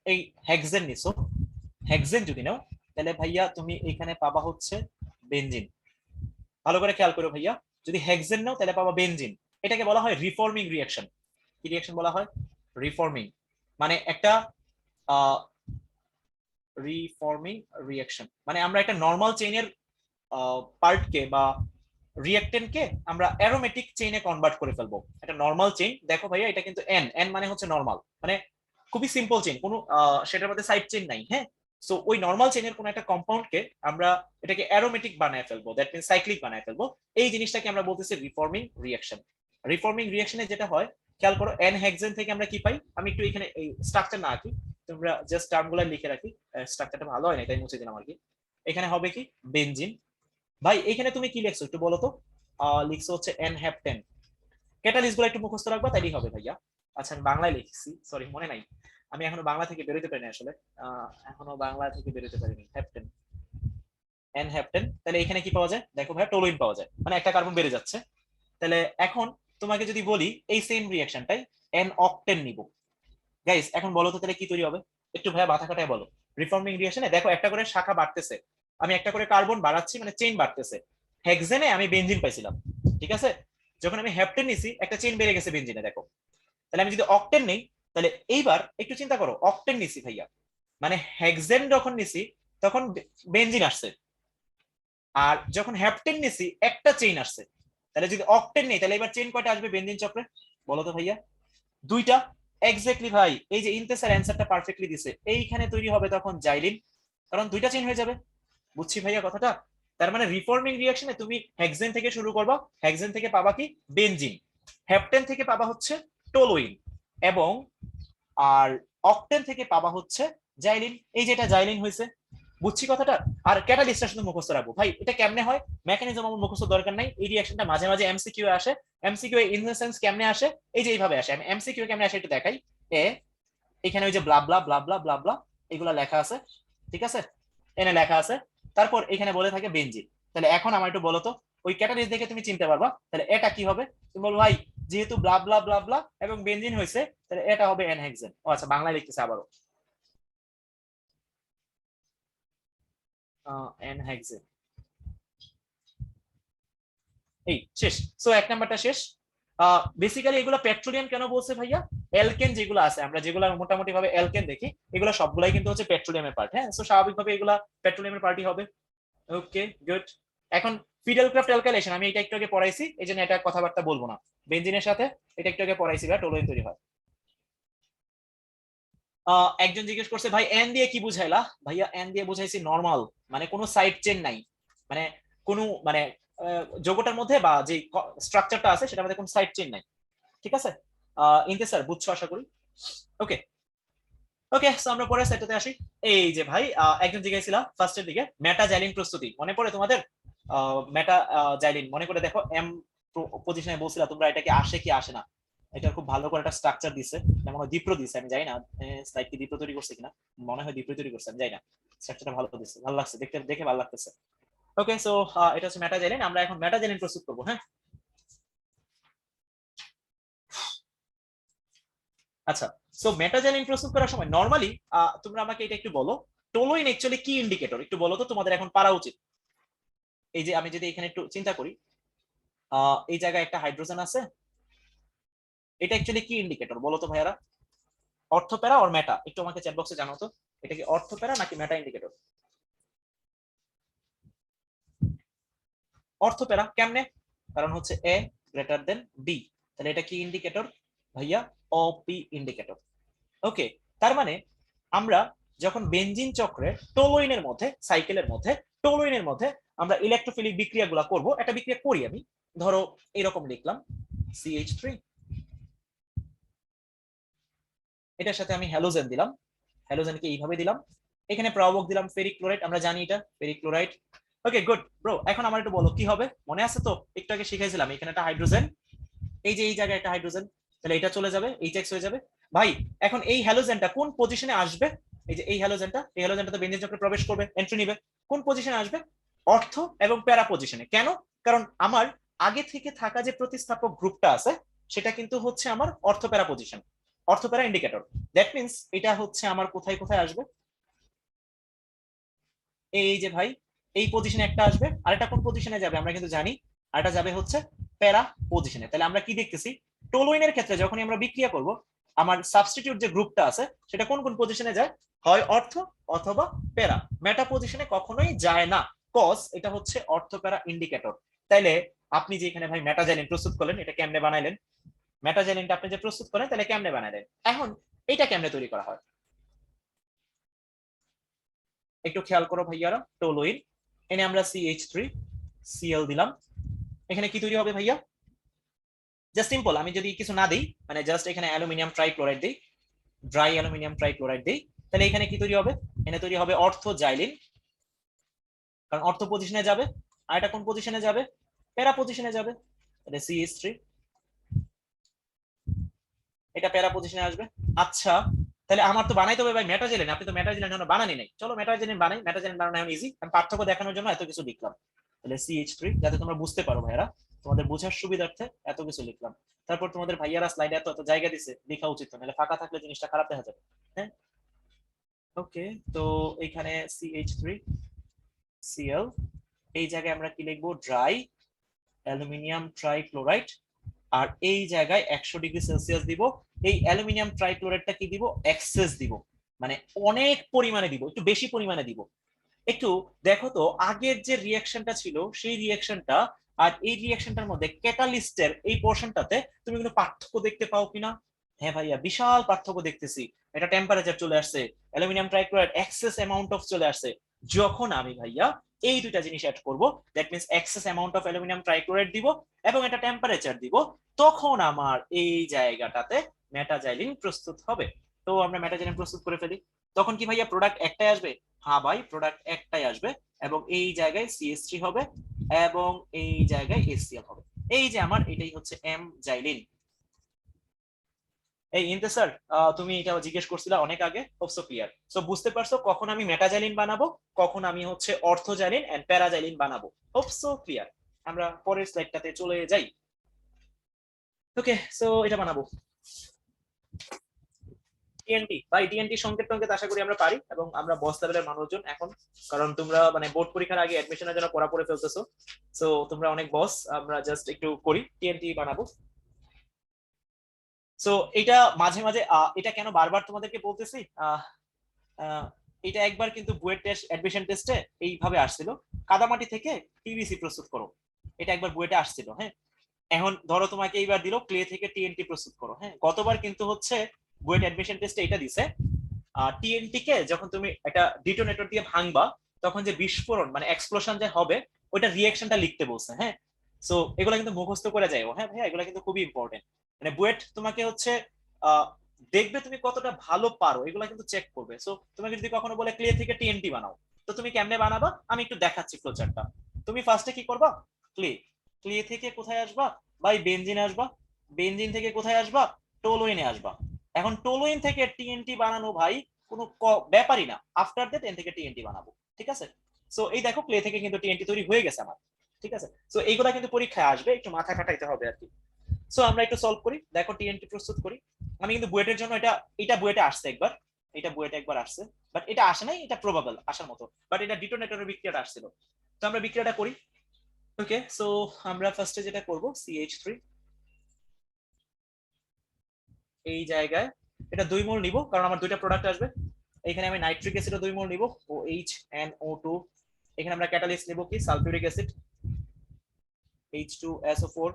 এই হেক্সেন নিছো, হেক্সেন যদি নাও তাহলে ভাইয়া তুমি এখানে পাবা হচ্ছে বেনজিন। ভালো করে খেয়াল করো ভাইয়া, যদি হেক্সেন নাও তাহলে পাবা বেনজিন। এটাকে বলা হয় রিফর্মিং রিঅ্যাকশন। কি রিঅ্যাকশন বলা হয়? রিফর্মিং, মানে একটা রিফর্মিং রিঅ্যাকশন মানে আমরা একটা নর্মাল চেইনের পার্টকে বা রিঅ্যাক্টেন্টকে আমরা অ্যারোমেটিক চেইনে কনভার্ট করে ফেলবো। একটা নর্মাল চেইন দেখো ভাইয়া, এটা কিন্তু এন, এন মানে হচ্ছে নর্মাল, মানে খুবই সিম্পল চেইন, কোনো সেটার মধ্যে সাইড চেইন নাই। হ্যাঁ, সো ওই নর্মাল চেইনের কোনো একটা কম্পাউন্ডকে আমরা এটাকে অ্যারোমেটিক বানায় ফেলবো, দ্যাট মিন্স সাইক্লিক বানায় ফেলবো। এই জিনিসটাকে আমরা বলতেছি রিফর্মিং রিঅ্যাকশন। রিফর্মিং রিঅ্যাকশনে যেটা হয়, খেয়াল করো, এন হেক্সেন থেকে আমরা কি পাই? আমি একটু এখানে এই স্ট্রাকচার না আঁকি, তোমরা জাস্ট টার্মগুলো লিখে রাখি, স্ট্রাকচারটা ভালো হয় না তাই মুছে দিলাম আর কি। এখানে হবে কি বেনজিন। ভাই এখানে তুমি কি লিখছো একটু বলো তো? লিখছো হচ্ছে এন হ্যাপটেন। ক্যাটালিস্ট গুলো একটু মুখস্থ রাখবা তাইলেই হবে ভাইয়া। আচ্ছা আমি বাংলায় লিখছি, সরি মনে নাই, আমি এখনো বাংলা থেকে বেরোতে পারিনি আসলে, এখনো বাংলা থেকে বেরোতে পারিনি। হ্যাপটেন, এন হ্যাপটেন, তাহলে এখানে কি পাওয়া যায় দেখো ভাইয়া, টোলুইন পাওয়া যায়, মানে একটা কার্বন বেড়ে যাচ্ছে। তাহলে এখন তোমাকে যদি বলি এই সেম রিঅ্যাকশনটাই এন অক্টেন নিব, গাইস এখন বলো তো তাহলে কি তৈরি হবে? একটু ভাইয়া মাথা খাটায় বলো। রিফর্মিং রিঅ্যাকশনে দেখো একটা করে শাখা বাড়তেছে, আমি একটা করে কার্বন বাড়াচ্ছি, মানে চেইন বাড়তেছে। হেক্সেনে আমি বেনজিন পাইছিলাম, ঠিক আছে, যখন আমি হ্যাপটেন নিছি একটা চেইন বেড়ে গেছে বেনজিনে দেখো। তাহলে আমি যদি অক্টেন নেই, তাহলে এইবার একটু চিন্তা করো, অক্টেন নিছি ভাইয়া, মানে হেক্সেন যখন নিছি তখন বেনজিন আসছে, আর যখন হ্যাপটেন নিছি একটা চেইন আসছে। তাহলে যদি অক্টেন নেই তাহলে এবার চেইন কয়টা আসবে বেনজিন চক্রে বলো তো ভাইয়া? দুইটা। এক্স্যাক্টলি ভাই, এই যে ইন্তেসার অ্যান্সারটা পারফেক্টলি দিছে, এইখানে তৈরি হবে তখন জাইলিন, কারণ দুইটা চেইন হয়ে যাবে। বুঝছি ভাইয়া কথাটা? তার মানে রিফর্মিং রিঅ্যাকশনে তুমি হেক্সেন থেকে শুরু করবা, হেক্সেন থেকে পাবা কি বেনজিন, হ্যাপটেন থেকে পাবা হচ্ছে টোলুইন, এবং আর অক্টেন থেকে পাবা হচ্ছে জাইলিন। এই যেটা জাইলিন হয়েছে, বুঝছি কথাটা? আর ক্যাটালিস্টটা শুধু মুখস্থ রাখবো ভাই, এটা কেমনে হয় মেকানিজম আমার মুখস্থ দরকার নাই। এই রিঅ্যাকশনটা মাঝে মাঝে এমসিকিউ আসে। এমসিকিউ ইন দ্য সেন্স কেমনে আসে, এই যে এইভাবে আসে। আমি এমসিকিউ কেমনে আসে একটু দেখাই। এ এখানে ওই যে ব্লা ব্লা ব্লা ব্লা ব্লা ব্লা এগুলা লেখা আছে, ঠিক আছে, এনে লেখা আছে, তারপর এখানে বলে থাকে বেনজিন। তাহলে এখন আমার একটু বলো তো, ওই ক্যাটালিস্ট দেখে তুমি চিনতে পারবা তাহলে এটা কি হবে। তুমি বলবো ভাই যেহেতু ব্লা ব্লা ব্লা ব্লা এবং বেনজিন হয়েছে তাহলে এটা হবে এনহেক্সেন। ও আচ্ছা, বাংলায় লিখতেছে আবারও এনহেক্সেন। এই শেষ। সো এক নাম্বারটা শেষ। বেসিক্যালি এগুলো পেট্রোলিয়াম কেন বলছে ভাইয়া? অ্যালকেন যেগুলো আছে, আমরা যেগুলো মোটামুটি ভাবে অ্যালকেন দেখি, এগুলো সবগুলাই কিন্তু হচ্ছে পেট্রোলিয়ামের পার্ট। হ্যাঁ, সো স্বাভাবিকভাবে এগুলা পেট্রোলিয়ামের পার্টি হবে। Okay good. এখন ফিডেলক্রাফট অ্যালকাইলেশন আমি এটা একটু আগে পড়াইছি, এই জন্য এটা কথাবার্তা বলবো না। বেনজিনের সাথে এটা একটু আগে পড়াইছি, বা টোলুইন তৈরি হয়। একজন জিজ্ঞেস করছে ভাই এন দিয়ে কি বুঝাইলা? ভাইয়া এন দিয়ে বুঝাইছি নরমাল, মানে কোনো সাইড চেন নাই, মানে কোনো মানে যৌগটার মধ্যে বা যে স্ট্রাকচারটা আছে সেটার মধ্যে কোনো সাইড চেন নাই, ঠিক আছে? ইনতে স্যার বুঝছো আশা করি। ওকে ওকে, সো আমরা পরের সাইডটাতে আসি। এই যে ভাই একজন জিজ্ঞাসা ফার্স্টের দিকে মেটা জাইলিন প্রস্তুতি মনে পড়ে তোমাদের? মেটা জাইলিন মনে করে দেখো, এম পজিশনে বলছিলা তোমরা, এটা কি আসে কি আসে না? এটা খুব ভালো করে একটা স্ট্রাকচার দিছে, যেমন দ্বীপ্র দিছে, আমি জানি না স্লাইড কি দ্বীপ্র তৈরি করছে কিনা, মনে হয় দ্বীপ্র তৈরি করছে, আমি জানি না। স্ট্রাকচারটা ভালো দিছে, ভালো লাগছে দেখতে, দেখে ভালো লাগতেছে। ওকে, সো এটা হচ্ছে মেটা জাইলিন। আমরা এখন মেটা জাইলিন প্রস্তুত করবো। হ্যাঁ, আচ্ছা। সো মেটাজাইলিন প্রস্তুত করার সময় নরমালি তোমরা আমাকে এটা একটু বলো, টোলুইন অ্যাকচুয়ালি কি ইন্ডিকেটর একটু বলো তো, তোমাদের এখন পারা উচিত। এই যে আমি যদি এখানে একটু চিন্তা করি, এই জায়গায় একটা হাইড্রোজেন আছে, এটা অ্যাকচুয়ালি কি ইন্ডিকেটর বলো তো ভাইয়ারা? অর্থোপ্যারা অর মেটা, একটু আমাকে চ্যাট বক্সে জানাও তো, এটা কি অর্থোপ্যারা নাকি মেটা ইন্ডিকেটর? অর্থোপ্যারা কেমনে? কারণ হচ্ছে এ গ্রেটার দেন বি, তাহলে এটা কি ইন্ডিকেটর ভাইয়া? ওপি ইন্ডিকেটর। ওকে, তার মানে আমরা যখন বেনজিন চক্রে টোলুইনের মধ্যে, সাইকেলের মধ্যে টোলুইনের মধ্যে আমরা ইলেকট্রোফিলিক বিক্রিয়াগুলো করব, একটা বিক্রিয়া করি আমি, ধরো এরকম লিখলাম CH3, এটার সাথে আমি হ্যালোজেন দিলাম, হ্যালোজেনকে এইভাবে দিলাম, এখানে প্রভাবক দিলাম ফেরিক ক্লোরাইড, আমরা জানি এটা ferric chloride. Okay good bro, এখন আমার একটু বলো কি হবে, মনে আছে তো একটু আগে শিখাইছিলাম, এখানে একটা হাইড্রোজেন, এই যে এই জায়গায় একটা হাইড্রোজেন, তাহলে এটা চলে যাবে, এইচ হয়ে যাবে। ভাই এখন এই হ্যালোজেনটা কোন পজিশনে আসবে? এই যে এই হ্যালোজেনটা তো বেনজিন চক্রে প্রবেশ করবে, এন্ট্রি নিবে, কোন পজিশনে আসবে? অর্থ এবং প্যারা পজিশনে। কেন? কারণ আমার আগে থেকে থাকা যে প্রতিস্থাপক গ্রুপটা আছে সেটা কিন্তু হচ্ছে আমার অর্থ প্যারা পজিশন, অর্থ প্যারা ইন্ডিকেটর। দ্যাট মিন্স এটা হচ্ছে আমার কোথায় কোথায় আসবে, এই যে ভাই এই পজিশনে একটা আসবে, আর এটা কোন পজিশনে যাবে আমরা কিন্তু জানি, আর এটা যাবে হচ্ছে প্যারা পজিশনে। তাহলে আমরা কি দেখতেছি, টোলুইনের ক্ষেত্রে যখনই আমরা বিক্রিয়া করব আমার সাবস্টিটিউট যে গ্রুপটা আছে সেটা কোন কোন পজিশনে যায়, হয় অর্থ অথবা প্যারা, মেটা পজিশনে কখনোই যায় না, কজ এটা হচ্ছে অর্থ প্যারা ইন্ডিকেটর। তাইলে আপনি যে এখানে ভাই মেটাজাইলিন প্রস্তুত করলেন, এটা কেমনে বানাইলেন? মেটাজাইলিনটা আপনি যে প্রস্তুত করেন তাহলে কেমনে বানাইলেন? এখন এটা কেমনে তৈরি করা হয় একটু খেয়াল করো ভাইয়ারা। টোলুইন এনে আমরা CH3 Cl দিলাম, এখানে কি তৈরি হবে ভাইয়া? জাস্ট সিম্পল, আমি যদি কিছু না দিই, মানে জাস্ট এখানে অ্যালুমিনিয়াম ট্রাইক্লোরাইড দিই, ড্রাই অ্যালুমিনিয়াম ট্রাইক্লোরাইড দিই, তাহলে এখানে কি তৈরি হবে? এখানে তৈরি হবে অর্থ জাইলিন, কারণ অর্থ পজিশনে যাবে, আর এটা কোন পজিশনে যাবে? প্যারা পজিশনে যাবে, তাহলে CH3 এটা প্যারা পজিশনে আসবে। আচ্ছা, তাহলে আমার তো বানাইতে হবে ভাই মেটাজাইলিন, আপনি তো মেটাজাইলিন এখনো বানানি নাই, চলো মেটাজাইলিন বানাই। মেটাজাইলিন বানানো এখন ইজি, আমি পার্থক্য দেখানোর জন্য এত কিছু লিখলাম। তাহলে CH3 যাতে তোমরা বুঝতে পারো ভাইয়ারা, তোমাদের বোঝার সুবিধার্থে এত কিছু লিখলাম। তারপর তোমাদের ভাইয়ারা স্লাইডে এত জায়গা দিছে, লেখা উচিত, নাহলে ফাঁকা থাকলে জিনিসটা খারাপ দেখা যাবে। হ্যাঁ ওকে, তো এখানে CH3 Cl, এই জায়গায় আমরা কি লিখবো? ড্রাই অ্যালুমিনিয়াম ট্রাইক্লোরাইড, আর এই জায়গায় 100°C দিব। এই অ্যালুমিনিয়াম ট্রাইক্লোরাইডটা কি দিব? এক্সেস দিব, মানে অনেক পরিমাণে দিব, একটু বেশি পরিমাণে দিব। একটু দেখো তো আগের যে রিয়াকশনটা ছিল সেই রিয়াকশনটা আর এই রিয়াকশনটার মধ্যে ক্যাটালিস্টের এই পোর্শনটাতে তুমি কোনো পার্থক্য দেখতে পাও কিনা? হ্যাঁ ভাইয়া, বিশাল পার্থক্য দেখতেছি। এটা টেম্পারেচার চলে আসছে, aluminium trichloride excess amount of চলে আসছে। যখন আমি ভাইয়া এই দুইটা জিনিস অ্যাড করব, that means excess amount of aluminium trichloride দিব এবং এটা টেম্পারেচার দিব, তখন আমার এই জায়গাটাতে মেটাজাইলিন প্রস্তুত হবে। তো আমরা মেটাজাইলিন প্রস্তুত করে ফেলি, তখন কি ভাইয়া প্রোডাক্ট একটাই আসবে? হ্যাঁ ভাই, প্রোডাক্ট একটাই আসবে এবং এই জায়গায় CH3 হবে এবং এই জায়গায় HCl হবে। এই যে আমার এটাই হচ্ছে এম জাইলিন। এই ইন্তে স্যার, তুমি এটা জিজ্ঞেস করছিলা অনেক আগে, হোপসো ক্লিয়ার। সো বুঝতে পারছো কখন আমি মেটাজাইলিন বানাবো, কখন আমি হচ্ছে অর্থোজাইলিন এন্ড প্যারাজাইলিন বানাবো। Hope so clear. আমরা পরের স্লাইডটাতে চলে যাই। ওকে, সো এটা বানাবো টিএনটি। ভাই টিএনটি সংকেত টংকেত আশা করি আমরা পারি এবং আমরা বস লেভেলের মানুষজন এখন, কারণ তোমরা মানে বোর্ড পরীক্ষার আগে অ্যাডমিশনের জন্য পড়া পড়ে ফেলতেছো। সো তোমরা অনেক বস, আমরা জাস্ট একটু করি, টিএনটি বানাবো। সো এটা মাঝে মাঝে এটা কেন বারবার তোমাদেরকে বলতেছি, এটা একবার কিন্তু বুয়েট টেস্ট অ্যাডমিশন টেস্টে এইভাবে আসছিল, কাদামাটি থেকে পিভিসি প্রস্তুত করো। এটা একবার বুয়েটে আসছিল। হ্যাঁ, এখন ধরো তোমাকে এইবার দিল ক্লে থেকে টিএনটি প্রস্তুত করো। হ্যাঁ, গতবার কিন্তু হচ্ছে বুয়েট অ্যাডমিশন টেস্টে এটা দিছে, টিএনটি কে যখন তুমি একটা ডিটোনেটর দিয়ে ভাঙবা, তখন যে বিস্ফোরণ মানে এক্সপ্লোশন যে হবে, ওইটা রিয়াকশনটা লিখতে বলছে। হ্যাঁ, সো এগুলো কিন্তু মুখস্থ করে যায়। হ্যাঁ ভাইয়া, এগুলো কিন্তু খুবই ইম্পর্টেন্ট। মানে বুয়েট তোমাকে হচ্ছে দেখবে তুমি কতটা ভালো পারো, এগুলো কিন্তু চেক করবে। সো তোমাকে যদি কখনো বলে ক্লে থেকে টিএনটি বানাও, তো তুমি কেমনে বানাবা আমি একটু দেখাচ্ছি ফ্লোচার্টটা। তুমি ফার্স্টে কি করবা, ক্লে, ক্লে থেকে কোথায় আসবা ভাই, বেনজিনে আসবা, বেনজিন থেকে কোথায় আসবা, টোলুইনে আসবা। এখন টোলুইন থেকে টিএনটি বানানো ভাই কোনো ব্যাপারই না, আফটার দ্যাট এন থেকে টিএনটি বানাবো। ঠিক আছে, সো এই দেখো ক্লে থেকে কিন্তু টিএনটি তৈরি হয়ে গেছে আমার। ঠিক আছে, সো এইগুলা কিন্তু পরীক্ষায় আসবে, একটু মাথা খাটাইতে হবে আর কি। সো আমরা একটু সলভ করি, দেখো টিএনটি প্রস্তুত করি। আমি কিন্তু বুয়েটের জন্য এটা এটা বুয়েটে আসছে একবার, এটা বুয়েটে একবার আসছে, বাট এটা আসে নাই, এটা প্রবাবল আসার মতো, বাট এটা ডিটোনেটরের বিক্রিয়াটা আসছিল। তো আমরা বিক্রিয়াটা করি। ওকে, সো আমরা ফার্স্টে যেটা করব, CH3 এই জায়গায় এটা 2 মোল নিব, কারণ আমার দুইটা প্রোডাক্ট আসবে। এখানে আমি নাইট্রিক অ্যাসিডও 2 মোল নিব, OH&O2। এখানে আমরা ক্যাটালিস্ট নিব কি, সালফিউরিক অ্যাসিড, H2SO4,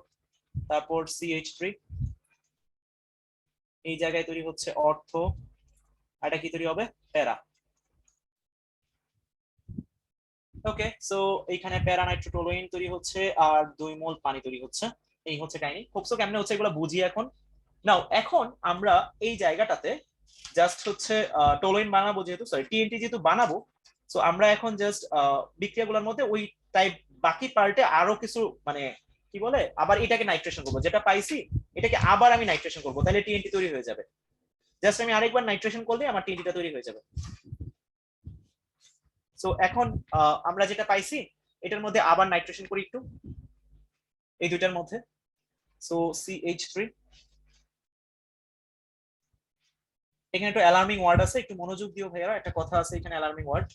তারপর CH3। এই জায়গায় তৈরি হচ্ছে অর্থ, এটা কি তৈরি হবে, প্যারা। ওকে, সো এইখানে প্যারা নাইট্রোটোলুইন তৈরি হচ্ছে আর 2 মোল পানি তৈরি হচ্ছে। এই হচ্ছে কাহিনী। হোপসো কেমনে হচ্ছে এগুলো বুঝি এখন। নাও এখন আমরা এই জায়গাটাতে জাস্ট হচ্ছে টোলুইন বানাবো, যেহেতু সরি টিএনটি যেহেতু বানাবো, সো আমরা এখন জাস্ট বিক্রিয়াগুলোর মধ্যে ওই টাইপ বাকি পার্টে আরো কিছু মানে কি বলে আবার এটাকে নাইট্রেশন করবো, যেটা পাইছি এটাকে আবার আমি নাইট্রেশন করবো, তাহলে টিএনটি তৈরি হয়ে যাবে। জাস্ট আমি আরেকবার নাইট্রেশন করলে আমার টিএনটিটা তৈরি হয়ে যাবে। সো এখন আমরা যেটা পাইছি এটার মধ্যে আবার নাইট্রেশন করি একটু, এই দুইটার মধ্যে। সো CH3, এখানে একটু অ্যালার্মিং ওয়ার্ড আছে, একটু মনোযোগ দিও ভাইয়ারা, একটা কথা আছে এখানে অ্যালার্মিং ওয়ার্ড।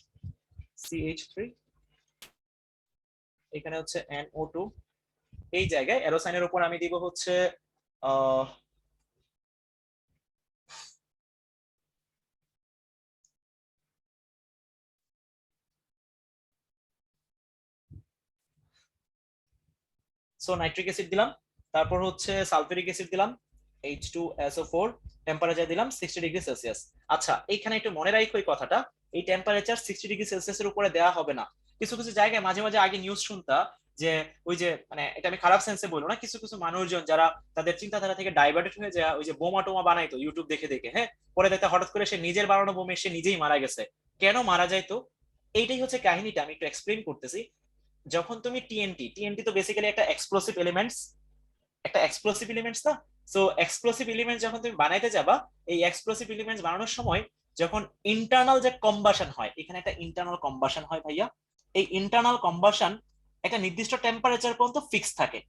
CH3, এখানে হচ্ছে NO2, এই জায়গায় অ্যারোসাইনের উপর আমি দিব হচ্ছে সো নাইট্রিক অ্যাসিড দিলাম, তারপর হচ্ছে সালফিউরিক অ্যাসিড দিলাম, H2SO4, টেম্পারেচার দিলাম 60°C। আচ্ছা, এইখানে একটু মনে রাখো এই কথাটা, এই টেম্পারেচার 60°C এর উপরে দেওয়া হবে না। কিছু কিছু জায়গায় মাঝে মাঝে আগে নিউজ শুনতা যে ওই যে মানে এটা আমি খারাপ সেন্সে বলবো না, কিছু কিছু মানুষজন যারা তাদের চিন্তাধারা থেকে ডাইভার্টেড হয়ে যায়, ওই যে বোমা টোমা বানাইতো ইউটিউব দেখে দেখে, হ্যাঁ, পরে দেখতে হঠাৎ করে সে নিজের বানানো বোমে সে নিজেই মারা গেছে। কেন মারা যাইতো, এইটাই হচ্ছে কাহিনীটা, আমি একটু এক্সপ্লেন করতেছি। যখন তুমি টিএনটি, টিএনটি তো বেসিক্যালি একটা এক্সপ্লোসিভ এলিমেন্টস, একটা এক্সপ্লোসিভ এলিমেন্টস না। সো এক্সপ্লোসিভ এলিমেন্টস যখন তুমি বানাইতে যাবা, এই এক্সপ্লোসিভ এলিমেন্টস বানানোর সময় যখন ইন্টারনাল যে কম্বাশন হয়, এখানে একটা ইন্টারনাল কম্বাশন হয় ভাইয়া। এই ইন্টারনাল কম্বাশন একটা নির্দিষ্ট টেম্পারেচার পর্যন্ত ফিক্স থাকে,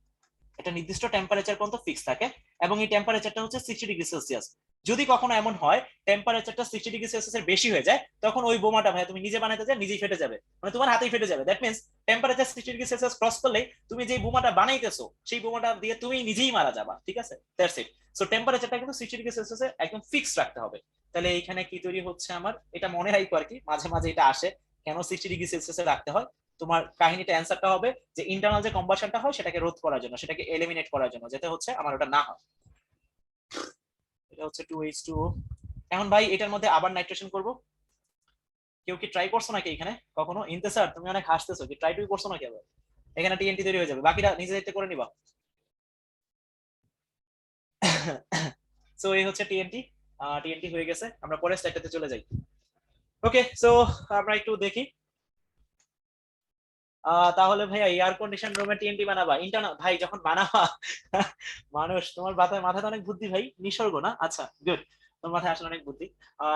একটা নির্দিষ্ট টেম্পারেচার পর্যন্ত ফিক্স থাকে এবং এই টেম্পারেচারটা হচ্ছে 60°C। যদি কখনো এমন হয় টেম্পারেচারটা 60°C এর বেশি হয়ে যায়, তখন ওই বোমাটা ভাই তুমি নিজে বানাইতে যায় নিজেই ফেটে যাবে, মানে তোমার হাতেই ফেটে যাবে। That means temperature 60°C cross করলে তুমি যে বোমাটা বানাইতেছো সেই বোমাটা দিয়ে তুমি নিজেই মারা যাবা। ঠিক আছে, দ্যাটস ইট। সো টেম্পারেচারটা কিন্তু 60°C একদম ফিক্স রাখতে হবে। তাহলে এইখানে কি তৈরি হচ্ছে আমার, এটা মনে রাখো আর কি, মাঝে মাঝে এটা আসে কেন 60°C রাখতে হয়, তোমার কাহিনীটা অ্যান্সারটা হবে যে ইন্টারনাল যে কম্বাশনটা হয় সেটাকে রোধ করার জন্য, সেটাকে এলিমিনেট করার জন্য, যাতে হচ্ছে আমার ওটা না হয়। এটা হচ্ছে 2H2O। এখন ভাই এটার মধ্যে আবার নাইট্রেশন করব। কেউ কি ট্রাই করছো নাকি এখানে কখনো? ইন্তেসার তুমি অনেক হাসতেছো, কি ট্রাই টুই করছো নাকি আবার? এখানে টিএনটি তৈরি হয়ে যাবে, বাকিরা নিজে দায়িত্বে করে নিবা। সো এই হচ্ছে টিএনটি। টিএনটি হয়ে গেছে, আমরা পরের স্লাইডটাতে চলে যাই। ওকে, সো আমরা একটু দেখি। তাহলে ভাইয়া এয়ার কন্ডিশন রুমে টিএনটি বানাবা ইন্টারনাল? ভাই যখন বানাবা মানুষ, তোমার মাথায় অনেক বুদ্ধি ভাই, নিসর্গ না? আচ্ছা গুড, তোমার মাথায় আসলে অনেক বুদ্ধি।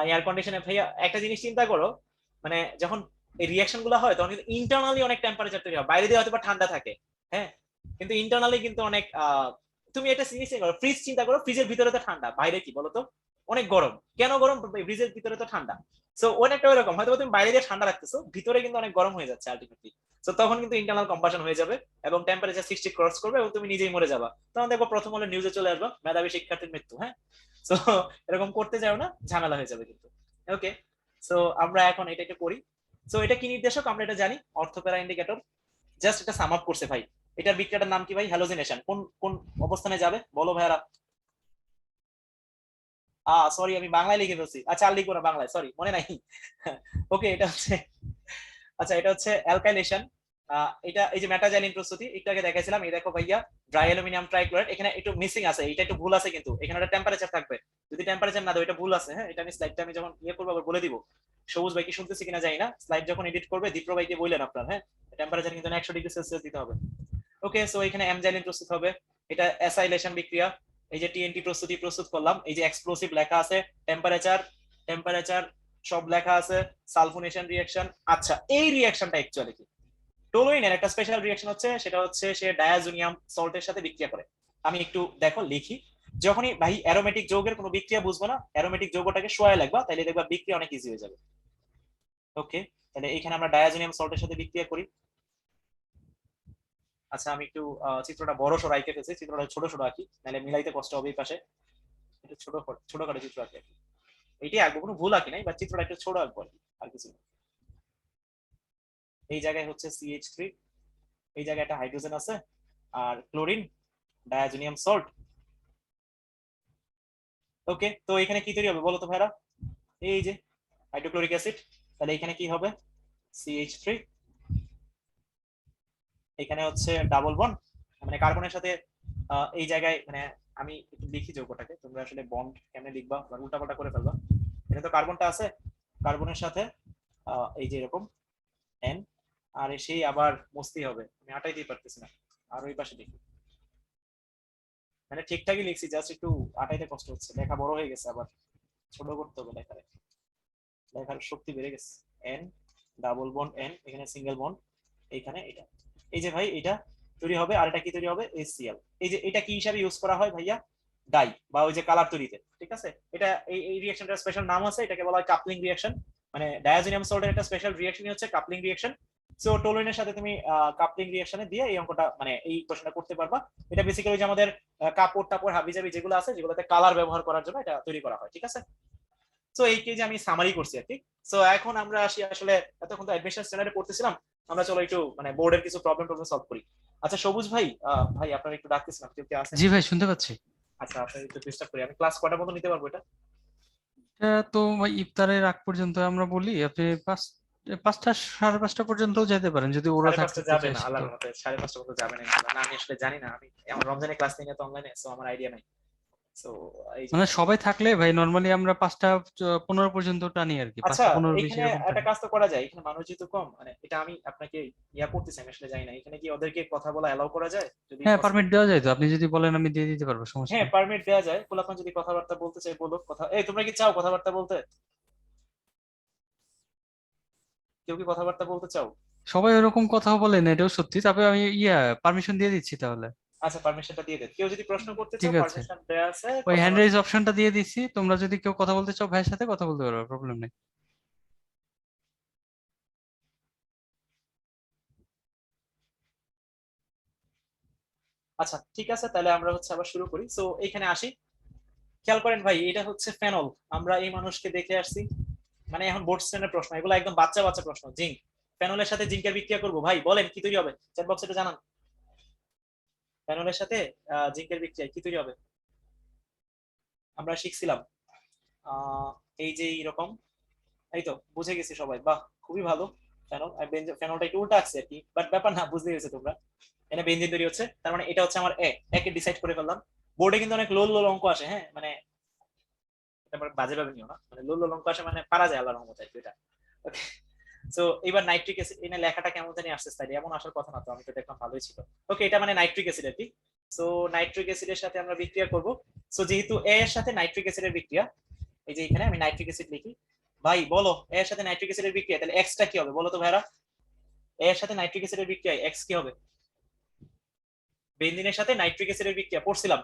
এয়ার কন্ডিশনে ভাইয়া একটা জিনিস চিন্তা করো, মানে যখন এই রিয়াকশন গুলো হয় তখন কিন্তু ইন্টারনালি অনেক টেম্পারেচার তৈরি হয়, বাইরে দিয়ে হয়তো ঠান্ডা থাকে, হ্যাঁ, কিন্তু ইন্টারনালি কিন্তু অনেক তুমি একটা জিনিস চিন্তা করো, ফ্রিজ চিন্তা করো, ফ্রিজের ভিতরে তো ঠান্ডা, বাইরে কি বলতো অনেক গরম। কেন গরম? ফ্রিজের ভিতরে তো ঠান্ডা। সো অনেকটা ওইরকম, হয়তো তুমি বাইরে দিয়ে ঠান্ডা রাখতেছো, ভিতরে কিন্তু অনেক গরম হয়ে যাচ্ছে আলটিমেটলি। তো তখন কিন্তু ইন্টারনাল কম্বাশন হয়ে যাবে এবং টেম্পারেচার 60 ক্রস করবে এবং তুমি নিজেই মরে যাবা। তখন দেখবো প্রথম হলে নিউজে চলে আসবে মেধাবী শিক্ষার্থীর মৃত্যু, হ্যাঁ। সো এরকম করতে যাও না, ঝামেলা হয়ে যাবে কিন্তু। ওকে, সো আমরা এখন এটা একটু করি। সো এটা কি নির্দেশক আমরা এটা জানি, অর্থোপ্যারা ইন্ডিকেটর। জাস্ট এটা সাম আপ করছে ভাই। এটার বিক্রিয়াটার নাম কি ভাই? হ্যালোজিনেশন। কোন কোন অবস্থানে যাবে বলো ভাইয়ারা? সরি আমি বাংলায় লিখে ফেলছি, আচ্ছা আর লিখবো না বাংলায়, সরি মনে নাই। ওকে, এটা হচ্ছে, আচ্ছা এটা হচ্ছে অ্যালকাইলেশন। এটা এই যে মেটাজাইলিন প্রস্তুতি একটু আগে দেখাইছিলাম, এই দেখো ভাইয়া ড্রাই অ্যালুমিনিয়াম ট্রাইক্লোরাইড, এখানে একটু মিসিং আছে, এটা একটু ভুল আছে কিন্তু, এখানে একটা টেম্পারেচার থাকবে, যদি টেম্পারেচার না দাও এটা ভুল আছে, হ্যাঁ। এটা আমি স্লাইডটা আমি যখন ইয়ে করবো আবার বলে দিব। সবুজ ভাই কি শুনতেছি কিনা জানি না, স্লাইড যখন এডিট করবে দীপ্র ভাইকে বললেন আপনার, হ্যাঁ, টেম্পারেচার কিন্তু 100°C দিতে হবে। ওকে, সো এখানে অ্যামজাইলিন প্রস্তুত হবে, এটা অ্যাসাইলেশন বিক্রিয়া। এই যে টিএনটি প্রস্তুত করলাম, এই যে এক্সপ্লোসিভ লেখা আছে, টেম্পারেচার টেম্পারেচার সব লেখা আছে, সালফোনেশন রিঅ্যাকশন। আচ্ছা এই রিঅ্যাকশনটা অ্যাকচুয়ালি কি? টলুইনের একটা স্পেশাল রিঅ্যাকশন হচ্ছে, সেটা হচ্ছে সে ডায়াজোনিয়াম সল্টের সাথে বিক্রিয়া করে। আমি একটু দেখো লিখি, যখনই ভাই অ্যারোমেটিক যৌগের কোনো বিক্রিয়া বুঝবো না, অ্যারোমেটিক যৌগটাকে শোয়া লাগবা, তাইলে দেখবা বিক্রিয়া অনেক ইজি হয়ে যাবে। ওকে, তাহলে এখানে আমরা ডায়াজোনিয়াম সল্টের সাথে বিক্রিয়া করি। আচ্ছা আমি একটু চিত্রটা বড় সড়ো আঁকে ফেলছি, চিত্রটা ছোট ছোট আঁকি, নাহলে মিলাইতে কষ্ট হবে। এই পাশে একটু ছোটখাটো চিত্র আঁকি, এইটাই আঁকবো, কোনো ভুল আঁকি নাই, বা চিত্রটা একটু ছোট আঁকবো আর কিছু না। এই জায়গায় হচ্ছে CH3, এই জায়গায় একটা হাইড্রোজেন আছে, আর ক্লোরিন, ডায়াজোনিয়াম সল্ট। ওকে, তো এখানে কি তৈরি হবে বলো তো ভাইরা? এই যে হাইড্রোক্লোরিক অ্যাসিড, তাহলে এখানে কি হবে? CH3, এখানে হচ্ছে ডাবল বন্ড, মানে কার্বনের সাথে এই জায়গায়, মানে আমি একটু লিখি যৌগটাকে, তোমরা আসলে বন্ড কেমনে লিখবা বা উল্টাপাল্টা করে ফেলবা। এটা তো কার্বনটা আছে, কার্বনের সাথে এই যে এরকম এন, আর সেই আবার মস্তি হবে, আমি আটাইতেই পারতেছি না, আর ওই পাশে লিখি, মানে ঠিকঠাকই লিখছি, জাস্ট একটু আটাইতে কষ্ট হচ্ছে, লেখা বড় হয়ে গেছে, আবার ছোট করতে হবে লেখার, লেখার শক্তি বেড়ে গেছে। এন, ডাবল বন্ড এন, এখানে সিঙ্গেল বন্ড, এখানে এটা, এই যে ভাই এটা তৈরি হবে, আর এটা কি তৈরি হবে? HCl। এই যে এটা কি হিসাবে ইউজ করা হয় ভাইয়া? ডাই, বা ওই যে কালার তৈরিতে, ঠিক আছে। এটা এই রিঅ্যাকশনটার স্পেশাল নাম আছে, এটাকে বলা হয় কাপলিং রিঅ্যাকশন। মানে ডায়াজোনিয়াম সল্টের একটা স্পেশাল রিঅ্যাকশনই হচ্ছে কাপলিং রিঅ্যাকশন। সো টলুইনের সাথে তুমি কাপলিং রিঅ্যাকশনে দিয়ে এই অঙ্কটা, মানে এই কোশ্চেনটা করতে পারবা। এটা বেসিক্যালি যে আমাদের কাপড় টাপড় হাবিজাবি যেগুলো আছে, যেগুলোতে কালার ব্যবহার করার জন্য এটা তৈরি করা হয়, ঠিক আছে। সো এই যে আমি সামারি করছি আর কি। সো এখন আমরা আসি, আসলে এতক্ষণ তো অ্যাডমিশন স্ট্যান্ডার্ডে পড়তেছিলাম, আমরা চলো একটু মানে বোর্ডের কিছু প্রবলেম সলভ করি। আচ্ছা সবুজ ভাই, ভাই আপনার একটু ডাকতেছিলাম, কেউ কি আছেন? জি ভাই, শুনতে পাচ্ছি। আচ্ছা আপনার একটু ডিস্টার্ব করি, আমি ক্লাস কটার মতো নিতে পারবো এটা? তো ভাই ইফতারের আগ পর্যন্ত আমরা বলি, আপনি 5টা 5:30 পর্যন্ত যেতে পারেন যদি ওরা 5:30 থাকতে যাবে চায় না, সেটা। আল্লাহর রহমতে 5:30 মতো যাবে না ইনশাআল্লাহ। না আমি আসলে জানি না, আমি আমার রমজানে ক্লাস নিই না তো অনলাইনে, সো আমার আইডিয়া নাই। সো এই জন্য মানে আর কি। সবাই থাকলে ভাই নর্মালি আমরা 5:15 পর্যন্ত টানি আর কি, আচ্ছা 5:15-20 এখানে এরকম একটা টানি। কাজ তো করা যায়, এখানে মানুষ যেহেতু কম, মানে এটা আমি আপনাকে ইয়া করতেছি, আমি আসলে জানি না এখানে কি ওদেরকে কথা বলা এলাও করা যায়, যদি হ্যাঁ, পসিবল। পারমিট দেওয়া যায় তো, আপনি যদি বলেন আমি দিয়ে দিতে পারবো, সমস্যা হ্যাঁ নেই। পারমিট দেওয়া যায়, পোলাপান যদি কথাবার্তা বলতে চাই বলুক, কথা, এই তোমরা কি চাও কথাবার্তা বলতে? কেউ কি কথাবার্তা বলতে চাও? সবাই ওরকম কথা বলে না, এটাও সত্যি, তবে আমি পারমিশন দিয়ে দিচ্ছি তাহলে। আচ্ছা পারমিশনটা দিয়ে দেন, কেউ যদি প্রশ্ন করতে ঠিক চাও আছে, পারমিশন দেওয়া আছে, ওই কথা হ্যান্ড বলার। রাইজ অপশনটা দিয়ে দিচ্ছি, তোমরা যদি কেউ কথা বলতে চাও ভাইয়ের সাথে কথা বলতে পারো, প্রবলেম নেই। আচ্ছা ঠিক আছে, তাহলে আমরা হচ্ছে আবার শুরু করি। সো এখানে আসি, খেয়াল করেন ভাই, এটা হচ্ছে ফেনল, আমরা এই মানুষকে দেখে আসছি, মানে এখন বোর্ড স্ট্যান্ডার্ড প্রশ্ন, এগুলো একদম বাচ্চা বাচ্চা প্রশ্ন। জিঙ্ক, ফেনলের সাথে জিঙ্কের বিক্রিয়া করবো, ভাই বলেন কি তৈরি হবে, চ্যাট বক্সে এটা জানান। ফেনলের সাথে জিঙ্কের বিক্রিয়া কি তৈরি হবে? আমরা শিখছিলাম এই যে এইরকম, এই তো বুঝে গেছি সবাই, বাহ খুবই ভালো। ফেনল আর ফেনলটা একটু উল্টা আসছে আর কি, বাট ব্যাপার না, বুঝতে গেছে তোমরা। এখানে বেনজিন তৈরি হচ্ছে, তার মানে এটা হচ্ছে আমার একে ডিসাইড করে ফেললাম। বোর্ডে কিন্তু অনেক লোল লোল অঙ্ক আসে, হ্যাঁ মানে এটা আবার বাজে ভাবে নিও না, মানে লোল লোল অঙ্ক আসে মানে পারা যায় আল্লাহর রহমতে আর কি এটা। ওকে, সো এবার নাইট্রিক অ্যাসিড, এনে লেখাটা কেমন জানি আসছে স্টাইলে, এমন আসার কথা না তো, আমি তো দেখলাম ভালোই ছিল। ওকে, এটা মানে নাইট্রিক অ্যাসিড আর কি। সো নাইট্রিক অ্যাসিডের সাথে আমরা বিক্রিয়া করব। সো যেহেতু এ এর সাথে নাইট্রিক অ্যাসিডের বিক্রিয়া, এই যে এখানে আমি নাইট্রিক অ্যাসিড লিখি। ভাই বলো এ এর সাথে নাইট্রিক অ্যাসিডের বিক্রিয়া, তাহলে এক্সটা কি হবে বলো তো ভাইরা? এ এর সাথে নাইট্রিক অ্যাসিডের বিক্রিয়া এক্স কি হবে? বেনজিনের সাথে নাইট্রিক অ্যাসিডের বিক্রিয়া পড়ছিলাম,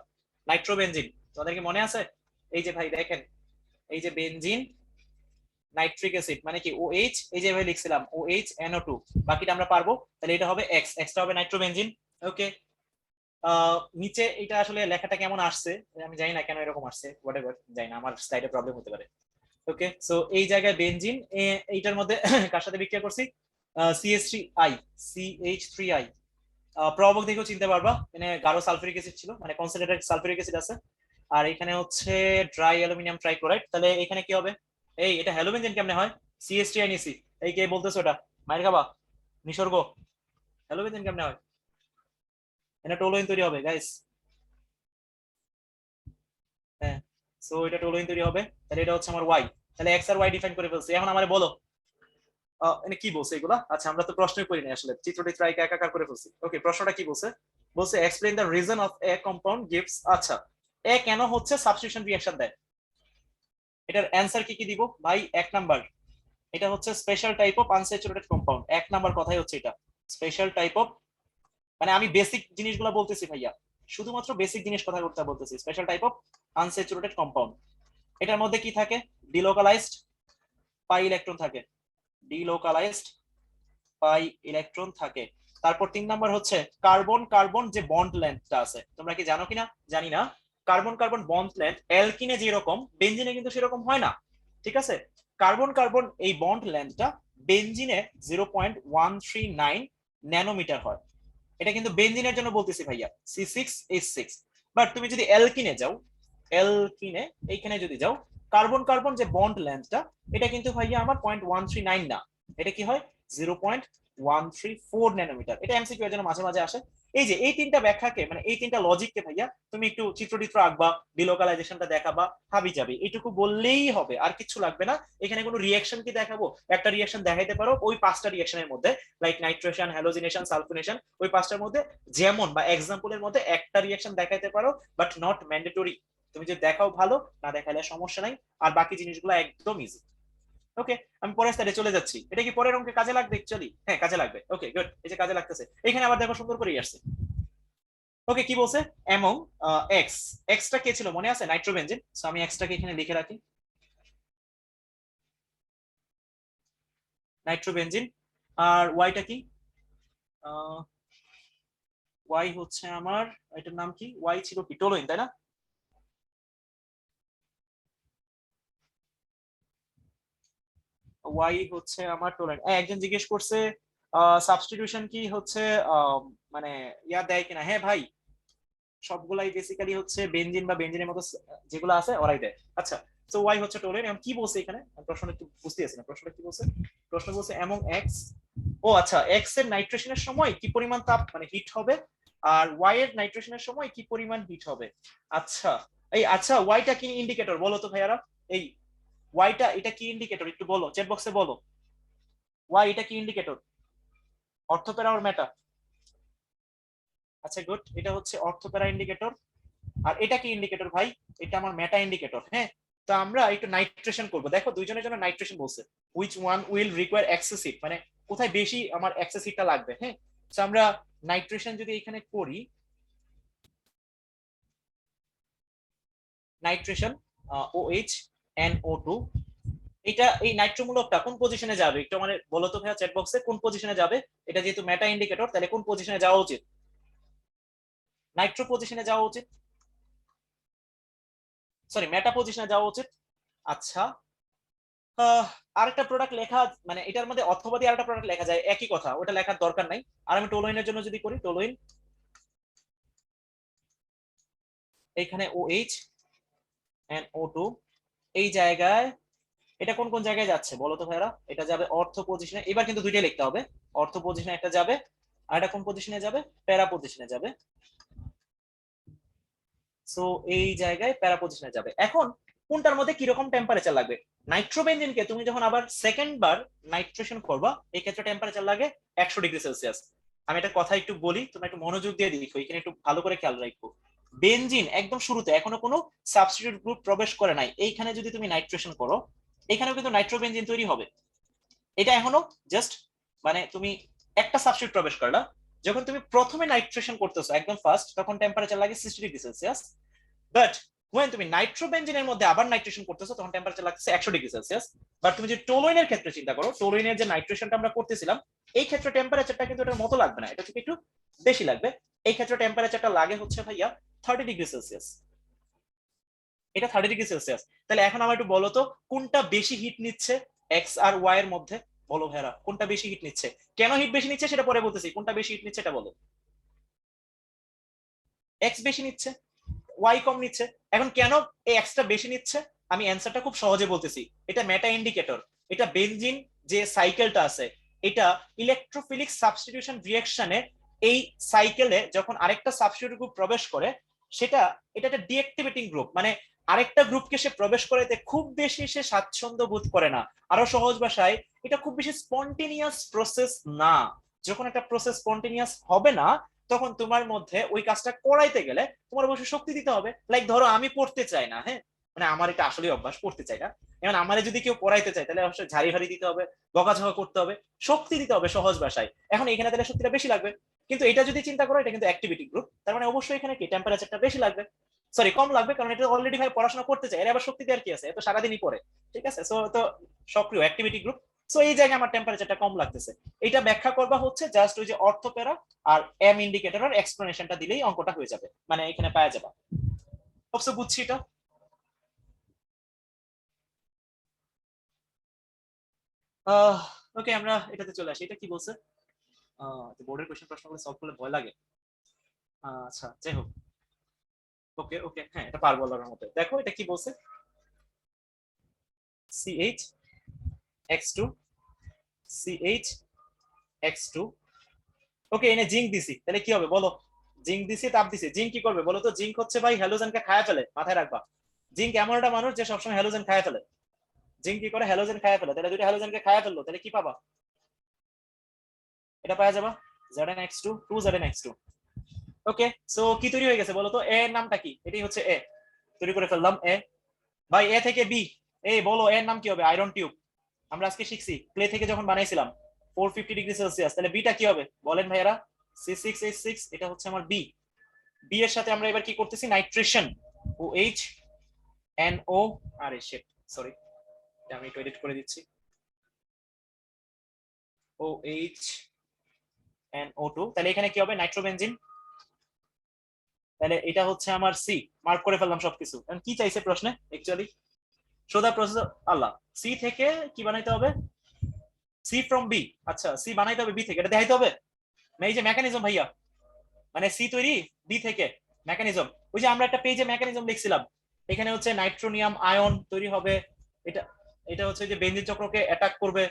নাইট্রোবেনজিন, তোমাদের কি মনে আছে? এই যে ভাই দেখেন, এই যে বেনজিন নাইট্রিক অ্যাসিড মানে কি OH, এই যে ভাই লিখছিলাম OH NO2, বাকিটা আমরা পারবো, তাহলে এটা হবে এক্স, এক্সটা হবে নাইট্রোবেনজিন। ওকে, নিচে এটা আসলে লেখাটা কেমন আসছে আমি জানি না, কেন এরকম আসছে, হোয়াটএভার, জানি না, আমার স্লাইডে প্রবলেম হতে পারে। ওকে, সো এই জায়গায় বেনজিন, এইটার মধ্যে কার সাথে বিক্রিয়া করছি? CH3I, CH3I, প্রভাবক দেখেও চিনতে পারবা, মানে গাঢ় সালফিউরিক অ্যাসিড ছিল, মানে কনসেন্ট্রেটেড সালফিউরিক অ্যাসিড আছে। আর এখানে হচ্ছে ড্রাই অ্যালুমিনিয়াম ট্রাইক্লোরাইড, তাহলে এখানে কি হবে? এই এটা হ্যালোবেনজেন কেমনে হয়? CH3I নিছি, এই কে বলতেছো এটা? মায়ের খাবা নিসর্গ, হ্যালোবেনজেন কেমনে হয়? এটা টোলুইন তৈরি হবে গাইস। হ্যাঁ, সো এটা টোলুইন তৈরি হবে, তাহলে এটা হচ্ছে আমার ওয়াই, তাহলে এক্স আর ওয়াই ডিফাইন করে ফেলছি। এখন আমারে বলো এনে কি বলছে এগুলা? আচ্ছা আমরা তো প্রশ্নই করিনি আসলে, চিত্রটি প্রায় একাকার করে ফেলছি। ওকে, প্রশ্নটা কি বলছে? বলছে explain the reason of A compound gives, আচ্ছা এ কেন হচ্ছে সাবস্টিটিউশন রিঅ্যাকশন দেয়, এটার অ্যানসার কি কি দিব ভাই? এক নাম্বার, এটা হচ্ছে special type of unsaturated compound, এক নাম্বার কথাই হচ্ছে এটা স্পেশাল টাইপ অফ, মানে আমি বেসিক জিনিসগুলো বলতেছি ভাইয়া, শুধুমাত্র বেসিক জিনিস কথা করতে বলতেছি, special type of unsaturated compound. এটার মধ্যে কি থাকে? ডিলোকালাইজড পাই ইলেকট্রন থাকে, ডিলোকালাইজড পাই ইলেকট্রন থাকে। তারপর 3 নাম্বার হচ্ছে কার্বন কার্বন যে বন্ড লেন্থটা আছে, তোমরা কি জানো কিনা জানি না, কার্বন কার্বন বন্ড লেন্থ অ্যালকিনে যেরকম বেনজিনে কিন্তু সেরকম হয় না, ঠিক আছে? কার্বন কার্বন এই বন্ড লেন্থটা বেনজিনে 0.139 ন্যানোমিটার হয়, এটা কিন্তু বেনজিনের জন্য বলতেছি ভাইয়া, C6H6। বাট তুমি যদি অ্যালকিনে যাও, অ্যালকিনে এইখানে যদি যাও, কার্বন কার্বন যে বন্ড লেন্থটা, এটা কিন্তু ভাইয়া আমার 0.139 না, এটা কি হয় 0.134 ন্যানোমিটার। এটা এমসিকিউ এর জন্য মাঝে মাঝে আসে। এই যে এই তিনটা ব্যাখ্যাকে, মানে এই তিনটা লজিককে ভাইয়া তুমি একটু চিত্রটিত্র আঁকবা, ডিলোকালাইজেশনটা দেখাবা, হাবি যাবে, এইটুকু বললেই হবে, আর কিছু লাগবে না। এখানে কোনো রিঅ্যাকশন কি দেখাবো? একটা রিঅ্যাকশন দেখাইতে পারো ওই 5টা রিঅ্যাকশনের মধ্যে, লাইক নাইট্রেশন, হ্যালোজিনেশন, সালফিনেশন, ওই 5টার মধ্যে যেমন বা এক্সাম্পলের মধ্যে একটা রিঅ্যাকশন দেখাইতে পারো, বাট নট ম্যান্ডেটরি। তুমি যদি দেখাও ভালো, না দেখালে সমস্যা নাই, আর বাকি জিনিসগুলো একদম ইজি। ওকে, আমি পরের স্লাইডে চলে যাচ্ছি। এটা কি পরের অঙ্কে কাজে লাগবে অ্যাকচুয়ালি? হ্যাঁ কাজে লাগবে। ওকে গুড, এই যে কাজে লাগতেছে, এখানে আবার দেখো সুন্দর করেই আসছে। ওকে, কি বলছে? এমং এক্স, এক্সটা কে ছিল মনে আছে? নাইট্রোবেনজিন। সো আমি এক্সটাকে এখানে লিখে রাখি, নাইট্রোবেনজিন। আর ওয়াইটা কি? ওয়াই হচ্ছে আমার, এটার নাম কি? ওয়াই ছিল কি? টোলুইন, তাই না? ওয়াই হচ্ছে আমার টোলুইন। একজন জিজ্ঞেস করছে সাবস্টিটিউশন কি হচ্ছে মানে ইয়া দেয় কিনা? হ্যাঁ ভাই, সবগুলাই বেসিক্যালি হচ্ছে বেনজিন বা বেনজিনের মতো যেগুলো আছে ওরাই দেয়। আচ্ছা, তো ওয়াই হচ্ছে টোলেন। এখন কি বলছে এখানে, প্রশ্নটা একটু বুঝতে পারছি না, প্রশ্নটা কি বলছে? প্রশ্ন বলছে এমন এক্স, ও আচ্ছা, এক্স এর নাইট্রেশনের সময় কি পরিমাণ তাপ মানে হিট হবে, আর ওয়াই এর নাইট্রেশনের সময় কি পরিমাণ হিট হবে। আচ্ছা, এই আচ্ছা ওয়াইটা কি ইন্ডিকেটর বলো তো ভাইয়ারা? এই ওয়াইটা এটা কি ইন্ডিকেটর একটু বলো, চ্যাট বক্সে বলো, ওয়াই এটা কি ইন্ডিকেটর? অর্থোপ্যারা আর মেটা? আচ্ছা গুড, এটা হচ্ছে অর্থোপ্যারা ইন্ডিকেটর। আর এটা কি ইন্ডিকেটর ভাই? এটা আমার মেটা ইন্ডিকেটর। হ্যাঁ, তো আমরা একটু নাইট্রেশন করব। দেখো দুইজনের জন্য নাইট্রেশন বলছে, which one will require excessive, মানে কোথায় বেশি আমার এক্সেসিভটা লাগবে। হ্যাঁ, তো আমরা নাইট্রেশন যদি এখানে করি, নাইট্রেশন OH NO2, এটা এই নাইট্রোমূলকটা কোন পজিশনে যাবে একটু মানে বলো তো ভাইয়া চ্যাট বক্সে, কোন পজিশনে যাবে? এটা যেহেতু মেটা ইন্ডিকেটর, তাহলে কোন পজিশনে যাওয়া উচিত? নাইট্রো পজিশনে যাওয়া উচিত, সরি মেটা পজিশনে যাওয়া উচিত। আচ্ছা, আরেকটা প্রোডাক্ট লেখা, মানে এটার মধ্যে অথবা দিয়ে আরেকটা প্রোডাক্ট লেখা যায়, একই কথা, ওটা লেখার দরকার নাই। আর আমি টোলুইনের জন্য যদি করি, টোলুইন এইখানে OH and O2 এই জায়গায়, এটা কোন কোন জায়গায় যাচ্ছে বলো তো ভাইরা? এটা যাবে অর্থ পজিশনে, এবার কিন্তু দুইটাই লিখতে হবে। অর্থ পজিশনে একটা যাবে, আর এটা কোন পজিশনে যাবে? প্যারা পজিশনে যাবে। সো এই জায়গায় প্যারা পজিশনে যাবে। এখন কোনটার মধ্যে কিরকম টেম্পারেচার লাগবে? নাইট্রোবেনজিনকে তুমি যখন আবার সেকেন্ড বার নাইট্রেশন করবা, এই ক্ষেত্রে টেম্পারেচার লাগে 100°C। আমি একটা কথা একটু বলি, তুমি একটু মনোযোগ দিয়ে দেখো, এখানে একটু ভালো করে খেয়াল রাখবো। বেনজিন একদম শুরুতে এখনো কোনো সাবস্টিটিউট গ্রুপ প্রবেশ করে নাই, এইখানে যদি তুমি নাইট্রেশন করো, এখানেও কিন্তু নাইট্রোবেনজিন তৈরি হবে। এটা এখনো জাস্ট মানে তুমি একটা সাবস্টিটিউট প্রবেশ করলা। যখন তুমি প্রথমে নাইট্রেশন করতেছো একদম ফার্স্ট, তখন টেম্পারেচার লাগে 60°C। বাট when তুমি নাইট্রোবেনজিনের মধ্যে আবার নাইট্রেশন করতেছো, তখন টেম্পারেচার লাগছে 100°C। বাট তুমি যে টোলুইনের ক্ষেত্রে চিন্তা করো, টোলুইনের যে নাইট্রেশনটা আমরা করতেছিলাম, এই ক্ষেত্রে টেম্পারেচারটা কিন্তু এটার মতো লাগবে না, এটা থেকে একটু বেশি লাগবে। এই ক্ষেত্রে টেম্পারেচারটা লাগে হচ্ছে ভাইয়া 30°C। এটা 30°C। তাহলে এখন আমার একটু বলো তো, কোনটা বেশি হিট নিচ্ছে এক্স আর ওয়াই এর মধ্যে? বলো ভাইরা, কোনটা বেশি হিট নিচ্ছে? কেন হিট বেশি নিচ্ছে সেটা পরে বলতেছি, কোনটা বেশি হিট নিচ্ছে এটা বলো। এক্স বেশি নিচ্ছে, ওয়াই কম নিচ্ছে। এখন কেন এই এক্সটা বেশি নিচ্ছে? আমি অ্যান্সারটা খুব সহজে বলতেছি, এটা মেটা ইন্ডিকেটর। এটা বেনজিন যে সাইকেলটা আছে, এটা ইলেকট্রোফিলিক সাবস্টিটিউশন রিঅ্যাকশনে, এই সাইকেলে যখন আরেকটা সাবস্টিটিউট গ্রুপ প্রবেশ করে, সেটা এটা একটা ডিঅ্যাক্টিভেটিং গ্রুপ, মানে আরেকটা গ্রুপকে সে প্রবেশ করাতে খুব বেশি সে স্বাচ্ছন্দ্য বোধ করে না। আরো সহজ ভাষায়, এটা খুব বেশি স্পন্টেনিয়াস প্রসেস না। যখন একটা প্রসেস স্পন্টেনিয়াস হবে না, তখন তোমার মধ্যে ওই কাজটা করাইতে গেলে তোমার অবশ্যই শক্তি দিতে হবে। লাইক ধরো আমি পড়তে চাই না, হ্যাঁ, মানে আমার এটা আসলে অভ্যাস, পড়তে চাই না। এখন আমারে যদি কেউ পড়াইতে চায়, তাহলে অবশ্যই ঝাড়ি ভাড়ি দিতে হবে, বকাঝকা করতে হবে, শক্তি দিতে হবে সহজ ভাষায়। এখন এখানে তাহলে শক্তিটা বেশি লাগবে। কিন্তু এটা যদি চিন্তা করো, এটা কিন্তু অ্যাক্টিভিটি গ্রুপ, তার মানে অবশ্যই এখানে কি টেম্পারেচারটা বেশি লাগবে, সরি কম লাগবে, কারণ এটা অলরেডি ভাই পড়াশোনা করতে চায়, এর আবার শক্তি দেওয়ার কি আছে, এত সারাদিনই পড়ে। ঠিক আছে, সো তো সক্রিয় অ্যাক্টিভিটি গ্রুপ। সো এই জায়গায় আমার টেম্পারেচারটা কম লাগতেছে। এটা ব্যাখ্যা করবা হচ্ছে জাস্ট ওই যে অর্থ প্যারা আর এম ইন্ডিকেটর আর এক্সপ্লেনেশনটা দিলেই অঙ্কটা হয়ে যাবে, মানে এখানে পাওয়া যাবে। অবশ্য বুঝছি এটা। আহ ওকে, আমরা এটাতে চলে আসি। এটা কি বলছে? বোর্ডের কোশ্চেন প্রশ্নগুলো সলভ করলে ভয় লাগে। আচ্ছা যাই হোক, ওকে ওকে, হ্যাঁ এটা পারবো আল্লাহর মধ্যে। দেখো এটা কি বলছে, CH X2 CH X2। ওকে, এনে জিঙ্ক দিছি, তাহলে কি হবে বলো? জিঙ্ক দিছি, তাপ দিছি, জিঙ্ক কি করবে বলো তো? জিঙ্ক হচ্ছে ভাই হ্যালোজেনকে খায় ফেলে, মাথায় রাখবা। জিঙ্ক এমন একটা মানুষ যে সবসময় হ্যালোজেন খায় ফেলে। জিঙ্ক কি করে? হ্যালোজেন খায় ফেলে। তাহলে দুটো হ্যালোজেনকে খায় ফেললো, তাহলে কি পাবা? এটা পাওয়া যাবা ZnX2 2ZnX2। ওকে, সো কি তৈরি হয়ে গেছে বলো তো? এ এর নামটা কি? এটাই হচ্ছে এ, তৈরি করে ফেললাম এ। ভাই এ থেকে বি, এই বলো এর নাম কি হবে? Iron tube. আমরা আজকে শিখছি ক্লে থেকে যখন বানাইছিলাম 450°C। তাহলে বিটা কি হবে বলেন ভাইয়ারা? C6H6, এটা হচ্ছে আমার বি। বি এর সাথে আমরা এবার কি করতেছি? নাইট্রেশন, OH NO, আরে শিট সরি, আমি একটু এডিট করে দিচ্ছি, OH NO2। তাহলে এখানে কি হবে? নাইট্রোবেনজিন। তাহলে এটা হচ্ছে আমার সি, মার্ক করে ফেললাম সবকিছু। এখন কি চাইছে প্রশ্নে অ্যাকচুয়ালি? সোজা প্রসেস, আল্লাহ, সি থেকে কি বানাইতে হবে? C from B. আচ্ছা, সি বানাইতে হবে বি থেকে, এটা দেখাইতে হবে না? এই যে মেকানিজম ভাইয়া, মানে সি তৈরি বি থেকে, মেকানিজম ওই যে আমরা একটা পেজে মেকানিজম লিখছিলাম। এখানে হচ্ছে নাইট্রোনিয়াম আয়ন তৈরি হবে, এটা এটা হচ্ছে যে বেনজিন চক্রকে অ্যাটাক করবে,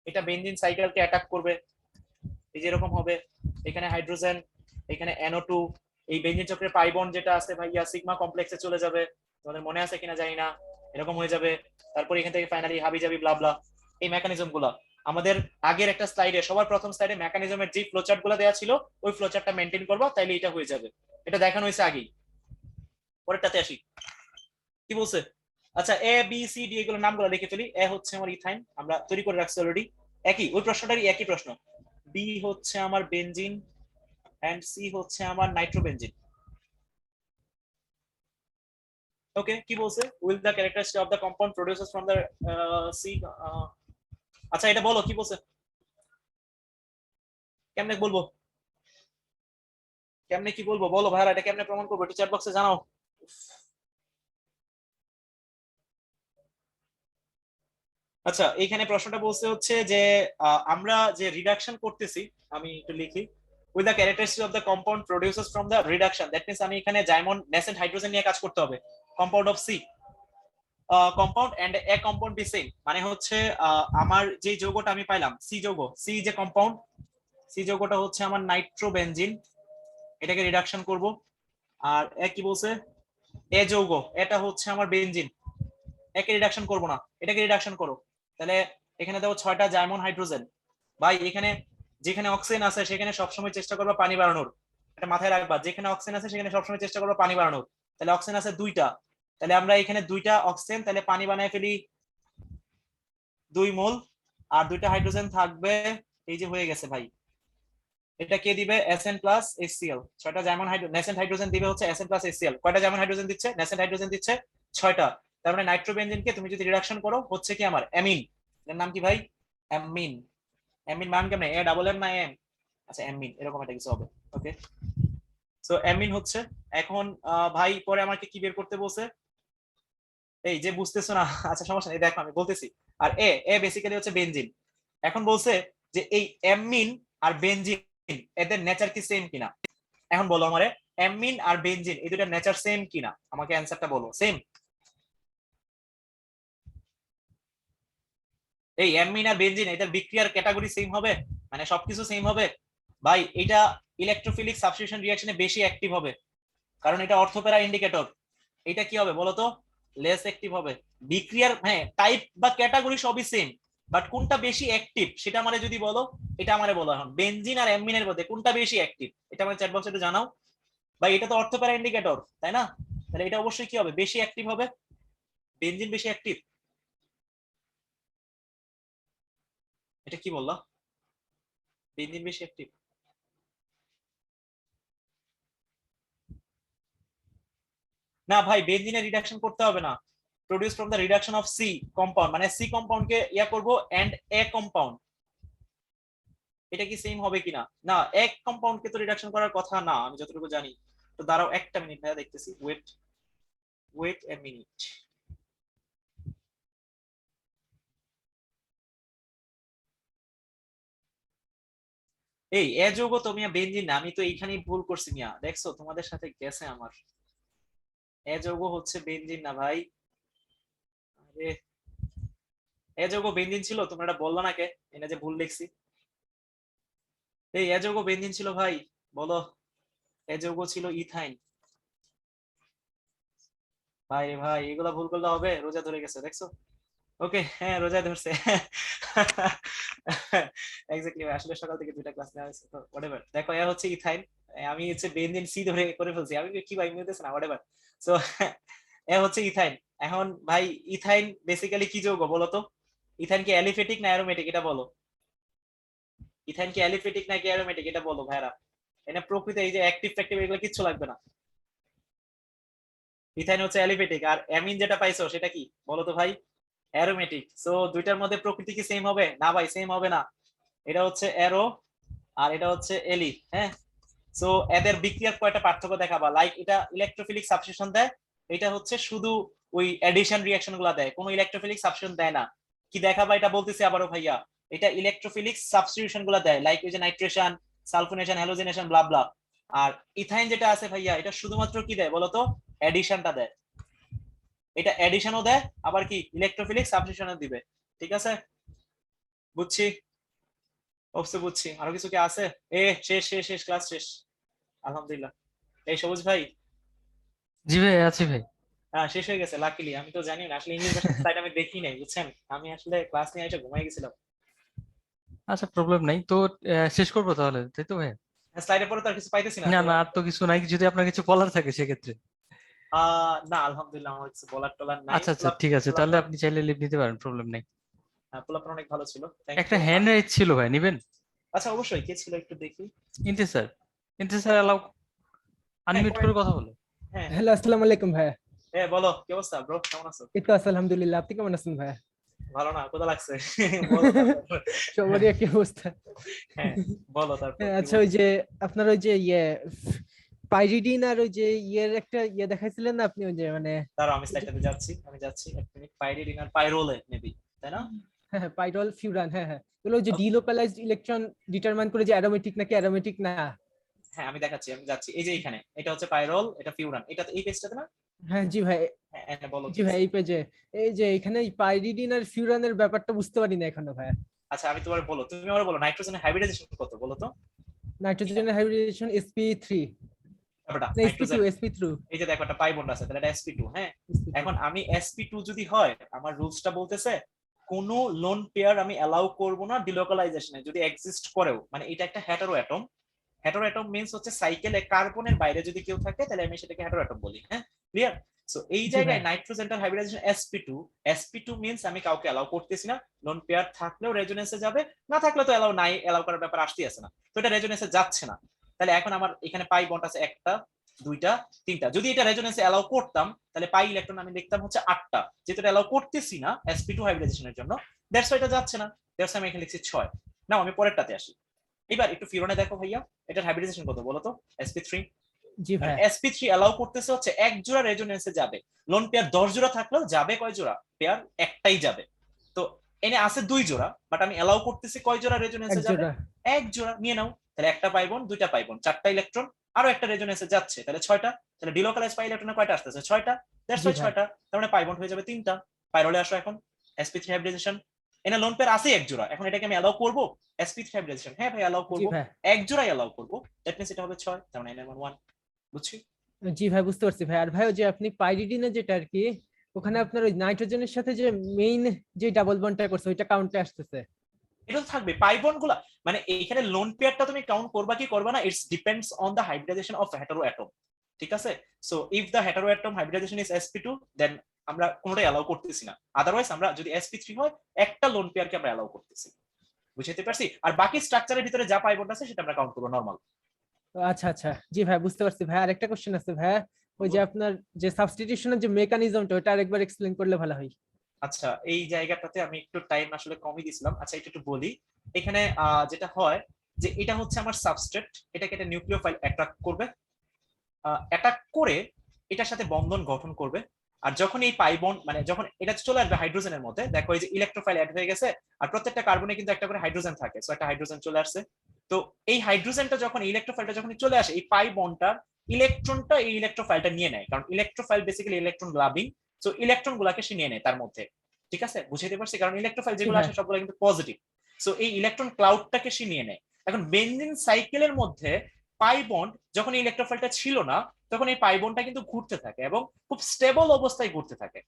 এটা বেনজিন সাইকেলকে অ্যাটাক করবে, এই যে এরকম হবে। এখানে হাইড্রোজেন, এখানে NO2, এই বেনজিন চক্রের পাই বন্ড যেটা আছে ভাইয়া সিগমা কমপ্লেক্সে চলে যাবে, তোমাদের মনে আছে কিনা জানি না, এরকম হয়ে যাবে। তারপর এখান থেকে ফাইনালি হাবি জাবি ব্লা ব্লা। এই মেকানিজম গুলা আমাদের আগের একটা স্লাইডে, সবার প্রথম স্লাইডে মেকানিজমের যে ফ্লোচার্ট গুলো দেওয়া ছিল, ওই ফ্লোচার্টটা মেনটেন করবা, তাইলে এটা হয়ে যাবে। এটা দেখানো হয়েছে আগেই। পরেরটাতে আসি, কি বলছে? আচ্ছা, A B C D এগুলো নামগুলো লিখে ফেলি। এ হচ্ছে আমার ইথাইন, আমরা তৈরি করে রাখছি অলরেডি, একই ওই প্রশ্নটারই একই প্রশ্ন। বি হচ্ছে আমার বেনজিন, এন্ড সি হচ্ছে আমার নাইট্রোবেনজিন। ওকে, কি বলছে? Will the characteristic of the compound produces from the C. আচ্ছা এটা বলো কি বলছে, কেমনে বলবো? কেমনে কি বলবো বলো ভাইরা, এটা কেমনে প্রমাণ করবো? একটু চ্যাট বক্সে জানাও। আচ্ছা, এইখানে প্রশ্নটা বলছে হচ্ছে যে আমরা যে রিডাকশন করতেছি, আমি একটু লিখি, with the characteristic of the compound produces from the reduction, that means আমি এখানে জাইমন ন্যাসেন্ট হাইড্রোজেন নিয়ে কাজ করতে হবে। Compound of C compound and A compound B same, মানে হচ্ছে আমার যে যৌগটা আমি পাইলাম সি যৌগ, সি যে কম্পাউন্ড, সি যৌগটা হচ্ছে আমার নাইট্রোবেনজিন, এটাকে রিডাকশন করব। আর এ কি বলছে, এ যৌগ, এটা হচ্ছে আমার বেনজিন, একে রিডাকশন করব না, এটাকে রিডাকশন করো। তাহলে এখানে দেখো 6টা জার্মান হাইড্রোজেন। ভাই এখানে যেখানে অক্সিজেন আছে সেখানে সবসময় চেষ্টা করবা পানি বাড়ানোর, এটা মাথায় রাখবা, যেখানে অক্সিজেন আছে সেখানে সবসময় চেষ্টা করবা পানি বাড়ানোর। তাহলে অক্সিজেন আছে 2টা, তাহলে আমরা এখানে 2টা অক্সিজেন, তাহলে পানি বানায় ফেলি 2 মোল, আর 2টা হাইড্রোজেন থাকবে, এই যে হয়ে গেছে ভাই। এটা কে দিবে, Sn প্লাস HCl, 6টা জার্মান ন্যাসেন্ট হাইড্রোজেন দিবে হচ্ছে Sn প্লাস HCl। কয়টা জার্মান হাইড্রোজেন দিচ্ছে, ন্যাসেন্ট হাইড্রোজেন দিচ্ছে 6টা। তার মানে নাইট্রোবেনজিনকে তুমি যদি রিডাকশন করো হচ্ছে কি আমার অ্যামিন, এর নাম কি ভাই, অ্যামিন। অ্যামিন মান কেমন, এ ডাবল এম না এম, আচ্ছা অ্যামিন এরকম একটা কিছু হবে। ওকে, সো অ্যামিন হচ্ছে। এখন ভাই পরে আমাকে কি বের করতে বলছে, এই যে বুঝতেছো না, আচ্ছা সমস্যা নেই, দেখো আমি বলতেছি। আর এ এ বেসিক্যালি হচ্ছে বেনজিন। এখন বলছে যে এই অ্যামিন আর বেনজিন এদের নেচার কি সেম কিনা। এখন বলো আমারে, অ্যামিন আর বেনজিন এই দুটার নেচার সেম কিনা, আমাকে অ্যানসারটা বলো। সেম? এই অ্যামিন আর বেনজিন এদের বিক্রিয়ার ক্যাটাগরি সেম হবে, মানে সবকিছু সেম হবে? ভাই এটা ইলেকট্রোফিলিক সাবস্টিটিউশন রিঅ্যাকশনে বেশি অ্যাক্টিভ হবে, কারণ এটা অর্থোপ্যারা ইন্ডিকেটর। এটা কি হবে বলতো, লেস অ্যাক্টিভ হবে। বিক্রিয়ার হ্যাঁ টাইপ বা ক্যাটাগরি সবই সেম, বাট কোনটা বেশি অ্যাক্টিভ সেটা আমারে যদি বলো, এটা আমারে বলো এখন বেনজিন আর অ্যামিনের মধ্যে কোনটা বেশি অ্যাক্টিভ, এটা আমার চ্যাট বক্সে একটু জানাও। ভাই এটা তো অর্থোপ্যারা ইন্ডিকেটর, তাই না? তাহলে এটা অবশ্যই কি হবে, বেশি অ্যাক্টিভ হবে, বেনজিন বেশি অ্যাক্টিভ। এটা কি বললা, বেনজিন বেশি অ্যাক্টিভ? না ভাই, বেনজিনের রিডাকশন করতে হবে না, produce from the reduction of C compound, মানে সি কম্পাউন্ডকে ইয়া করব এন্ড এ কম্পাউন্ড। এটা কি সেম হবে কিনা, না এক কম্পাউন্ডকে তো রিডাকশন করার কথা না আমি যতটুকু জানি। তো দাঁড়াও একটা মিনিট ভাইয়া দেখতেছি, ওয়েট ওয়েট এ মিনিট। এই এ যৌগ তো মিয়া বেনজিন না, আমি তো এইখানেই ভুল করছি মিয়া, দেখছো তোমাদের সাথে গেছে আমার। এ যৌগ হচ্ছে বেনজিন না ভাই। আরে এ যৌগ বেনজিন ছিল, তোমরা এটা বললো না কে, এটা যে ভুল লিখছি। এই এ যৌগ বেনজিন ছিল ভাই, বলো। এ যৌগ ছিল ইথাইন। ভাই ভাই এগুলা ভুল করলে হবে, রোজা ধরে গেছে দেখছো। ওকে, হ্যাঁ রোজা ধরছে। এক্স্যাক্টলি ভাই, আসলে সকাল থেকে 2টা ক্লাস নেওয়া হয়েছে তো হোয়াটএভার। দেখো এ হচ্ছে ইথাইন, আমি হচ্ছে বেনজিন সি ধরে করে ফেলছি, আমি কি ভাই মিলতেছে না, হোয়াটএভার। সো এ হচ্ছে ইথাইন। এখন ভাই ইথাইন বেসিক্যালি কি যৌগ বলো তো, ইথাইন কি অ্যালিফেটিক না অ্যারোমেটিক এটা বলো। ইথাইন কি অ্যালিফেটিক নাকি অ্যারোমেটিক এটা বলো ভাইরা। এটা প্রকৃতি এই যে অ্যাক্টিভ ফ্যাক্টিভ এগুলো কিচ্ছু লাগবে না। ইথাইন হচ্ছে অ্যালিফেটিক, আর অ্যামিন যেটা পাইছো সেটা কি বলো তো ভাই, অ্যারোমেটিক। সো দুইটার মধ্যে প্রকৃতি কি সেম হবে, না ভাই সেম হবে না। এটা হচ্ছে অ্যারো আর এটা হচ্ছে এলি, হ্যাঁ। সো এদের বিক্রিয়ার কয়টা পার্থক্য দেখাবা, লাইক এটা ইলেকট্রোফিলিক সাবস্টিটিউশন দেয়, এটা হচ্ছে শুধু ওই এডিশন রিঅ্যাকশন গুলা দেয়, কোনো ইলেকট্রোফিলিক সাবস্টিটিউশন দেয় না। কি দেখাবা এটা বলতেছি আবারও ভাইয়া, এটা ইলেকট্রোফিলিক সাবস্টিটিউশন গুলা দেয়, লাইক ওই যে নাইট্রেশন, সালফোনেশন, হ্যালোজিনেশন, ব্লা ব্লা। আর ইথাইন যেটা আছে ভাইয়া, এটা শুধুমাত্র কি দেয় বলতো, এডিশনটা দেয়। এটা এডিশনও দেয়, আবার কি ইলেকট্রোফিলিক সাবস্টিটিউশনও দিবে। ঠিক আছে, বুঝছি, অবশ্যই বুঝছি। আরো কিছু কি আছে? এ শেষ শেষ শেষ, ক্লাস শেষ আলহামদুলিল্লাহ। এই সবুজ ভাই, জি ভাই, আছি ভাই। হ্যাঁ শেষ হয়ে গেছে লাকিলি, আমি তো জানি না আসলে ইংলিশ ভাষার স্লাইড আমি দেখি নাই বুঝছেন, আমি আসলে ক্লাস নিয়ে এসে ঘুমাই গেছিলাম। আচ্ছা, প্রবলেম নাই তো। শেষ করবো তাহলে, তাই তো ভাই? স্লাইডের পরে তো আর কিছু পাইতেছি না না তো। না, আর তো কিছু নাই, যদি আপনার কিছু বলার থাকে সেক্ষেত্রে। না আলহামদুলিল্লাহ, আমার কিছু বলার টলার নাই। আচ্ছা আচ্ছা, ঠিক আছে, তাহলে আপনি চাইলে লিভ নিতে পারেন, প্রবলেম নেই। পোলাপান অনেক ভালো ছিল, থ্যাংক একটা ইউ। হ্যান্ড রাইজ ছিল ভাই, নিবেন? আচ্ছা অবশ্যই, কে ছিল একটু দেখি। ইন্তে স্যার, ইন্তে স্যার অ্যালাউ, হ্যাঁ আনমিউট করে কথা বলো। হ্যাঁ হ্যাঁ। হ্যালো, আসসালামু আলাইকুম ভাইয়া। হ্যাঁ বলো, কি অবস্থা ব্রো, কেমন আছো? এই তো আছি আলহামদুলিল্লাহ, আপনি কেমন আছেন ভাইয়া? ভালো না, কোথা লাগছে? বলো তারপর। সবারই একই অবস্থা। হ্যাঁ বলো তারপর কি আচ্ছা, ওই বলছো? যে আপনার ওই যে পাইরিডিন আর ওই যে একটা দেখাইছিলেন না আপনি, ওই যে মানে দাঁড়াও আমি স্লাইডটাতে যাচ্ছি, আমি যাচ্ছি এক মিনিট। পাইরিডিন আর পাইরোলে মেবি, তাই না? হ্যাঁ হ্যাঁ পাইরল ফিউরান, হ্যাঁ হ্যাঁ এগুলো যে ডিলোকালাইজড ইলেকট্রন ডিটারমাইন করে যে অ্যারোমেটিক নাকি অ্যারোমেটিক না। হ্যাঁ আমি দেখাচ্ছি, আমি যাচ্ছি, এই যে এখানে এটা হচ্ছে পাইরল, এটা ফিউরান, এটা এই পেজটাতে না? হ্যাঁ জি ভাই, হ্যাঁ হ্যাঁ, বলো জি কি? ভাই এই পেজে এই যে এখানে পাইরিডিন আর ফিউরানের ব্যাপারটা বুঝতে পারি না এখনো ভাই। আচ্ছা আমি তোমার বলো, তুমি আমার বলো নাইট্রোজেনের হাইব্রিডাইজেশন কত বলো তো? নাইট্রোজেনের হাইব্রিডেশন sp3 ব্যাপারটা না sp2 নাইট্রোজেন, sp2 এই যে দেখো একটা পাই বন্ড আছে, তাহলে এটা sp2। হ্যাঁ, sp2 এখন আমি sp2 যদি হয়, আমার রুলসটা বলতেছে কোন লোন পেয়ার আমি অ্যালাউ করব না ডিলোকালাইজেশনে যদি এক্সিস্ট করেও, মানে এটা একটা hetero atom. Hetero atom means হচ্ছে সাইকেলে কার্বনের বাইরে যদি কেউ থাকে তাহলে আমি সেটাকে হেটারো অ্যাটম বলি। হ্যাঁ ক্লিয়ার? সো এই জি জায়গায় ভাই নাইট্রোজেনটার হাইব্রিডাইজেশন sp2, sp2 মিন্স আমি কাউকে অ্যালাউ করতেছি না, লোন পেয়ার থাকলেও রেজোনেন্সে যাবে, না থাকলে তো অ্যালাউ নাই, অ্যালাউ করার ব্যাপার আসতেই আছে না, তো এটা রেজোনেন্সে যাচ্ছে না। তাহলে এখন আমার এখানে পাই বন্ড আছে একটা, দুইটা, তিনটা, যদি এটা রেজোনেন্সে অ্যালাউ করতাম তাহলে পাই ইলেকট্রন আমি লিখতাম হচ্ছে 8টা, যেহেতু অ্যালাউ করতেছি না sp2 হাইব্রিডাইজেশনের জন্য, দ্যাটস ওয়াই এটা যাচ্ছে না, দ্যাটস আমি এখানে লিখছি 6। নাও আমি পরেরটাতে আসি। এবার একটু ফিরনে দেখো ভাইয়া, এটার হাইব্রিডাইজেশন কত বলো তো? sp3। জি ভাই sp3 অ্যালাউ করতেছে হচ্ছে এক জোড়া রেজোনেন্সে যাবে, লোন পেয়ার 10 জোড়া থাকলেও যাবে কয় জোড়া? পেয়ার একটাই যাবে। তো এনে আছে 2 জোড়া, বাট আমি অ্যালাউ করতেছি কয় জোড়া এক রেজোনেন্সে যাবে? জোড়া। এক জোড়া, নিয়ে নাও। তাহলে একটা পাইবন, দুইটা পাইবন, 4টা ইলেকট্রন, আরো একটা রেজোনেন্সে যাচ্ছে, তাহলে 6টা। তাহলে ডিলোকালাইজ পাই ইলেকট্রনে কয়টা আসতেছে? 6টা, দ্যাটস জি ওয়াই ভাই 6টা। তার মানে পাইবন হয়ে যাবে 3টা। পাইরলে আসো এখন, sp3 হাইব্রিডাইজেশন, এনে লোন পেয়ার আছে এক জোড়া, এখন এটাকে আমি অ্যালাউ করব sp3 হাইব্রিডাইজেশন? হ্যাঁ ভাই অ্যালাউ জি করব, ভাই এক জোড়াই অ্যালাউ করব, দ্যাট মিন্স এটা হবে 6, তার মানে 9 বুঝছি? জি ভাই বুঝতে পারছি ভাই। আর ভাই ওই যে আপনি পাইরিডিনে যেটা আর কি ওখানে আপনার ওই নাইট্রোজেনের সাথে যে মেইন যে ডাবল বন্ডটা করছে ওইটা কাউন্টে আসতেছে। এটা তো থাকবে পাইবন গুলা, মানে এইখানে লোন পেয়ারটা তুমি কাউন্ট করবা কি করবা না, it's depends on the hybridization of hetero atom. ঠিক আছে? So if the hetero atom hybridization is sp2, then আমরা কোনোটাই অ্যালাউ করতেছি না, আদারওয়াইজ আমরা যদি sp3 হয় একটা লোন পেয়ারকে আমরা অ্যালাউ করতেছি। বুঝতে পারছি? আর বাকি স্ট্রাকচারের ভিতরে যা পাইবন আছে সেটা আমরা কাউন্ট করবো নরমাল। আচ্ছা আচ্ছা জি ভাই বুঝতে পারছি ভাই। আরেকটা কোশ্চেন আছে ভাই, ওই যে আপনার যে সাবস্টিটিউশনের যে মেকানিজমটা ওটা আরেকবার এক্সপ্লেইন করলে ভালো হয়। আচ্ছা এই জায়গাটাতে আমি একটু টাইম আসলে কমই দিছিলাম, আচ্ছা এটা একটু বলি। এখানে যেটা হয় যে এটা হচ্ছে আমার সাবস্ট্রেট, এটাকে একটা নিউক্লিওফাইল অ্যাট্রাক্ট করবে, অ্যাটাক করে এটার সাথে বন্ধন গঠন করবে। আর যখন এই পাই বন্ড মানে যখন এটা চলে আসবে হাইড্রোজেনের মধ্যে, দেখো এই যে ইলেকট্রোফাইল অ্যাড হয়ে গেছে, আর প্রত্যেকটা কার্বনে কিন্তু একটা করে হাইড্রোজেন থাকে, সো একটা হাইড্রোজেন চলে আসছে। তো এই হাইড্রোজেনটা যখন ইলেকট্রোফাইলটা যখন চলে আসে, এই পাই বন্ডটার ইলেকট্রনটা এই ইলেকট্রোফাইলটা নিয়ে নেয়, কারণ electrophile basically electron loving, so electron গুলাকে সে নিয়ে নেয় তার মধ্যে। ঠিক আছে, বুঝাইতে পারছি? কারণ ইলেকট্রোফাইল জি যেগুলো ভাই আসে সবগুলো কিন্তু পজিটিভ, সো এই ইলেকট্রন ক্লাউডটাকে সে নিয়ে নেয়। এখন বেনজিন সাইকেলের মধ্যে পাই বন্ড যখন এই ইলেকট্রোফাইলটা ছিল না, তখন এই পাই বন্ডটা কিন্তু ঘুরতে থাকে এবং খুব স্টেবল অবস্থায় ঘুরতে থাকে।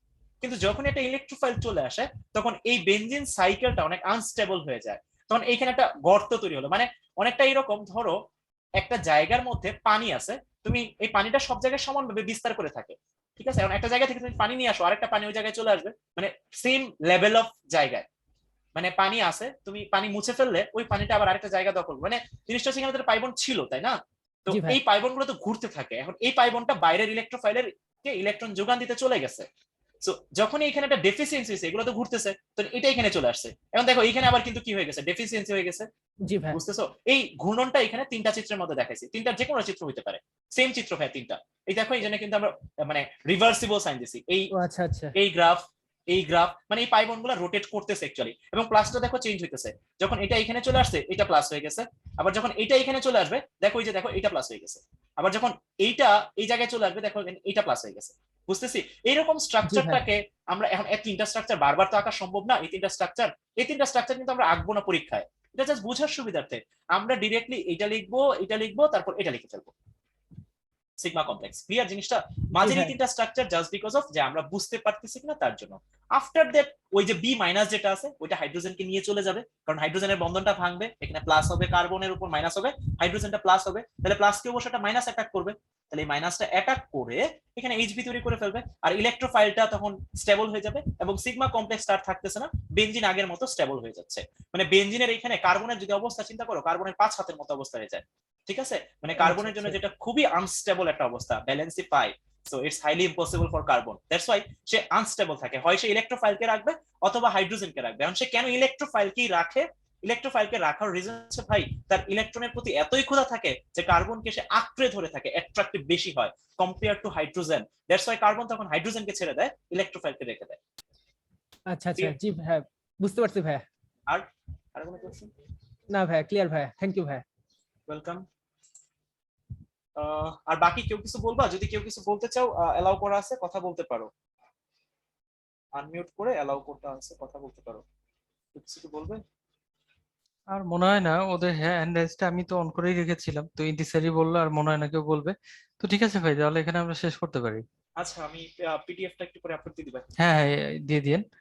কিন্তু যখন এটা ইলেকট্রোফাইল চলে আসে, তখন এই বেনজিন সাইকেলটা অনেক আনস্টেবল হয়ে যায়। তখন এইখানে একটা গর্ত তৈরি হলো, মানে অনেকটা এরকম, ধরো একটা জায়গার মধ্যে পানি আছে, তুমি এই পানিটা সব জায়গায় সমানভাবে বিস্তার করে থাকে। ঠিক আছে, এখন একটা জায়গা থেকে তুমি পানি নিয়ে আসো, আরেকটা পানি ওই জায়গায় চলে আসবে, মানে সেম লেভেল অফ জায়গায়, মানে পানি আছে, তুমি পানি মুছে ফেললে ওই পানিটা আবার আরেকটা জায়গা দখল, মানে জিনিসটা সেখানে পাইবন ছিল, তাই না? তো জি ভাই এই পাইবন গুলো তো ঘুরতে থাকে, এখন এই পাইবনটা বাইরের ইলেকট্রোফাইলের কে ইলেকট্রন যোগান দিতে চলে গেছে। সো যখন এখানে একটা ডেফিসিয়েন্সি হয়েছে, এগুলো তো ঘুরতেছে, তো এটা এখানে চলে আসছে। এখন দেখো এখানে আবার কিন্তু কি হয়ে গেছে, ডেফিসিয়েন্সি হয়ে গেছে। জি ভাই বুঝতেছো? এই ঘূর্ণনটা এখানে 3টা চিত্রের মধ্যে দেখাইছি, 3টার যে কোনো চিত্র হইতে পারে, সেম চিত্র ভাই 3টা। এই দেখো এই জন্য কিন্তু আমরা মানে রিভার্সিবল সাইন দিছি, এই ও আচ্ছা আচ্ছা এই গ্রাফ, এই গ্রাফ, মানে এই পাই বন্ডগুলো রোটেট করতেছে অ্যাকচুয়ালি, এবং প্লাসটা দেখো চেঞ্জ হইতেছে, যখন এটা এখানে চলে আসছে এটা প্লাস হয়ে গেছে, আবার যখন এটা এখানে চলে আসবে দেখো এই যে দেখো এটা প্লাস হয়ে গেছে, আবার যখন এইটা এই জায়গায় চলে আসবে দেখো এটা প্লাস হয়ে গেছে। বুঝতেছি? এইরকম জি ভাই স্ট্রাকচারটাকে আমরা এখন এই 3টা স্ট্রাকচার বারবার তো আঁকা সম্ভব না, এই 3টা স্ট্রাকচার কিন্তু আমরা আঁকবো না পরীক্ষায়, এটা জাস্ট বোঝার সুবিধার্থে আমরা ডিরেক্টলি এটা লিখবো তারপর এটা লিখে ফেলবো, সিগমা কমপ্লেক্স। ক্লিয়ার জিনিসটা? জি মাঝের এই ভাই 3টা স্ট্রাকচার জাস্ট বিকজ অফ যে আমরা বুঝতে পারতেছি কিনা তার জন্য। আফটার দ্যাট ওই যে বি মাইনাস যেটা আছে ওইটা হাইড্রোজেনকে নিয়ে চলে যাবে, কারণ হাইড্রোজেনের বন্ধনটা ভাঙবে, এখানে প্লাস হবে, কার্বনের উপর মাইনাস হবে, হাইড্রোজেনটা প্লাস হবে, তাহলে প্লাসকে অবশ্য একটা মাইনাস অ্যাটাক করবে, তাহলে এই মাইনাসটা অ্যাটাক করে এখানে এইচবি তৈরি করে ফেলবে, আর ইলেকট্রোফাইলটা তখন স্টেবল হয়ে যাবে এবং সিগমা কমপ্লেক্স আর থাকতেছে না, বেনজিন আগের মতো স্টেবল হয়ে যাচ্ছে। মানে বেনজিনের এখানে কার্বনের যদি অবস্থা চিন্তা করো, কার্বনের 5 হাতের মতো অবস্থা হয়ে যায়। ঠিক আছে, মানে আচ্ছা কার্বনের জন্য আচ্ছা যেটা খুবই আনস্টেবল একটা অবস্থা, valency pi, so it's highly impossible for carbon, that's why say unstable থাকে, হয় সে ইলেকট্রোফাইলকে রাখবে অথবা হাইড্রোজেনকে রাখবে। এখন সে কেন ইলেকট্রোফাইলকেই রাখে? ইলেকট্রোফাইলকে রাখার রিজন হচ্ছে ভাই তার ইলেকট্রনের প্রতি এতই ক্ষুধা থাকে যে কার্বনকে সে আঁকড়ে ধরে থাকে, অ্যাট্রাক্টিভ বেশি হয় compare to hydrogen, that's why carbon তখন হাইড্রোজেনকে ছেড়ে দেয়, ইলেকট্রোফাইলকে রেখে দেয়। আচ্ছা আচ্ছা জি ভাই বুঝতে পারছি ভাইয়া। আর আর কোনো কোশ্চেন? না ভাইয়া, ক্লিয়ার ভাইয়া, থ্যাংক ইউ ভাইয়া। ওয়েলকাম। আর বাকি কেউ কিছু বলবা? যদি কেউ কিছু বলতে চাও, এলাও করা আছে, কথা বলতে পারো। আনমিউট করে এলাও করতে আছে, কথা বলতে পারো। কেউ কিছু কি বলবে? আর মনে হয় না ওদের হ্যান্ড রাইজটা আমি তো অন করেই রেখেছিলাম, তো ইন্টিসারি বললো আর মনে হয় না কেউ বলবে। তো ঠিক আছে ভাই, তাহলে এখানে আমরা শেষ করতে পারি। আচ্ছা, আমি পিডিএফটা একটু পরে আপলোড দিয়ে দিবা। হ্যাঁ হ্যাঁ, দিয়ে দিন।